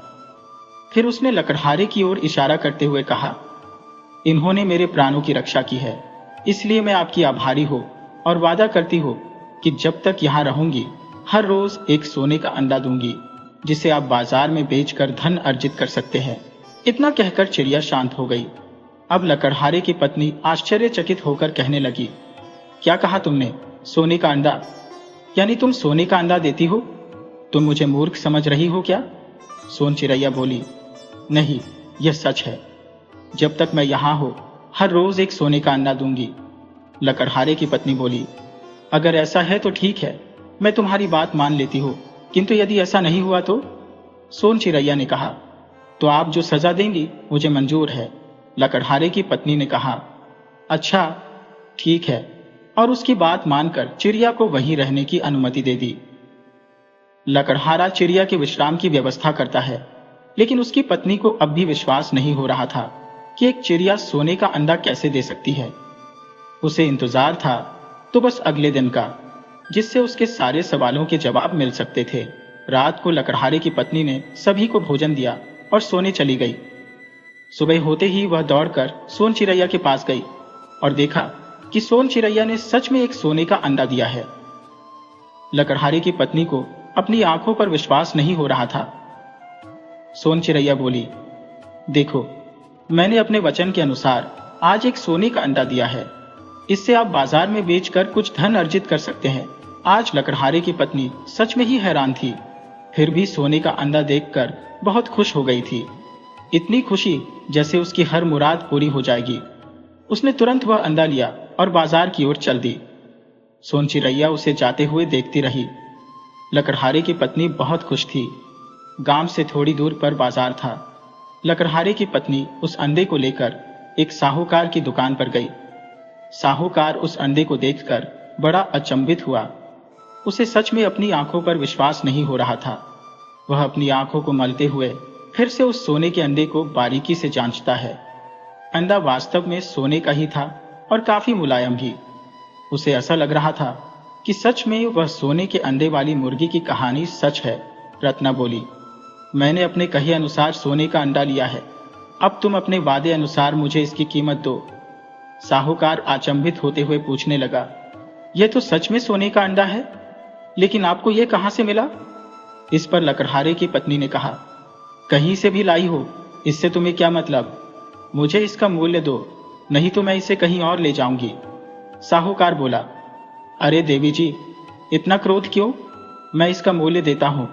फिर उसने लकड़हारे की ओर इशारा करते हुए कहा, इन्होंने मेरे प्राणों की रक्षा की है, इसलिए मैं आपकी आभारी हूँ और वादा करती हूँ कि जब तक यहाँ रहूंगी हर रोज एक सोने का अंडा दूंगी, जिसे आप बाजार में बेचकर धन अर्जित कर सकते हैं। इतना कहकर चिड़िया शांत हो गई। अब लकड़हारे की पत्नी आश्चर्यचकित होकर कहने लगी, क्या कहा तुमने? सोने का अंडा? यानी तुम सोने का अंडा देती हो? तुम मुझे मूर्ख समझ रही हो क्या? सोन चिड़ैया बोली, नहीं, यह सच है। जब तक मैं यहाँ हूं, हर रोज एक सोने का अंडा दूंगी। लकड़हारे की पत्नी बोली, अगर ऐसा है तो ठीक है, मैं तुम्हारी बात मान लेती हूँ, किंतु यदि ऐसा नहीं हुआ तो? सोन चिड़ैया ने कहा, तो आप जो सजा देंगी मुझे मंजूर है। लकड़हारे की पत्नी ने कहा, अच्छा, ठीक है, और उसकी बात मानकर चिड़िया को वहीं रहने की अनुमति दे दी। लकड़हारा चिड़िया के विश्राम की व्यवस्था करता है, लेकिन उसकी पत्नी को अब भी विश्वास नहीं हो रहा था कि एक चिड़िया सोने का अंडा कैसे दे सकती है। उसे इंतजार था तो बस अगले दिन का, जिससे उसके सारे सवालों के जवाब मिल सकते थे। रात को लकड़हारे की पत्नी ने सभी को भोजन दिया और सोने चली गई। सुबह होते ही वह दौड़कर सोन चिड़ैया के पास गई और देखा कि सोन चिड़ैया ने सच में एक सोने का अंडा दिया है। लकड़हारे की पत्नी को अपनी आंखों पर विश्वास नहीं हो रहा था। सोन चिड़ैया बोली, देखो, मैंने अपने वचन के अनुसार आज एक सोने का अंडा दिया है, इससे आप बाजार में बेचकर कुछ धन अर्जित कर सकते हैं। आज लकड़हारे की पत्नी सच में ही हैरान थी, फिर भी सोने का अंडा देखकर बहुत खुश हो गई थी। इतनी खुशी जैसे उसकी हर मुराद पूरी हो जाएगी। उसने तुरंत वह अंडा लिया और बाजार की ओर चल दी। सोन चिड़ैया उसे जाते हुए देखती रही। लकड़हारे की पत्नी बहुत खुश थी। गांव से थोड़ी दूर पर बाजार था। लकड़हारे की पत्नी उस अंडे को लेकर एक साहूकार की दुकान पर गई। साहूकार उस अंडे को देखकर बड़ा अचंभित हुआ। उसे सच में अपनी आंखों पर विश्वास नहीं हो रहा था। वह अपनी आंखों को मलते हुए फिर से उस सोने के अंडे को बारीकी से जांचता है। अंडा वास्तव में सोने का ही था और काफी मुलायम भी। उसे ऐसा लग रहा था कि सच में वह सोने के अंडे वाली मुर्गी की कहानी सच है। रत्ना बोली, मैंने अपने कहे अनुसार सोने का अंडा लिया है। अब तुम अपने वादे अनुसार मुझे इसकी कीमत दो। साहूकार अचंभित होते हुए पूछने लगा, यह तो सच में सोने का अंडा है, लेकिन आपको यह कहां से मिला? इस पर लकड़हारे की पत्नी ने कहा, कहीं से भी लाई हो, इससे तुम्हें क्या मतलब? मुझे इसका मूल्य दो, नहीं तो मैं इसे कहीं और ले जाऊंगी। साहूकार बोला, अरे देवी जी, इतना क्रोध क्यों? मैं इसका मूल्य देता हूं।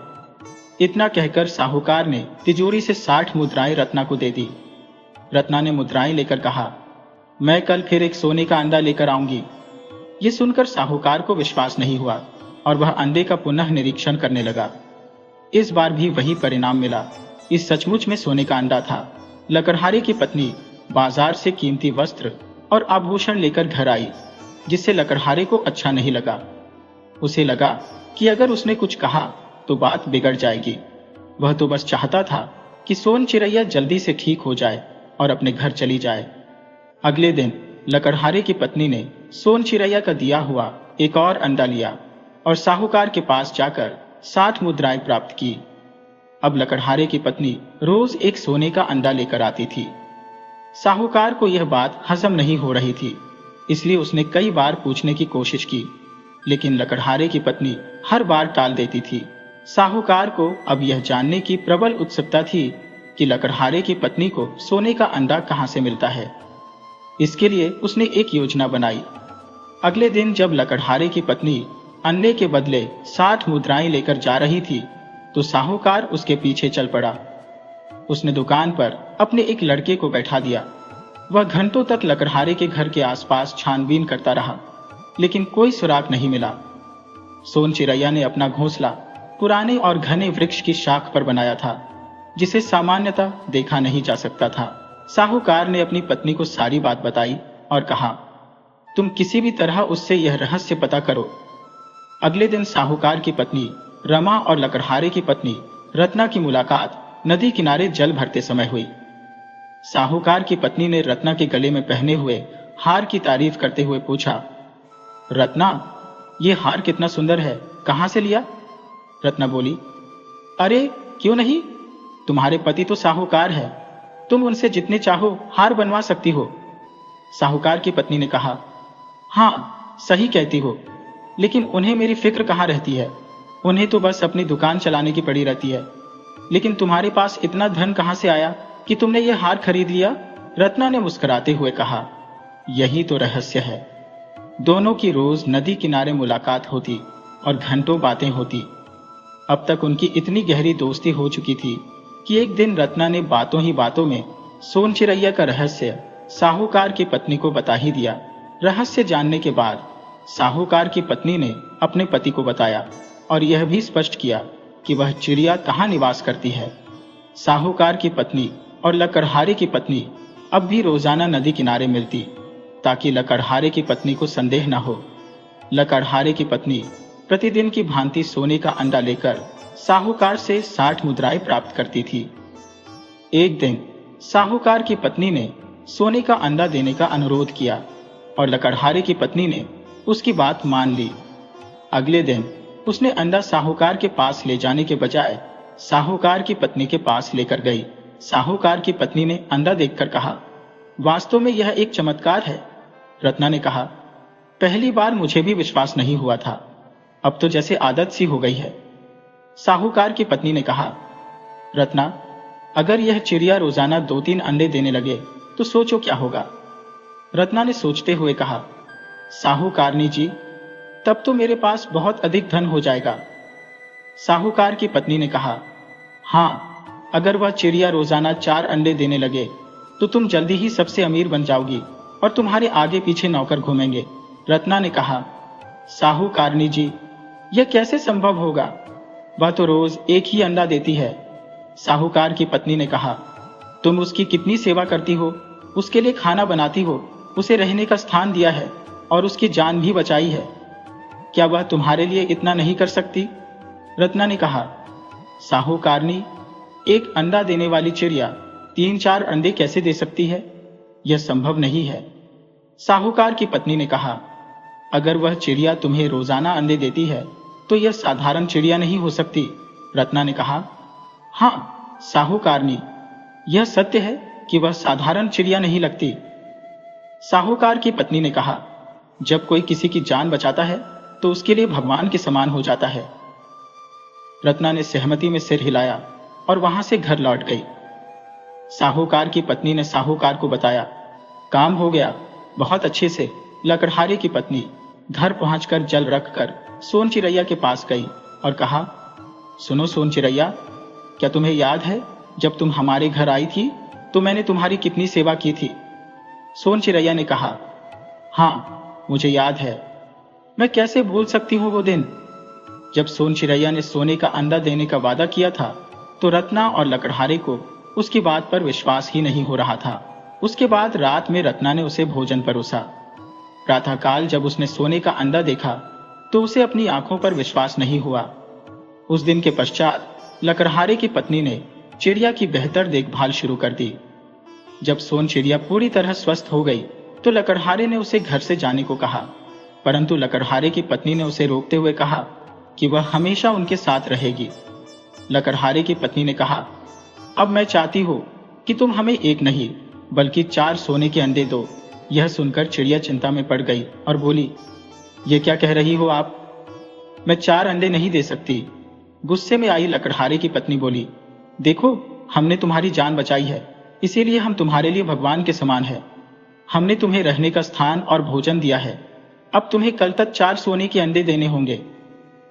इतना कहकर साहूकार ने तिजोरी से 60 मुद्राएं रत्ना को दे दी। रत्ना ने मुद्राएं लेकर कहा, मैं कल फिर एक सोने का अंडा लेकर आऊंगी। ये सुनकर साहूकार को विश्वास नहीं हुआ और वह अंडे का पुनः निरीक्षण करने लगा। इस बार भी वही परिणाम मिला। इस सचमुच में सोने का अंडा था। लकड़हारे की पत्नी बाजार से कीमती वस्त्र और आभूषण लेकर घर आई, जिससे लकड़हारे को अच्छा नहीं लगा। उसे लगा कि अगर उसने कुछ कहा तो बात बिगड़ जाएगी। वह तो बस चाहता था कि सोन चिरैया जल्दी से ठीक हो जाए और अपने घर चली जाए। अगले दिन लकड़हारे की पत्नी ने सोन चिरैया का दिया हुआ एक और अंडा लिया और साहूकार के पास जाकर 60 मुद्राएं प्राप्त की। अब लकड़हारे की पत्नी रोज एक सोने का अंडा लेकर आती थी। साहूकार को यह बात हजम नहीं हो रही थी, इसलिए उसने कई बार पूछने की कोशिश की, लेकिन लकड़हारे की पत्नी हर बार टाल देती थी। साहूकार को अब यह जानने की प्रबल उत्सुकता थी कि लकड़हारे की पत्नी को सोने का अंडा कहां से मिलता है। इसके लिए उसने एक योजना बनाई। अगले दिन जब लकड़हारे की पत्नी अंडे के बदले 60 मुद्राएं लेकर जा रही थी, तो साहूकार उसके पीछे चल पड़ा। उसने दुकान पर अपने एक लड़के को बैठा दिया। वह घंटों तक लकड़हारे के घर के आसपास छानबीन करता रहा, लेकिन कोई सुराग नहीं मिला। सोन चिरैया ने अपना घोंसला पुराने और घने वृक्ष की शाख पर बनाया था, जिसे सामान्यतः देखा नहीं जा सकता था। साहूकार ने अपनी पत्नी को सारी बात बताई और कहा, तुम किसी भी तरह उससे यह रहस्य पता करो। अगले दिन साहूकार की पत्नी रमा और लकड़हारे की पत्नी रत्ना की मुलाकात नदी किनारे जल भरते समय हुई। साहूकार की पत्नी ने रत्ना के गले में पहने हुए हार की तारीफ करते हुए पूछा, रत्ना, ये हार कितना सुंदर है, कहां से लिया? रत्ना बोली, अरे क्यों नहीं, तुम्हारे पति तो साहूकार है, तुम उनसे जितने चाहो हार बनवा सकती हो। साहूकार की पत्नी ने कहा, हाँ सही कहती हो, लेकिन उन्हें मेरी फिक्र कहाँ रहती है। उन्हें तो बस अपनी दुकान चलाने की पड़ी रहती है। लेकिन तुम्हारे पास इतना धन कहां से आया कि तुमने ये हार खरीद लिया? रत्ना ने मुस्कुराते हुए कहा, यही तो रहस्य है। दोनों की रोज नदी किनारे मुलाकात होती और घंटों बातें होती। अब तक उनकी इतनी गहरी दोस्ती हो चुकी थी कि एक दिन रत्ना ने बातों ही बातों में सोन चिरैया का रहस्य साहूकार की पत्नी को बता ही दिया। रहस्य जानने के बाद साहूकार की पत्नी ने अपने पति को बताया और यह भी स्पष्ट किया कि वह चिड़िया कहाँ निवास करती है। साहूकार की पत्नी और लकड़हारे की पत्नी अब भी रोजाना नदी किनारे मिलती, ताकि लकड़हारे की पत्नी को संदेह न हो। लकड़हारे की पत्नी प्रतिदिन की भांति सोने का अंडा लेकर साहूकार से 60 मुद्राएं प्राप्त करती थी। एक दिन साहूकार की पत्नी ने सोने का अंडा देने का अनुरोध किया और लकड़हारे की पत्नी ने उसकी बात मान ली। अगले दिन उसने अंडा साहूकार के पास ले जाने के बजाय साहूकार की पत्नी के पास लेकर गई। साहूकार की पत्नी ने अंडा देखकर कहा, वास्तव में यह एक चमत्कार है। रत्ना ने कहा, पहली बार मुझे भी विश्वास नहीं हुआ था, अब तो जैसे आदत सी हो गई है। साहूकार की पत्नी ने कहा, रत्ना, अगर यह चिड़िया रोजाना 2-3 अंडे देने लगे तो सोचो क्या होगा। रत्ना ने सोचते हुए कहा, साहूकारनी जी, तब तो मेरे पास बहुत अधिक धन हो जाएगा। साहूकार की पत्नी ने कहा, हाँ, अगर वह चिड़िया रोजाना 4 अंडे देने लगे तो तुम जल्दी ही सबसे अमीर बन जाओगी और तुम्हारे आगे पीछे नौकर घूमेंगे। रत्ना ने कहा, साहूकारनी जी, यह कैसे संभव होगा? वह तो रोज एक ही अंडा देती है। साहूकार की पत्नी ने कहा, तुम उसकी कितनी सेवा करती हो, उसके लिए खाना बनाती हो, उसे रहने का स्थान दिया है और उसकी जान भी बचाई है। क्या वह तुम्हारे लिए इतना नहीं कर सकती? रत्ना ने कहा, साहूकारनी, एक अंडा देने वाली चिड़िया 3-4 अंडे कैसे दे सकती है? यह संभव नहीं है। साहूकार की पत्नी ने कहा, अगर वह चिड़िया तुम्हें रोजाना अंडे देती है तो यह साधारण चिड़िया नहीं हो सकती। रत्ना ने कहा। हाँ साहूकारनी, यह सत्य है कि वह साधारण चिड़िया नहीं लगती। साहूकार की पत्नी ने कहा, जब कोई किसी की जान बचाता है तो उसके लिए भगवान के समान हो जाता है। रत्ना ने सहमति में सिर हिलाया और वहां से घर लौट गई। साहूकार की पत्नी ने साहूकार को बताया, काम हो गया, बहुत अच्छे से। लकड़हारे की पत्नी घर पहुंचकर जल रखकर सोन चिड़ैया के पास गई और कहा, सुनो सोन चिड़ैया, क्या तुम्हें याद है जब तुम हमारे घर आई थी तो मैंने तुम्हारी कितनी सेवा की थी? सोन चिड़ैया ने कहा, हाँ मुझे याद है, मैं कैसे भूल सकती हूँ वो दिन जब सोन चिड़ैया ने सोने का अंडा देने का वादा किया था। तो रत्ना और लकड़हारे को उसकी बात पर विश्वास ही नहीं हो रहा था। उसके बाद रात में रत्ना ने उसे भोजन परोसा। प्रातःकाल जब उसने सोने का अंडा देखा तो उसे अपनी आंखों पर विश्वास नहीं हुआ। उस दिन के पश्चात लकड़हारे की पत्नी ने चिड़िया की बेहतर देखभाल शुरू कर दी। जब सोन चिड़िया पूरी तरह स्वस्थ हो गई तो लकड़हारे ने उसे घर से जाने को कहा, परंतु लकड़हारे की पत्नी ने उसे रोकते हुए कहा कि वह हमेशा उनके साथ रहेगी। लकड़हारे की पत्नी ने कहा, अब मैं चाहती हूं कि तुम हमें एक नहीं बल्कि 4 सोने के अंडे दो। यह सुनकर चिड़िया चिंता में पड़ गई और बोली, ये क्या कह रही हो आप? मैं 4 अंडे नहीं दे सकती। गुस्से में आई लकड़हारे की पत्नी बोली, देखो हमने तुम्हारी जान बचाई है, इसीलिए हम तुम्हारे लिए भगवान के समान है। हमने तुम्हें रहने का स्थान और भोजन दिया है, अब तुम्हें कल तक 4 सोने के अंडे देने होंगे।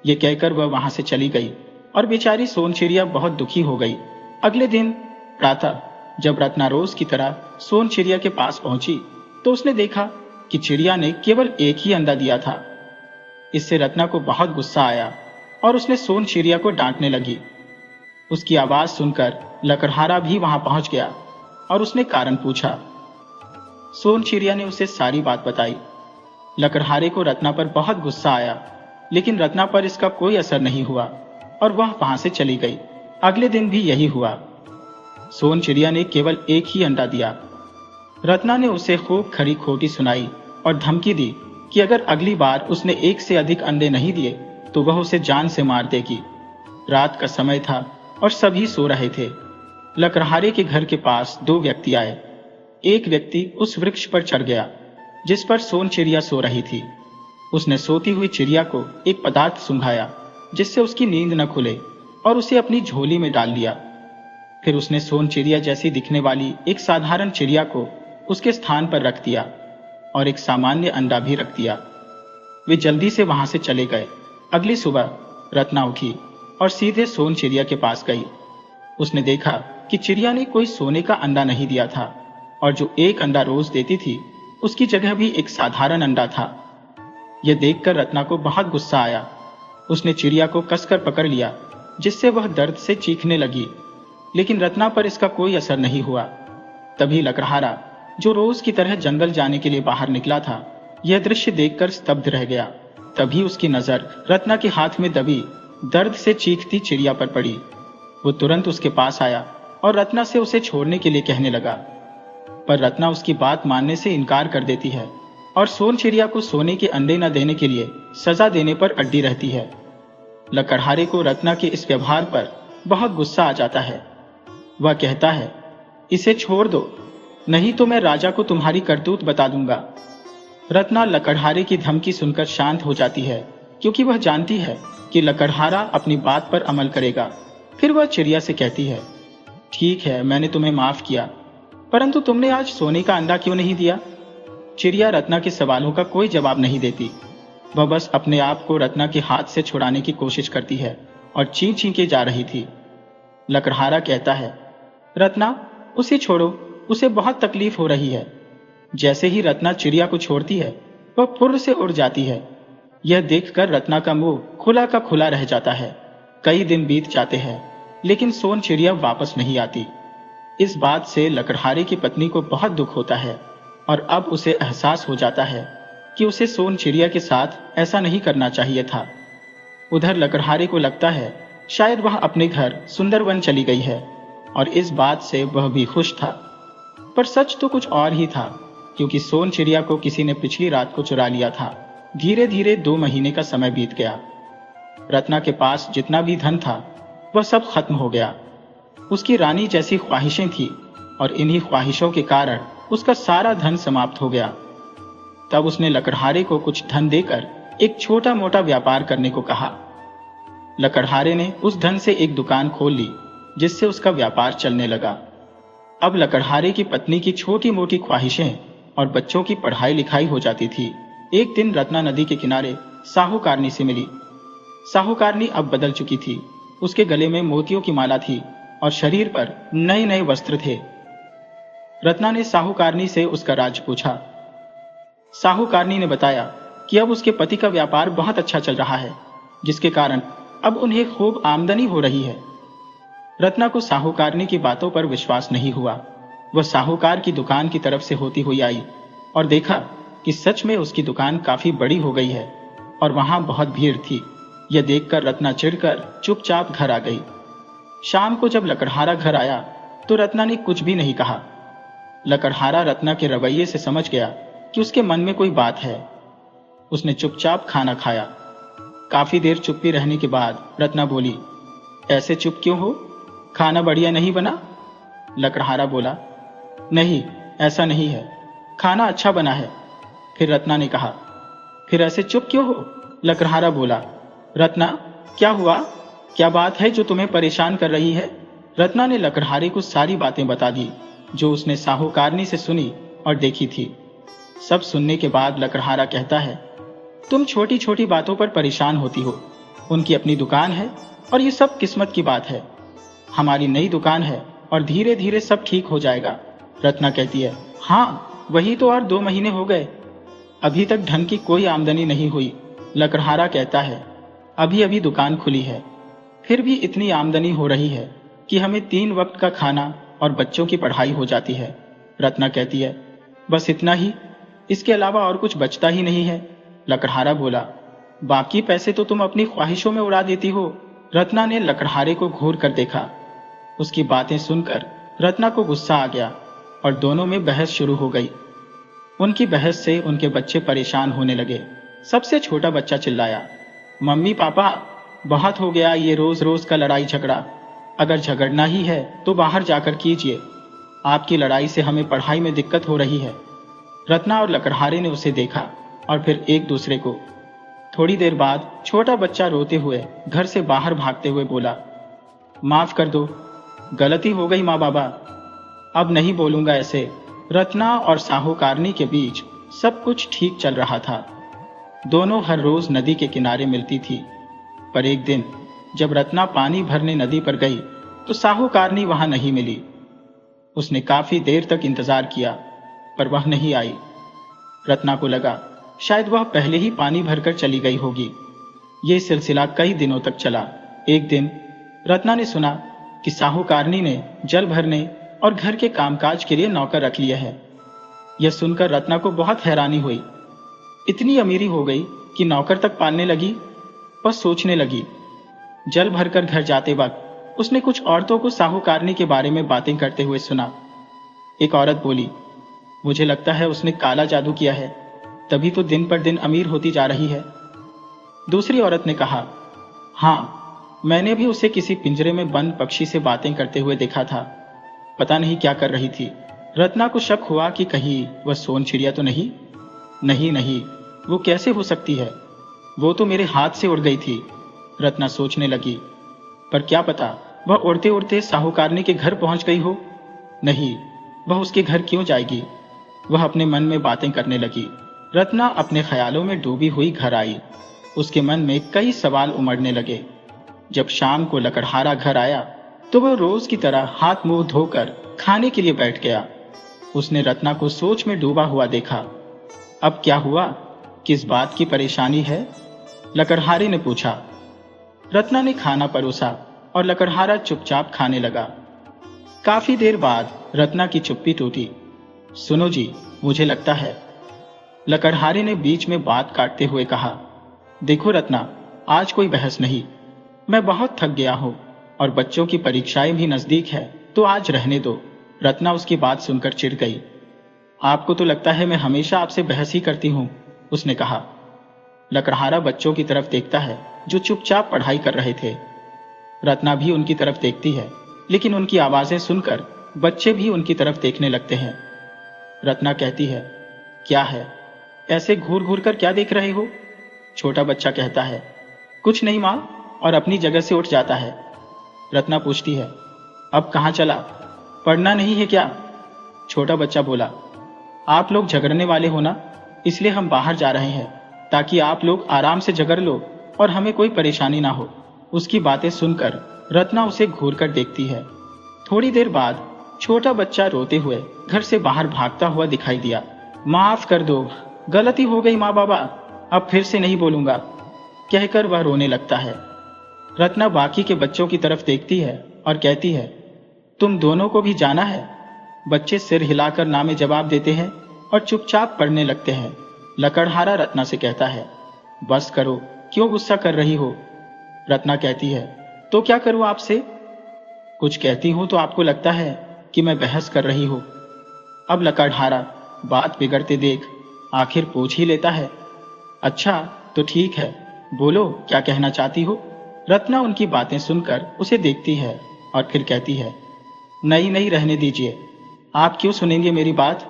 ये कहकर वह वहां से चली गई और बेचारी सोन चिड़िया बहुत दुखी हो गई। अगले दिन प्रातः जब रत्ना रोज की तरह सोन चिड़िया के पास पहुंची तो उसने देखा कि चिड़िया ने केवल एक ही अंडा दिया था। इससे रत्ना को बहुत गुस्सा आया और उसने सोन चिड़िया को डांटने लगी। उसकी आवाज सुनकर लकड़हारा भी वहां पहुंच गया और उसने कारण पूछा। सोन चिड़िया ने उसे सारी बात बताई। लकड़हारे को रत्ना पर बहुत गुस्सा आया, लेकिन रत्ना पर इसका कोई असर नहीं हुआ और वह वहां से चली गई। अगले दिन भी यही हुआ। सोन चिड़िया ने केवल एक ही अंडा दिया। रत्ना ने उसे खूब खरी खोटी सुनाई और धमकी दी कि अगर अगली बार उसने एक से अधिक अंडे नहीं दिए तो वह उसे जान से मार देगी। रात का समय था और सभी सो रहे थे। लकड़हारे के घर के पास 2 व्यक्ति आए। एक व्यक्ति उस वृक्ष पर चढ़ गया जिस पर सोन चिड़िया सो रही थी। उसने सोती हुई चिड़िया को एक पदार्थ सुंघाया जिससे उसकी नींद न खुले और उसे अपनी झोली में डाल लिया। फिर उसने सोन चिड़िया जैसी दिखने वाली एक साधारण चिड़िया को उसके स्थान पर रख दिया और एक सामान्य अंडा भी रख दिया। वे जल्दी से वहां से चले गए। अगली सुबह रत्ना उठी और सीधे सोन चिड़िया के पास गई। उसने देखा कि चिड़िया ने कोई सोने का अंडा नहीं दिया था और जो एक अंडा रोज देती थी उसकी जगह भी एक साधारण अंडा था। यह देखकर रत्ना को बहुत गुस्सा आया। उसने चिड़िया को कसकर पकड़ लिया जिससे वह दर्द से चीखने लगी, लेकिन रत्ना पर इसका कोई असर नहीं हुआ। तभी लकड़हारा, जो रोज की तरह जंगल जाने के लिए बाहर निकला था, यह दृश्य देखकर स्तब्ध रह गया। तभी उसकी नजर रत्ना के हाथ में दबी दर्द से चीखती चिड़िया पर पड़ी। वो तुरंत उसके पास आया और रत्ना से उसे छोड़ने के लिए कहने लगा, पर रत्ना उसकी बात मानने से इनकार कर देती है और सोन चिड़िया को सोने के अंडे न देने के लिए सजा देने पर अड्डी रहती है। लकड़हारे को रत्ना के इस व्यवहार पर बहुत गुस्सा आ जाता है। वह कहता है, इसे छोड़ दो, नहीं तो मैं राजा को तुम्हारी करतूत बता दूंगा। रत्ना लकड़हारे की धमकी सुनकर शांत हो जाती है, क्योंकि वह जानती है कि लकड़हारा अपनी बात पर अमल करेगा। फिर वह चिड़िया से कहती है, ठीक है, मैंने तुम्हें माफ किया, परंतु तुमने आज सोने का अंडा क्यों नहीं दिया? चिड़िया रत्ना के सवालों का कोई जवाब नहीं देती। वह बस अपने आप को रत्ना के हाथ से छुड़ाने की कोशिश करती है और चीं चीं के जा रही थी। लकड़हारा कहता है, रत्ना उसे छोड़ो, उसे बहुत तकलीफ हो रही है। जैसे ही रत्ना चिड़िया को छोड़ती है, वह फुर्र से उड़ जाती है। यह देखकर रत्ना का मुंह खुला का खुला रह जाता है। कई दिन बीत जाते हैं, लेकिन सोन चिड़िया वापस नहीं आती। इस बात से लकड़हारे की पत्नी को बहुत दुख होता है और अब उसे एहसास हो जाता है कि उसे सोन चिड़िया के साथ ऐसा नहीं करना चाहिए था। उधर लकड़हारे को लगता है शायद वह अपने घर सुंदरवन चली गई है और इस बात से वह भी खुश था। पर सच तो कुछ और ही था, क्योंकि सोन चिड़िया को किसी ने पिछली रात को चुरा लिया था धीरे धीरे 2 महीने का समय बीत गया। रत्ना के पास जितना भी धन था वह सब खत्म हो गया। उसकी रानी जैसी ख्वाहिशें थी और इन्हीं ख्वाहिशों के कारण उसका सारा धन समाप्त हो गया। तब उसने लकड़हारे को कुछ धन देकर एक छोटा मोटा व्यापार करने को कहा। लकड़हारे ने उस धन से एक दुकान खोल ली, जिससे उसका व्यापार चलने लगा। अब लकड़हारे की पत्नी की छोटी मोटी ख्वाहिशें और बच्चों की पढ़ाई लिखाई हो जाती थी। एक दिन रत्ना नदी के किनारे साहूकारनी से मिली। साहूकारनी अब बदल चुकी थी। उसके गले में मोतियों की माला थी और शरीर पर नए नए वस्त्र थे। रत्ना ने साहूकारनी से उसका राज पूछा। साहूकारनी ने बताया कि अब उसके पति का व्यापार बहुत अच्छा चल रहा है, जिसके कारण अब उन्हें खूब आमदनी हो रही है। रत्ना को साहूकारनी की बातों पर विश्वास नहीं हुआ। वह साहूकार की दुकान की तरफ से होती हुई आई और देखा कि सच में उसकी दुकान काफी बड़ी हो गई है और वहां बहुत भीड़ थी। यह देखकर रत्ना चिढ़कर चुपचाप घर आ गई। शाम को जब लकड़हारा घर आया तो रत्ना ने कुछ भी नहीं कहा। लकड़हारा रत्ना के रवैये से समझ गया कि उसके मन में कोई बात है। उसने चुपचाप खाना खाया। काफी देर चुप्पी रहने के बाद रत्ना बोली, ऐसे चुप क्यों हो? खाना बढ़िया नहीं बना? लकड़हारा बोला, नहीं, ऐसा नहीं है, खाना अच्छा बना है। फिर रत्ना ने कहा, फिर ऐसे चुप क्यों हो? लकड़हारा बोला, रत्ना, क्या हुआ? क्या बात है जो तुम्हें परेशान कर रही है? रत्ना ने लकड़हारे को सारी बातें बता दी जो उसने साहूकारनी से सुनी और देखी थी। सब सुनने के बाद लकड़हारा कहता है, तुम छोटी छोटी बातों पर परेशान होती हो। उनकी अपनी दुकान है और ये सब किस्मत की बात है। हमारी नई दुकान है और धीरे धीरे सब ठीक हो जाएगा। रत्ना कहती है, हाँ, वही तो और 2 महीने हो गए, अभी तक धन की कोई आमदनी नहीं हुई। लकड़हारा कहता है, अभी अभी दुकान खुली है, फिर भी इतनी आमदनी हो रही है कि हमें 3 वक्त का खाना और बच्चों की पढ़ाई हो जाती है। रत्ना कहती है, बस इतना ही, इसके अलावा और कुछ बचता ही नहीं है। लकड़हारा बोला, बाकी पैसे तो तुम अपनी ख्वाहिशों में उड़ा देती हो। रत्ना ने लकड़हारे को घूर कर देखा। उसकी बातें सुनकर रत्ना को गुस्सा आ गया और दोनों में बहस शुरू हो गई। उनकी बहस से उनके बच्चे परेशान होने लगे। सबसे छोटा बच्चा चिल्लाया, मम्मी पापा, बहुत हो गया ये रोज रोज का लड़ाई झगड़ा। अगर झगड़ना ही है तो बाहर जाकर कीजिए, आपकी लड़ाई से हमें पढ़ाई में दिक्कत हो रही है। रत्ना और लकड़हारे ने उसे देखा और फिर एक दूसरे को। थोड़ी देर बाद छोटा बच्चा रोते हुए घर से बाहर भागते हुए बोला, माफ कर दो, गलती हो गई माँ बाबा, अब नहीं बोलूंगा ऐसे। रत्ना और साहूकारनी के बीच सब कुछ ठीक चल रहा था। दोनों हर रोज नदी के किनारे मिलती थी, पर एक दिन जब रत्ना पानी भरने नदी पर गई तो साहूकारनी वहां नहीं मिली। उसने काफी देर तक इंतजार किया पर वह नहीं आई। रत्ना को लगा शायद वह पहले ही पानी भरकर चली गई होगी। यह सिलसिला कई दिनों तक चला। एक दिन रत्ना ने सुना कि साहूकारनी ने जल भरने और घर के कामकाज के लिए नौकर रख लिया है। यह सुनकर रत्ना को बहुत हैरानी हुई। इतनी अमीरी हो गई कि नौकर तक पालने लगी। वह सोचने लगी। जल भरकर घर जाते वक्त उसने कुछ औरतों को साहूकारनी के बारे में बातें करते हुए सुना। एक औरत बोली, मुझे लगता है उसने काला जादू किया है, तभी तो दिन पर दिन अमीर होती जा रही है। दूसरी औरत ने कहा, हाँ, मैंने भी उसे किसी पिंजरे में बंद पक्षी से बातें करते हुए देखा था, पता नहीं क्या कर रही थी। रत्ना को शक हुआ कि कहीं वह सोन चिड़िया तो नहीं। नहीं, वो कैसे हो सकती है, वो तो मेरे हाथ से उड़ गई थी। रत्ना सोचने लगी, पर क्या पता वह उड़ते उड़ते साहूकारनी के घर पहुंच गई हो। नहीं, वह उसके घर क्यों जाएगी। वह अपने मन में बातें करने लगी। रत्ना अपने ख्यालों में डूबी हुई घर आई। उसके मन में कई सवाल उमड़ने लगे। जब शाम को लकड़हारा घर आया तो वह रोज की तरह हाथ मुंह धोकर खाने के लिए बैठ गया। उसने रत्ना को सोच में डूबा हुआ देखा। अब क्या हुआ, किस बात की परेशानी है? लकड़हारे ने पूछा। रत्ना ने खाना परोसा और लकड़हारा चुपचाप खाने लगा। काफी देर बाद रत्ना की चुप्पी टूटी। सुनो जी, मुझे लगता है। लकड़हारे ने बीच में बात काटते हुए कहा, देखो रत्ना, आज कोई बहस नहीं, मैं बहुत थक गया हूं और बच्चों की परीक्षाएं भी नजदीक है, तो आज रहने दो। रत्ना उसकी बात सुनकर चिढ़ गई। आपको तो लगता है मैं हमेशा आपसे बहस ही करती हूं, उसने कहा। लकड़हारा बच्चों की तरफ देखता है जो चुपचाप पढ़ाई कर रहे थे। रत्ना भी उनकी तरफ देखती है, लेकिन उनकी आवाजें सुनकर बच्चे भी उनकी तरफ देखने लगते हैं। रत्ना कहती है, क्या है, ऐसे घूर घूर कर क्या देख रहे हो? छोटा बच्चा कहता है, कुछ नहीं माँ, और अपनी जगह से उठ जाता है। रत्ना पूछती है, अब कहाँ चला, पढ़ना नहीं है क्या? छोटा बच्चा बोला, आप लोग झगड़ने वाले हो ना, इसलिए हम बाहर जा रहे हैं, ताकि आप लोग आराम से झगड़ लो और हमें कोई परेशानी ना हो। उसकी बातें सुनकर रत्ना उसे घूर कर देखती है। थोड़ी देर बाद छोटा बच्चा रोते हुए घर से बाहर भागता हुआ दिखाई दिया। माफ कर दो, गलती हो गई माँ बाबा, अब फिर से नहीं बोलूंगा, कहकर वह रोने लगता है। रत्ना बाकी के बच्चों की तरफ देखती है और कहती है, तुम दोनों को भी जाना है? बच्चे सिर हिलाकर ना में जवाब देते हैं और चुपचाप पढ़ने लगते हैं। लकड़हारा रत्ना से कहता है, बस करो, क्यों गुस्सा कर रही हो? रत्ना कहती है, तो क्या करूं आपसे? कुछ कहती हूं तो आपको लगता है कि मैं बहस कर रही हूं। अब लकड़हारा बात बिगड़ते देख आखिर पूछ ही लेता है, अच्छा तो ठीक है, बोलो क्या कहना चाहती हो? रत्ना उनकी बातें सुनकर उसे देखती है और फिर कहती है, नहीं नहीं, रहने दीजिए, आप क्यों सुनेंगे मेरी बात?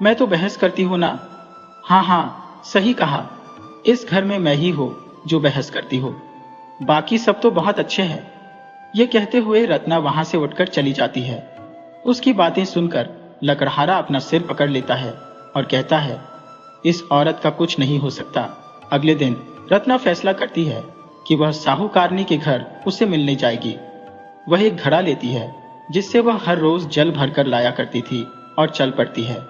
मैं तो बहस करती हूं ना। हाँ हाँ, सही कहा, इस घर में मैं ही हूं जो बहस करती हूं, बाकी सब तो बहुत अच्छे हैं। ये कहते हुए रत्ना वहां से उठकर चली जाती है। उसकी बातें सुनकर लकड़हारा अपना सिर पकड़ लेता है और कहता है, इस औरत का कुछ नहीं हो सकता। अगले दिन रत्ना फैसला करती है कि वह साहूकारनी के घर उसे मिलने जाएगी। वह एक घड़ा लेती है जिससे वह हर रोज जल भरकर लाया करती थी और चल पड़ती है।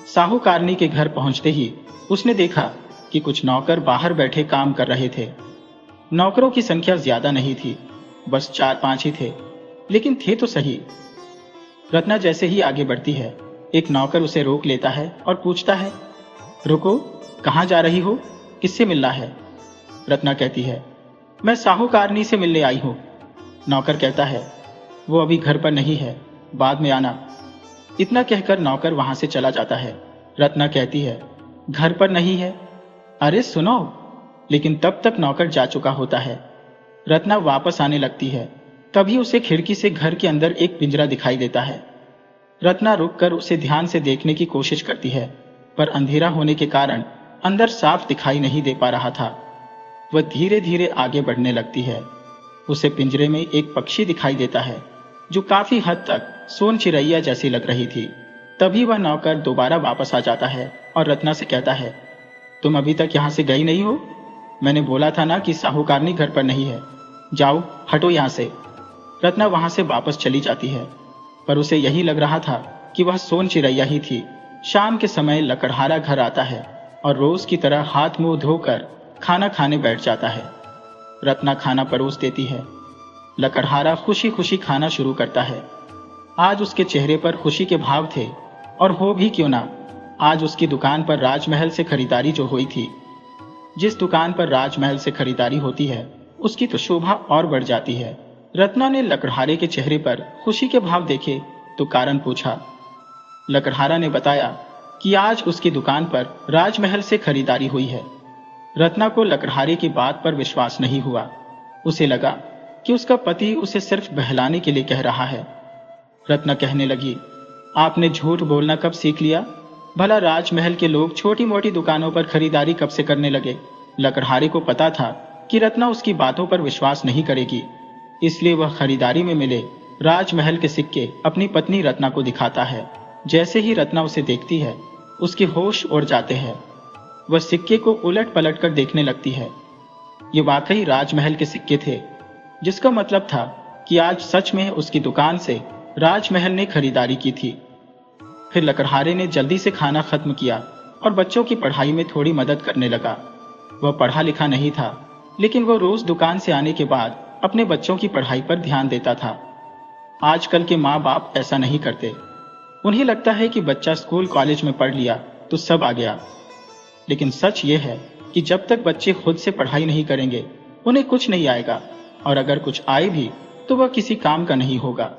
साहूकारनी के घर पहुंचते ही उसने देखा कि कुछ नौकर बाहर बैठे काम कर रहे थे। नौकरों की संख्या ज्यादा नहीं थी, बस 4-5 ही थे, लेकिन थे तो सही। रत्ना जैसे ही आगे बढ़ती है, एक नौकर उसे रोक लेता है और पूछता है, रुको, कहाँ जा रही हो, किससे मिलना है? रत्ना कहती है, मैं साहूकारनी से मिलने आई हूं। नौकर कहता है, वो अभी घर पर नहीं है, बाद में आना। इतना कहकर नौकर वहां से चला जाता है। रत्ना कहती है, घर पर नहीं है? अरे सुनो, लेकिन तब तक नौकर जा चुका होता है। रत्ना वापस आने लगती है, तभी उसे खिड़की से घर के अंदर एक पिंजरा दिखाई देता है। रत्ना रुककर उसे ध्यान से देखने की कोशिश करती है, पर अंधेरा होने के कारण अंदर साफ दिखाई नहीं दे पा रहा था। वह धीरे धीरे आगे बढ़ने लगती है। उसे पिंजरे में एक पक्षी दिखाई देता है जो काफी हद तक सोन चिरैया जैसी लग रही थी। तभी वह नौकर दोबारा वापस आ जाता है और रत्ना से कहता है, तुम अभी तक यहां से गई नहीं हो? मैंने बोला था ना कि साहूकारनी घर पर नहीं है, जाओ हटो यहां से। रत्ना वहां से वापस चली जाती है, पर उसे यही लग रहा था कि वह सोन चिरैया ही थी। शाम के समय लकड़हारा घर आता है और रोज की तरह हाथ मुंह धोकर खाना खाने बैठ जाता है। रत्ना खाना परोस देती है। लकड़हारा खुशी खुशी खाना शुरू करता है। आज उसके चेहरे पर खुशी के भाव थे, और हो भी क्यों ना, आज उसकी दुकान पर राजमहल से खरीदारी जो हुई थी। जिस दुकान पर राजमहल से खरीदारी होती है, उसकी तो शोभा और बढ़ जाती है। रत्ना ने लकड़हारे के चेहरे पर खुशी के भाव देखे तो कारण पूछा। लकड़हारा ने बताया कि आज उसकी दुकान पर राजमहल से खरीदारी हुई है। रत्ना को लकड़हारे की बात पर विश्वास नहीं हुआ। उसे लगा कि उसका पति उसे सिर्फ बहलाने के लिए कह रहा है। रत्ना कहने लगी, आपने झूठ बोलना कब सीख लिया? भला राजमहल के लोग छोटी मोटी दुकानों पर खरीदारी कब से करने लगे? लकड़हारे को पता था कि रत्ना उसकी बातों पर विश्वास नहीं करेगी, इसलिए वह खरीदारी में मिले राजमहल के सिक्के अपनी पत्नी रत्ना को दिखाता है। जैसे ही रत्ना उसे देखती है, उसके होश उड़ जाते हैं। वह सिक्के को उलट पलट कर देखने लगती है। ये वाकई राजमहल के सिक्के थे, जिसका मतलब था कि आज सच में उसकी दुकान से राजमहल ने खरीदारी की थी। फिर लकड़हारे ने जल्दी से खाना खत्म किया और बच्चों की पढ़ाई में थोड़ी मदद करने लगा। वह पढ़ा लिखा नहीं था, लेकिन वह रोज दुकान से आने के बाद अपने बच्चों की पढ़ाई पर ध्यान देता था। आजकल के माँ बाप ऐसा नहीं करते। उन्हें लगता है कि बच्चा स्कूल कॉलेज में पढ़ लिया तो सब आ गया, लेकिन सच ये है कि जब तक बच्चे खुद से पढ़ाई नहीं करेंगे, उन्हें कुछ नहीं आएगा, और अगर कुछ आए भी तो वह किसी काम का नहीं होगा।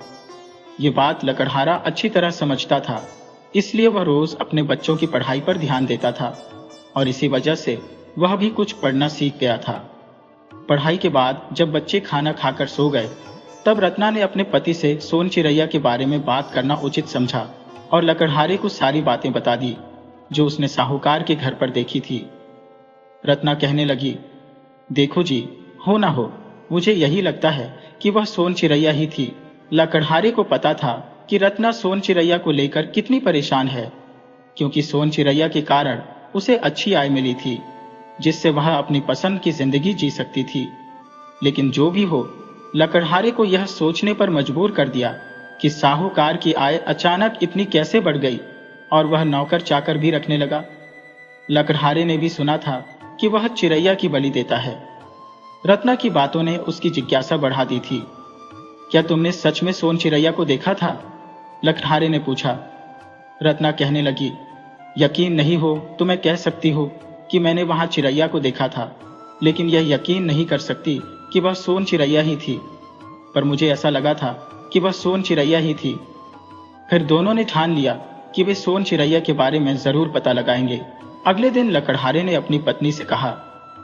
ये बात लकड़हारा अच्छी तरह समझता था, इसलिए वह रोज अपने बच्चों की पढ़ाई पर ध्यान देता था, और इसी वजह से वह भी कुछ पढ़ना सीख गया था। पढ़ाई के बाद जब बच्चे खाना खाकर सो गए, तब रत्ना ने अपने पति से सोन चिरैया के बारे में बात करना उचित समझा और लकड़हारे को सारी बातें बता दी जो उसने साहूकार के घर पर देखी थी। रत्ना कहने लगी, देखो जी, हो ना हो, मुझे यही लगता है कि वह सोन चिरैया ही थी। लकड़हारे को पता था कि रत्ना सोन चिरैया को लेकर कितनी परेशान है, क्योंकि सोन चिरैया के कारण उसे अच्छी आय मिली थी, जिससे वह अपनी पसंद की जिंदगी जी सकती थी। लेकिन जो भी हो, लकड़हारे को यह सोचने पर मजबूर कर दिया कि साहूकार की आय अचानक इतनी कैसे बढ़ गई और वह नौकर चाकर भी रखने लगा। लकड़हारे ने भी सुना था कि वह चिरैया की बलि देता है। रत्ना की बातों ने उसकी जिज्ञासा बढ़ा दी थी। क्या तुमने सच में सोन चिरैया को देखा था? लकड़हारे ने पूछा। रत्ना कहने लगी, यकीन नहीं हो तो मैं कह सकती हूँ कि मैंने वहां चिरैया को देखा था, लेकिन यह यकीन नहीं कर सकती कि वह सोन चिरैया ही थी। पर मुझे ऐसा लगा था कि वह सोन चिरैया ही थी। फिर दोनों ने ठान लिया कि वे सोन चिरैया के बारे में जरूर पता लगाएंगे। अगले दिन लकड़हारे ने अपनी पत्नी से कहा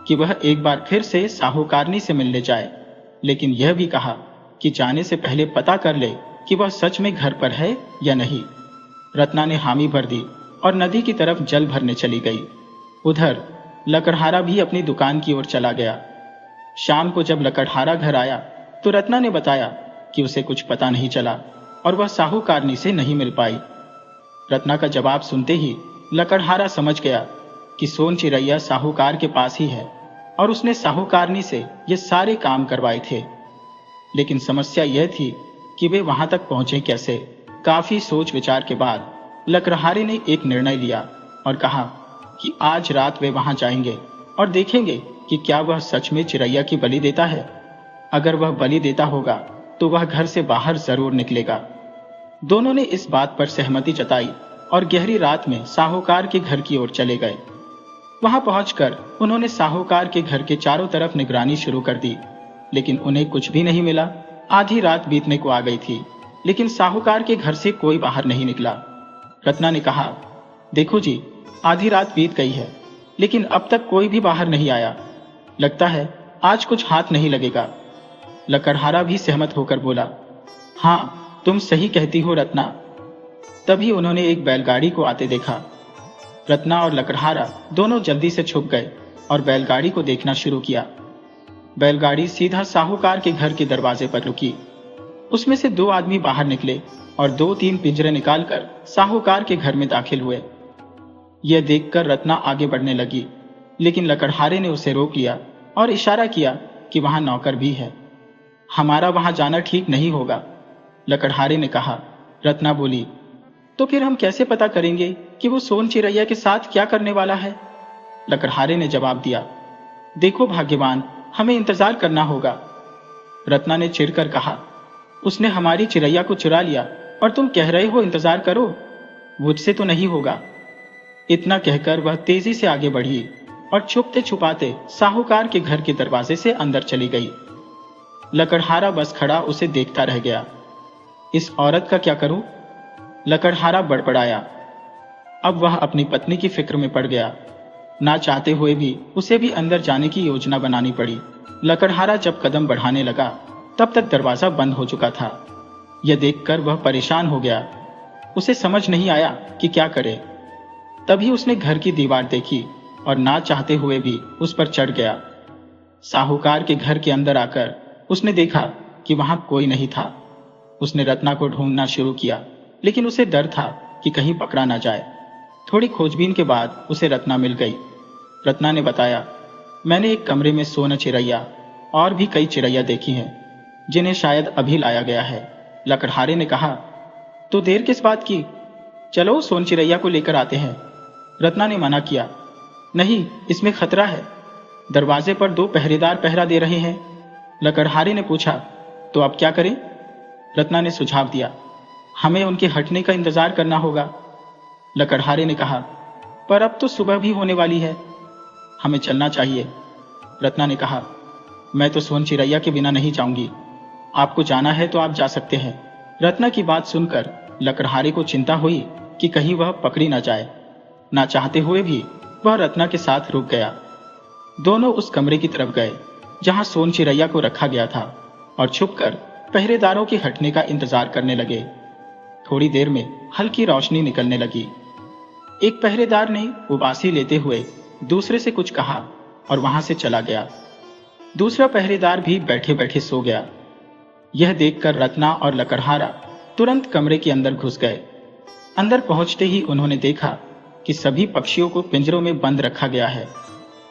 कि वह एक बार फिर से साहूकारनी से मिलने जाए, लेकिन यह भी कहा कि जाने से पहले पता कर ले कि वह सच में घर पर है या नहीं। रत्ना ने हामी भर दी और नदी की तरफ जल भरने चली गई। उधर लकड़हारा भी अपनी दुकान की ओर चला गया। शाम को जब लकड़हारा घर आया तो रत्ना ने बताया कि उसे कुछ पता नहीं चला और वह साहूकारनी से नहीं मिल पाई। रत्ना का जवाब सुनते ही लकड़हारा समझ गया कि सोन चिरैया साहूकार के पास ही है और उसने साहूकारनी से ये सारे काम करवाए थे। लेकिन समस्या यह थी कि वे वहां तक पहुंचे कैसे। काफी सोच विचार के बाद लकड़हारे ने एक निर्णय लिया और कहा कि आज रात वे वहां जाएंगे और देखेंगे कि क्या वह सच में चिरैया की बलि देता है। अगर वह बलि देता होगा तो वह घर से बाहर जरूर निकलेगा। दोनों ने इस बात पर सहमति जताई और गहरी रात में साहूकार के घर की ओर चले गए। वहां पहुंचकर उन्होंने साहूकार के घर के चारों तरफ निगरानी शुरू कर दी, लेकिन उन्हें कुछ भी नहीं मिला। आधी रात बीतने को आ गई थी, लेकिन साहूकार के घर से कोई बाहर नहीं निकला। रत्ना ने कहा, देखो जी, आधी रात बीत गई है, लेकिन अब तक कोई भी बाहर नहीं आया। लगता है आज कुछ हाथ नहीं लगेगा। लकड़हारा भी सहमत होकर बोला, हाँ, तुम सही कहती हो रत्ना। तभी उन्होंने एक बैलगाड़ी को आते देखा। रत्ना और लकड़हारा दोनों जल्दी से छुप गए और बैलगाड़ी को देखना शुरू किया। बैलगाड़ी सीधा साहूकार के घर के दरवाजे पर रुकी। उसमें से दो आदमी बाहर निकले और 2-3 पिंजरे निकालकर साहूकार के घर में दाखिल हुए। यह देखकर रत्ना आगे बढ़ने लगी, लेकिन लकड़हारे ने उसे रोक लिया और इशारा किया कि वहां नौकर भी है। हमारा वहां जाना ठीक नहीं होगा, लकड़हारे ने कहा। रत्ना बोली, तो फिर हम कैसे पता करेंगे कि वो सोन चिरैया के साथ क्या करने वाला है? लकड़हारे ने जवाब दिया, देखो भाग्यवान, हमें इंतजार करना होगा। रत्ना ने चिढ़कर कहा, उसने हमारी चिरैया को चुरा लिया और तुम कह रहे हो इंतजार करो? मुझसे तो नहीं होगा। इतना कहकर वह तेजी से आगे बढ़ी और छुपते छुपाते साहूकार के घर के दरवाजे से अंदर चली गई। लकड़हारा बस खड़ा उसे देखता रह गया। इस औरत का क्या करूं? लकड़हारा बड़बड़ाया। अब वह अपनी पत्नी की फिक्र में पड़ गया। ना चाहते हुए भी उसे भी अंदर जाने की योजना बनानी पड़ी। लकड़हारा जब कदम बढ़ाने लगा तब तक दरवाजा बंद हो चुका था। यह देखकर वह परेशान हो गया। उसे समझ नहीं आया कि क्या करे। तभी उसने घर की दीवार देखी और ना चाहते हुए भी उस पर चढ़ गया। साहूकार के घर के अंदर आकर उसने देखा कि वहां कोई नहीं था। उसने रत्ना को ढूंढना शुरू किया, लेकिन उसे डर था कि कहीं पकड़ा ना जाए। थोड़ी खोजबीन के बाद उसे रत्ना मिल गई। रत्ना ने बताया, मैंने एक कमरे में सोन चिरैया और भी कई चिरैया देखी हैं, जिन्हें शायद अभी लाया गया है। लकड़हारे ने कहा, तो देर किस बात की? चलो सोन चिरैया को लेकर आते हैं। रत्ना ने मना किया, नहीं, इसमें खतरा है। दरवाजे पर 2 पहरेदार पहरा दे रहे हैं। लकड़हारे ने पूछा, तो अब क्या करें? रत्ना ने सुझाव दिया, हमें उनके हटने का इंतजार करना होगा। लकड़हारे ने कहा, पर अब तो सुबह भी होने वाली है, हमें चलना चाहिए। रत्ना ने कहा, मैं तो सोन चिरैया के बिना नहीं जाऊंगी। आपको जाना है तो आप जा सकते हैं। रत्ना की बात सुनकर लकड़हारे को चिंता हुई कि कहीं वह पकड़ी ना जाए। ना चाहते हुए भी वह रत्ना के साथ रुक गया। दोनों उस कमरे की तरफ गए जहां सोन चिरैया को रखा गया था और छुपकर पहरेदारों के हटने का इंतजार करने लगे। थोड़ी देर में हल्की रोशनी निकलने लगी। एक पहरेदार ने उबासी लेते हुए दूसरे से कुछ कहा और वहां से चला गया। दूसरा पहरेदार भी बैठे बैठे सो गया। यह देखकर रत्ना और लकड़हारा तुरंत कमरे के अंदर घुस गए। अंदर पहुंचते ही उन्होंने देखा कि सभी पक्षियों को पिंजरों में बंद रखा गया है।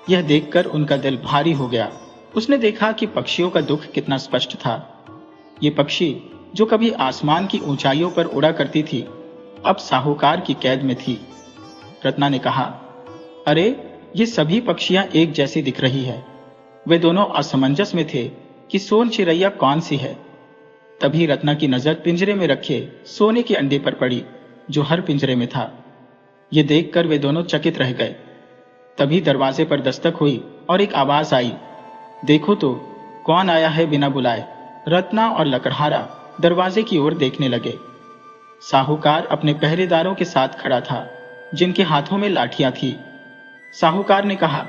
यह देखकर उनका दिल भारी हो गया। उसने देखा कि पक्षियों का दुख कितना स्पष्ट था। ये पक्षी जो कभी आसमान की ऊंचाइयों पर उड़ा करती थी, अब साहूकार की कैद में थी। रत्ना ने कहा, अरे ये सभी पक्षियां एक जैसी दिख रही है। वे दोनों असमंजस में थे कि सोन चिरैया कौन सी है। तभी रत्ना की नजर पिंजरे में रखे सोने के अंडे पर पड़ी जो हर पिंजरे में था। ये देखकर वे दोनों चकित रह गए। तभी दरवाजे पर दस्तक हुई और एक आवाज आई, देखो तो कौन आया है बिना बुलाए। रत्ना और लकड़हारा दरवाजे की ओर देखने लगे। साहूकार अपने पहरेदारों के साथ खड़ा था जिनके हाथों में लाठियां थी। साहूकार ने कहा,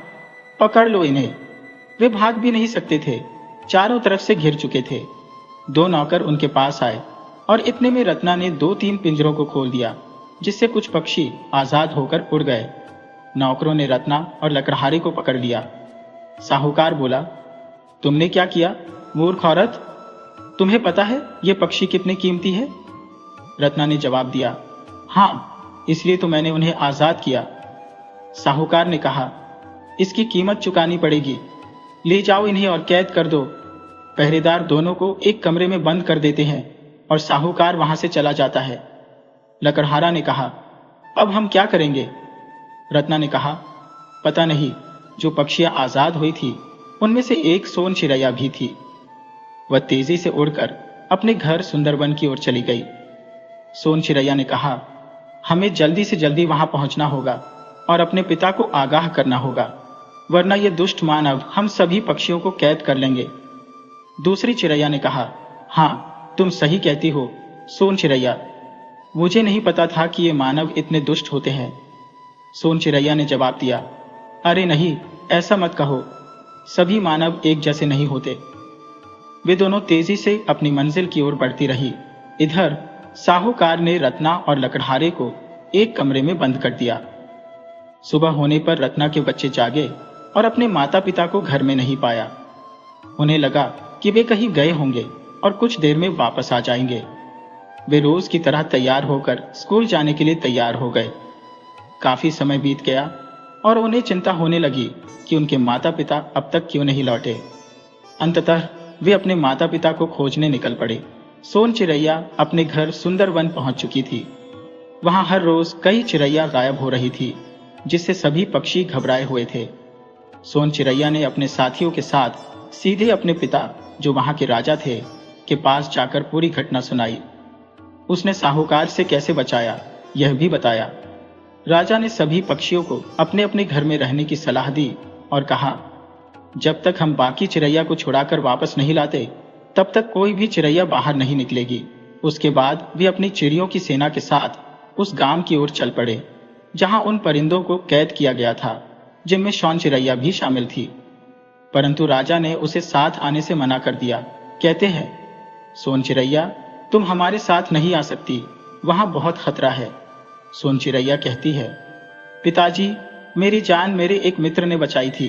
पकड़ लो इन्हें। वे भाग भी नहीं सकते थे, चारों तरफ से घिर चुके थे। दो नौकर उनके पास आए और इतने में रत्ना ने 2-3 पिंजरों को खोल दिया जिससे कुछ पक्षी आजाद होकर उड़ गए। नौकरों ने रत्ना और लकड़हारे को पकड़ लिया। साहूकार बोला, तुमने क्या किया मूर्ख औरत? तुम्हें पता है ये पक्षी कितने कीमती है? रत्ना ने जवाब दिया, हाँ, इसलिए तो मैंने उन्हें आजाद किया। साहूकार ने कहा, इसकी कीमत चुकानी पड़ेगी। ले जाओ इन्हें और कैद कर दो। पहरेदार दोनों को एक कमरे में बंद कर देते हैं और साहूकार वहां से चला जाता है। लकड़हारा ने कहा, अब हम क्या करेंगे? रत्ना ने कहा, पता नहीं, जो पक्षियां आजाद हुई थी उनमें से एक सोन चिरैया भी थी। वह तेजी से उड़कर अपने घर सुंदरवन की ओर चली गई। सोन चिरैया ने कहा, हमें जल्दी से जल्दी वहां पहुंचना होगा और अपने पिता को आगाह करना होगा, वरना ये दुष्ट मानव हम सभी पक्षियों को कैद कर लेंगे। दूसरी चिरैया ने कहा, हाँ, तुम सही कहती हो सोन चिरैया, मुझे नहीं पता था कि ये मानव इतने दुष्ट होते हैं। सोन चिरैया ने जवाब दिया, अरे नहीं, ऐसा मत कहो, सभी मानव एक जैसे नहीं होते। वे दोनों तेजी से अपनी मंजिल की ओर बढ़ती रही। इधर साहूकार ने रत्ना और लकड़हारे को एक कमरे में बंद कर दिया। सुबह होने पर रत्ना के बच्चे जागे और अपने माता पिता को घर में नहीं पाया। उन्हें लगा कि वे कहीं गए होंगे और कुछ देर में वापस आ जाएंगे। वे रोज की तरह तैयार होकर स्कूल जाने के लिए तैयार हो गए। काफी समय बीत गया और उन्हें चिंता होने लगी कि उनके माता पिता अब तक क्यों नहीं लौटे। अंततः वे अपने माता पिता को खोजने निकल पड़े। सोन चिरैया अपने घर सुंदरवन पहुंच चुकी थी। वहां हर रोज कई चिरैया गायब हो रही थी जिससे सभी पक्षी घबराए हुए थे। सोन चिरैया ने अपने साथियों के साथ सीधे अपने पिता, जो वहां के राजा थे, के पास जाकर पूरी घटना सुनाई। उसने साहूकार से कैसे बचाया यह भी बताया। राजा ने सभी पक्षियों को अपने अपने घर में रहने की सलाह दी और कहा, जब तक हम बाकी चिरैया को छुड़ाकर वापस नहीं लाते तब तक कोई भी चिरैया बाहर नहीं निकलेगी। उसके बाद वे अपनी चिड़ियों की सेना के साथ उस गांव की ओर चल पड़े जहां उन परिंदों को कैद किया गया था, जिनमें शौन चिरैया भी शामिल थी। परंतु राजा ने उसे साथ आने से मना कर दिया। कहते हैं, सोन चिरैया, तुम हमारे साथ नहीं आ सकती, वहां बहुत खतरा है। सोन चिरैया कहती है, पिताजी, मेरी जान मेरे एक मित्र ने बचाई थी,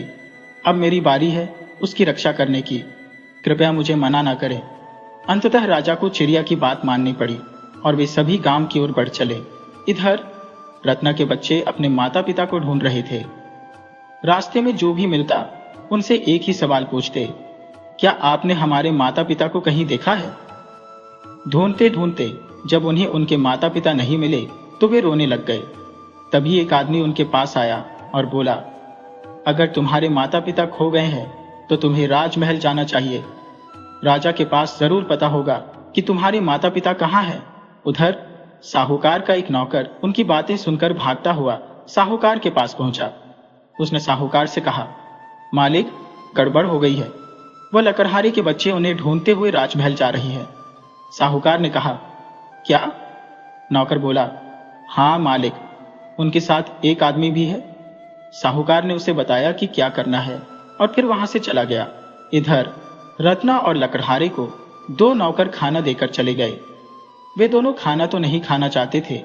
अब मेरी बारी है उसकी रक्षा करने की, कृपया मुझे मना ना करें। अंततः राजा को चिड़िया की बात माननी पड़ी और वे सभी गांव की ओर बढ़ चले। इधर रत्ना के बच्चे अपने माता पिता को ढूंढ रहे थे। रास्ते में जो भी मिलता उनसे एक ही सवाल पूछते, क्या आपने हमारे माता पिता को कहीं देखा है? ढूंढते ढूंढते जब उन्हें उनके माता पिता नहीं मिले तो वे रोने लग गए। तभी एक आदमी उनके पास आया और बोला, अगर तुम्हारे माता पिता खो गए हैं तो तुम्हें राजमहल जाना चाहिए। राजा के पास जरूर पता होगा कि तुम्हारे माता पिता कहाँ हैं। उधर साहूकार का एक नौकर उनकी बातें सुनकर भागता हुआ साहूकार के पास पहुंचा। उसने साहूकार से कहा, मालिक, गड़बड़ हो गई है, वह लकड़हारे के बच्चे उन्हें ढूंढते हुए राजमहल जा रही हैं। साहूकार ने कहा, क्या? नौकर बोला, हाँ मालिक, उनके साथ एक आदमी भी है। साहूकार ने उसे बताया कि क्या करना है और फिर वहां से चला गया। इधर रत्ना और लकड़हारे को 2 नौकर खाना देकर चले गए। वे दोनों खाना तो नहीं खाना चाहते थे,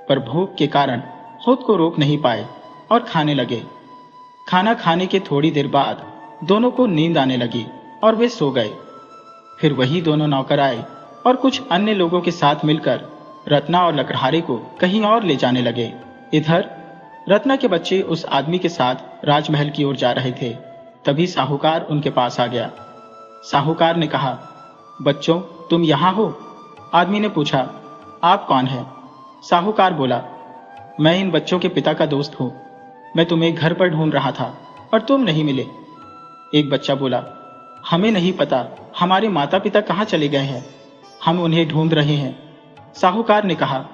पर भूख के कारण खुद को रोक नहीं पाए और खाने लगे। खाना खाने के थोड़ी देर बाद दोनों को नींद आने लगी और वे सो गए। फिर वही दोनों नौकर आए और कुछ अन्य लोगों के साथ मिलकर रत्ना और लकड़हारे को कहीं और ले जाने लगे। इधर रत्ना के बच्चे उस आदमी के साथ राजमहल की ओर जा रहे थे। तभी साहूकार उनके पास आ गया। साहूकार ने कहा, बच्चों, तुम यहाँ हो? आदमी ने पूछा, आप कौन हैं? साहूकार बोला, मैं इन बच्चों के पिता का दोस्त हूँ। मैं तुम्हें घर पर ढूंढ रहा था और तुम नहीं मिले। एक बच्चा बोला, हमें नहीं पता हमारे माता पिता कहाँ चले गए हैं, हम उन्हें ढूंढ रहे हैं। साहूकार ने कहा,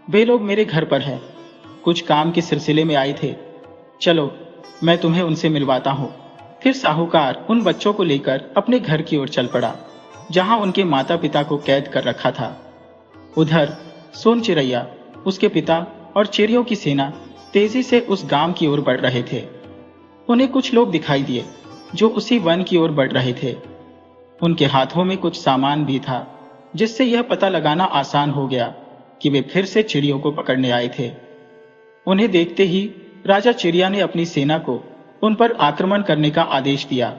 वे लोग मेरे घर पर हैं, कुछ काम के सिलसिले में आए थे, चलो मैं तुम्हें उनसे मिलवाता हूँ। फिर साहूकार उन बच्चों को लेकर अपने घर की ओर चल पड़ा, जहां उनके माता पिता को कैद कर रखा था। उधर सोन चिरैया, उसके पिता और चिड़ियों की सेना तेजी से उस गांव की ओर बढ़ रहे थे। उन्हें कुछ लोग दिखाई दिए जो उसी वन की ओर बढ़ रहे थे। उनके हाथों में कुछ सामान भी था, जिससे यह पता लगाना आसान हो गया कि वे फिर से चिड़ियों को पकड़ने आए थे। उन्हें देखते ही राजा चिड़िया ने अपनी सेना को उन पर आक्रमण करने का आदेश दिया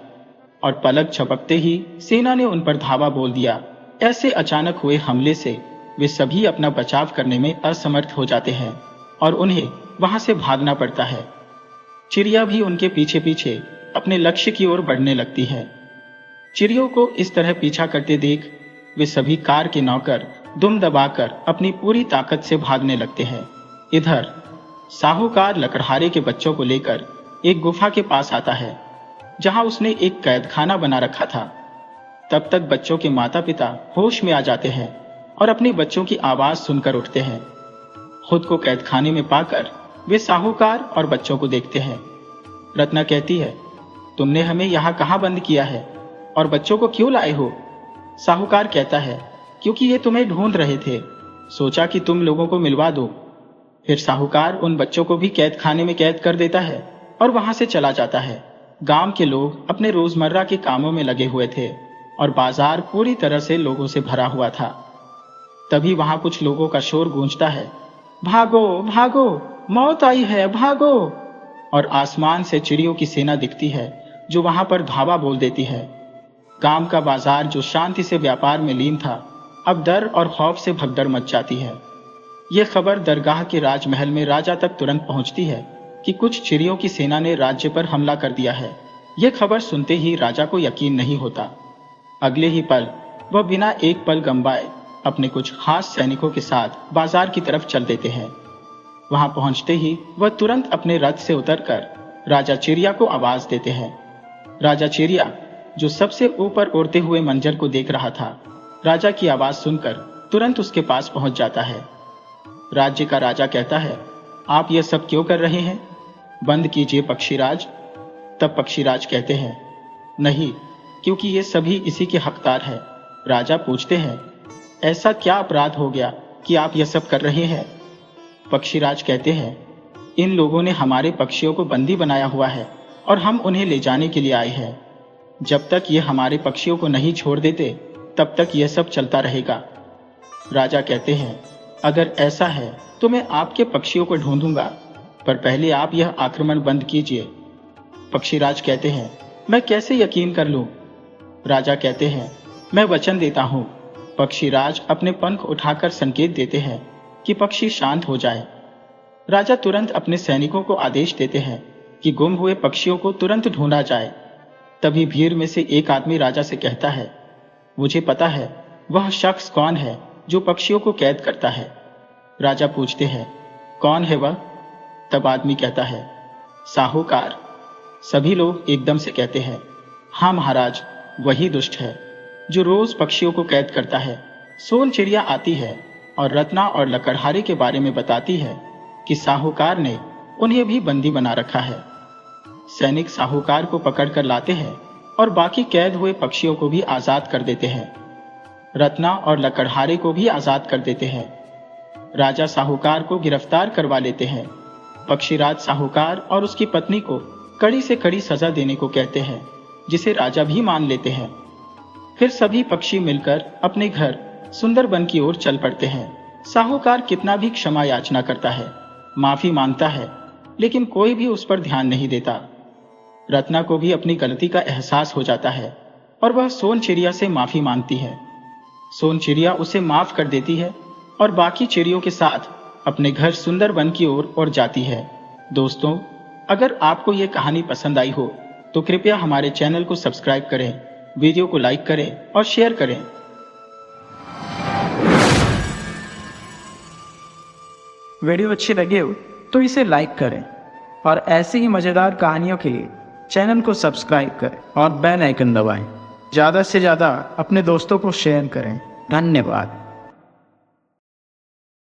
और पलक झपकते ही सेना ने उन पर धावा बोल दिया। ऐसे अचानक हुए हमले से वे सभी अपना बचाव करने में असमर्थ हो जाते हैं और उन्हें वहां से भागना पड़ता है। चिड़िया भी उनके पीछे पीछे अपने लक्ष्य की ओर बढ़ने लगती है। चिड़ियों को इस तरह पीछा करते देख वे सभी कार के नौकर दुम दबाकर अपनी पूरी ताकत से भागने लगते हैं। इधर साहूकार लकड़हारे के बच्चों को लेकर एक गुफा के पास आता है, जहां उसने एक कैदखाना बना रखा था। तब तक बच्चों के माता पिता होश में आ जाते हैं और अपने बच्चों की आवाज सुनकर उठते हैं। खुद को कैदखाने में पाकर वे साहूकार और बच्चों को देखते हैं। रत्ना कहती है, तुमने हमें यहाँ कहाँ बंद किया है और बच्चों को क्यों लाए हो? साहूकार कहता है, क्योंकि ये तुम्हें ढूंढ रहे थे, सोचा कि तुम लोगों को मिलवा दो। फिर साहूकार उन बच्चों को भी कैदखाने में कैद कर देता है और वहां से चला जाता है। गांव के लोग अपने रोजमर्रा के कामों में लगे हुए थे और बाजार पूरी तरह से लोगों से भरा हुआ था। तभी वहां कुछ लोगों का शोर गूंजता है, भागो भागो, मौत आई है, भागो। और आसमान से चिड़ियों की सेना दिखती है जो वहां पर धावा बोल देती है। गांव का बाजार जो शांति से व्यापार में लीन था, अब डर और खौफ से भगदड़ मच जाती है। यह खबर दरगाह के राजमहल में राजा तक तुरंत पहुंचती है कि कुछ चिड़ियों की सेना ने राज्य पर हमला कर दिया है। यह खबर सुनते ही राजा को यकीन नहीं होता। अगले ही पल वह बिना एक पल गंवाए अपने कुछ खास सैनिकों के साथ बाजार की तरफ चल देते हैं। वहां पहुंचते ही वह तुरंत अपने रथ से उतरकर राजा चिड़िया को आवाज देते हैं। राजा चिड़िया, जो सबसे ऊपर उड़ते हुए मंजर को देख रहा था, राजा की आवाज सुनकर तुरंत उसके पास पहुंच जाता है। राज्य का राजा कहता है, आप यह सब क्यों कर रहे हैं? बंद कीजिए पक्षीराज। तब पक्षीराज कहते हैं, नहीं, क्योंकि ये सभी इसी के हकदार हैं। राजा पूछते हैं, ऐसा क्या अपराध हो गया कि आप यह सब कर रहे हैं? पक्षीराज कहते हैं, इन लोगों ने हमारे पक्षियों को बंदी बनाया हुआ है और हम उन्हें ले जाने के लिए आए हैं। जब तक ये हमारे पक्षियों को नहीं छोड़ देते, तब तक यह सब चलता रहेगा। राजा कहते हैं, अगर ऐसा है तो मैं आपके पक्षियों को ढूंढूंगा, पर पहले आप यह आक्रमण बंद कीजिए। पक्षीराज कहते हैं, मैं कैसे यकीन कर लूं? राजा कहते हैं, मैं वचन देता हूं। पक्षीराज अपने पंख उठाकर संकेत देते हैं कि पक्षी शांत हो जाए। राजा तुरंत अपने सैनिकों को आदेश देते हैं कि गुम हुए पक्षियों को तुरंत ढूंढा जाए। तभी भीड़ में से एक आदमी राजा से कहता है, मुझे पता है वह शख्स कौन है जो पक्षियों को कैद करता है। राजा पूछते हैं, कौन है वह? तब आदमी कहता है, साहूकार। सभी लोग एकदम से कहते हैं, हाँ महाराज, वही दुष्ट है जो रोज पक्षियों को कैद करता है। सोन चिड़िया आती है और रत्ना और लकड़हारे के बारे में बताती है कि साहूकार ने उन्हें भी बंदी बना रखा है। सैनिक साहूकार को पकड़कर लाते हैं और बाकी कैद हुए पक्षियों को भी आजाद कर देते हैं। रत्ना और लकड़हारे को भी आजाद कर देते हैं। राजा साहूकार को गिरफ्तार करवा लेते हैं। पक्षीराज साहूकार और उसकी पत्नी को कड़ी से कड़ी सजा देने को कहते हैं, जिसे राजा भी मान लेते हैं। फिर सभी पक्षी मिलकर अपने घर सुंदरबन की ओर चल पड़ते हैं। साहूकार कितना भी क्षमा याचना करता है, माफी मांगता है, लेकिन कोई भी उस पर ध्यान नहीं देता। रत्ना को भी अपनी गलती का एहसास हो जाता है और वह सोन चिड़िया से माफी मांगती है। सोन चिड़िया उसे माफ कर देती है और बाकी चिड़ियों के साथ अपने घर सुंदरबन की ओर जाती है। दोस्तों, अगर आपको ये कहानी पसंद आई हो तो कृपया हमारे चैनल को सब्सक्राइब करें, वीडियो को लाइक करें और शेयर करें। वीडियो अच्छी लगे हो तो इसे लाइक करें और ऐसी ही मज़ेदार कहानियों के लिए चैनल को सब्सक्राइब करें और बेल आइकन दबाएं। ज़्यादा से ज़्यादा अपने दोस्तों को शेयर करें। धन्यवाद।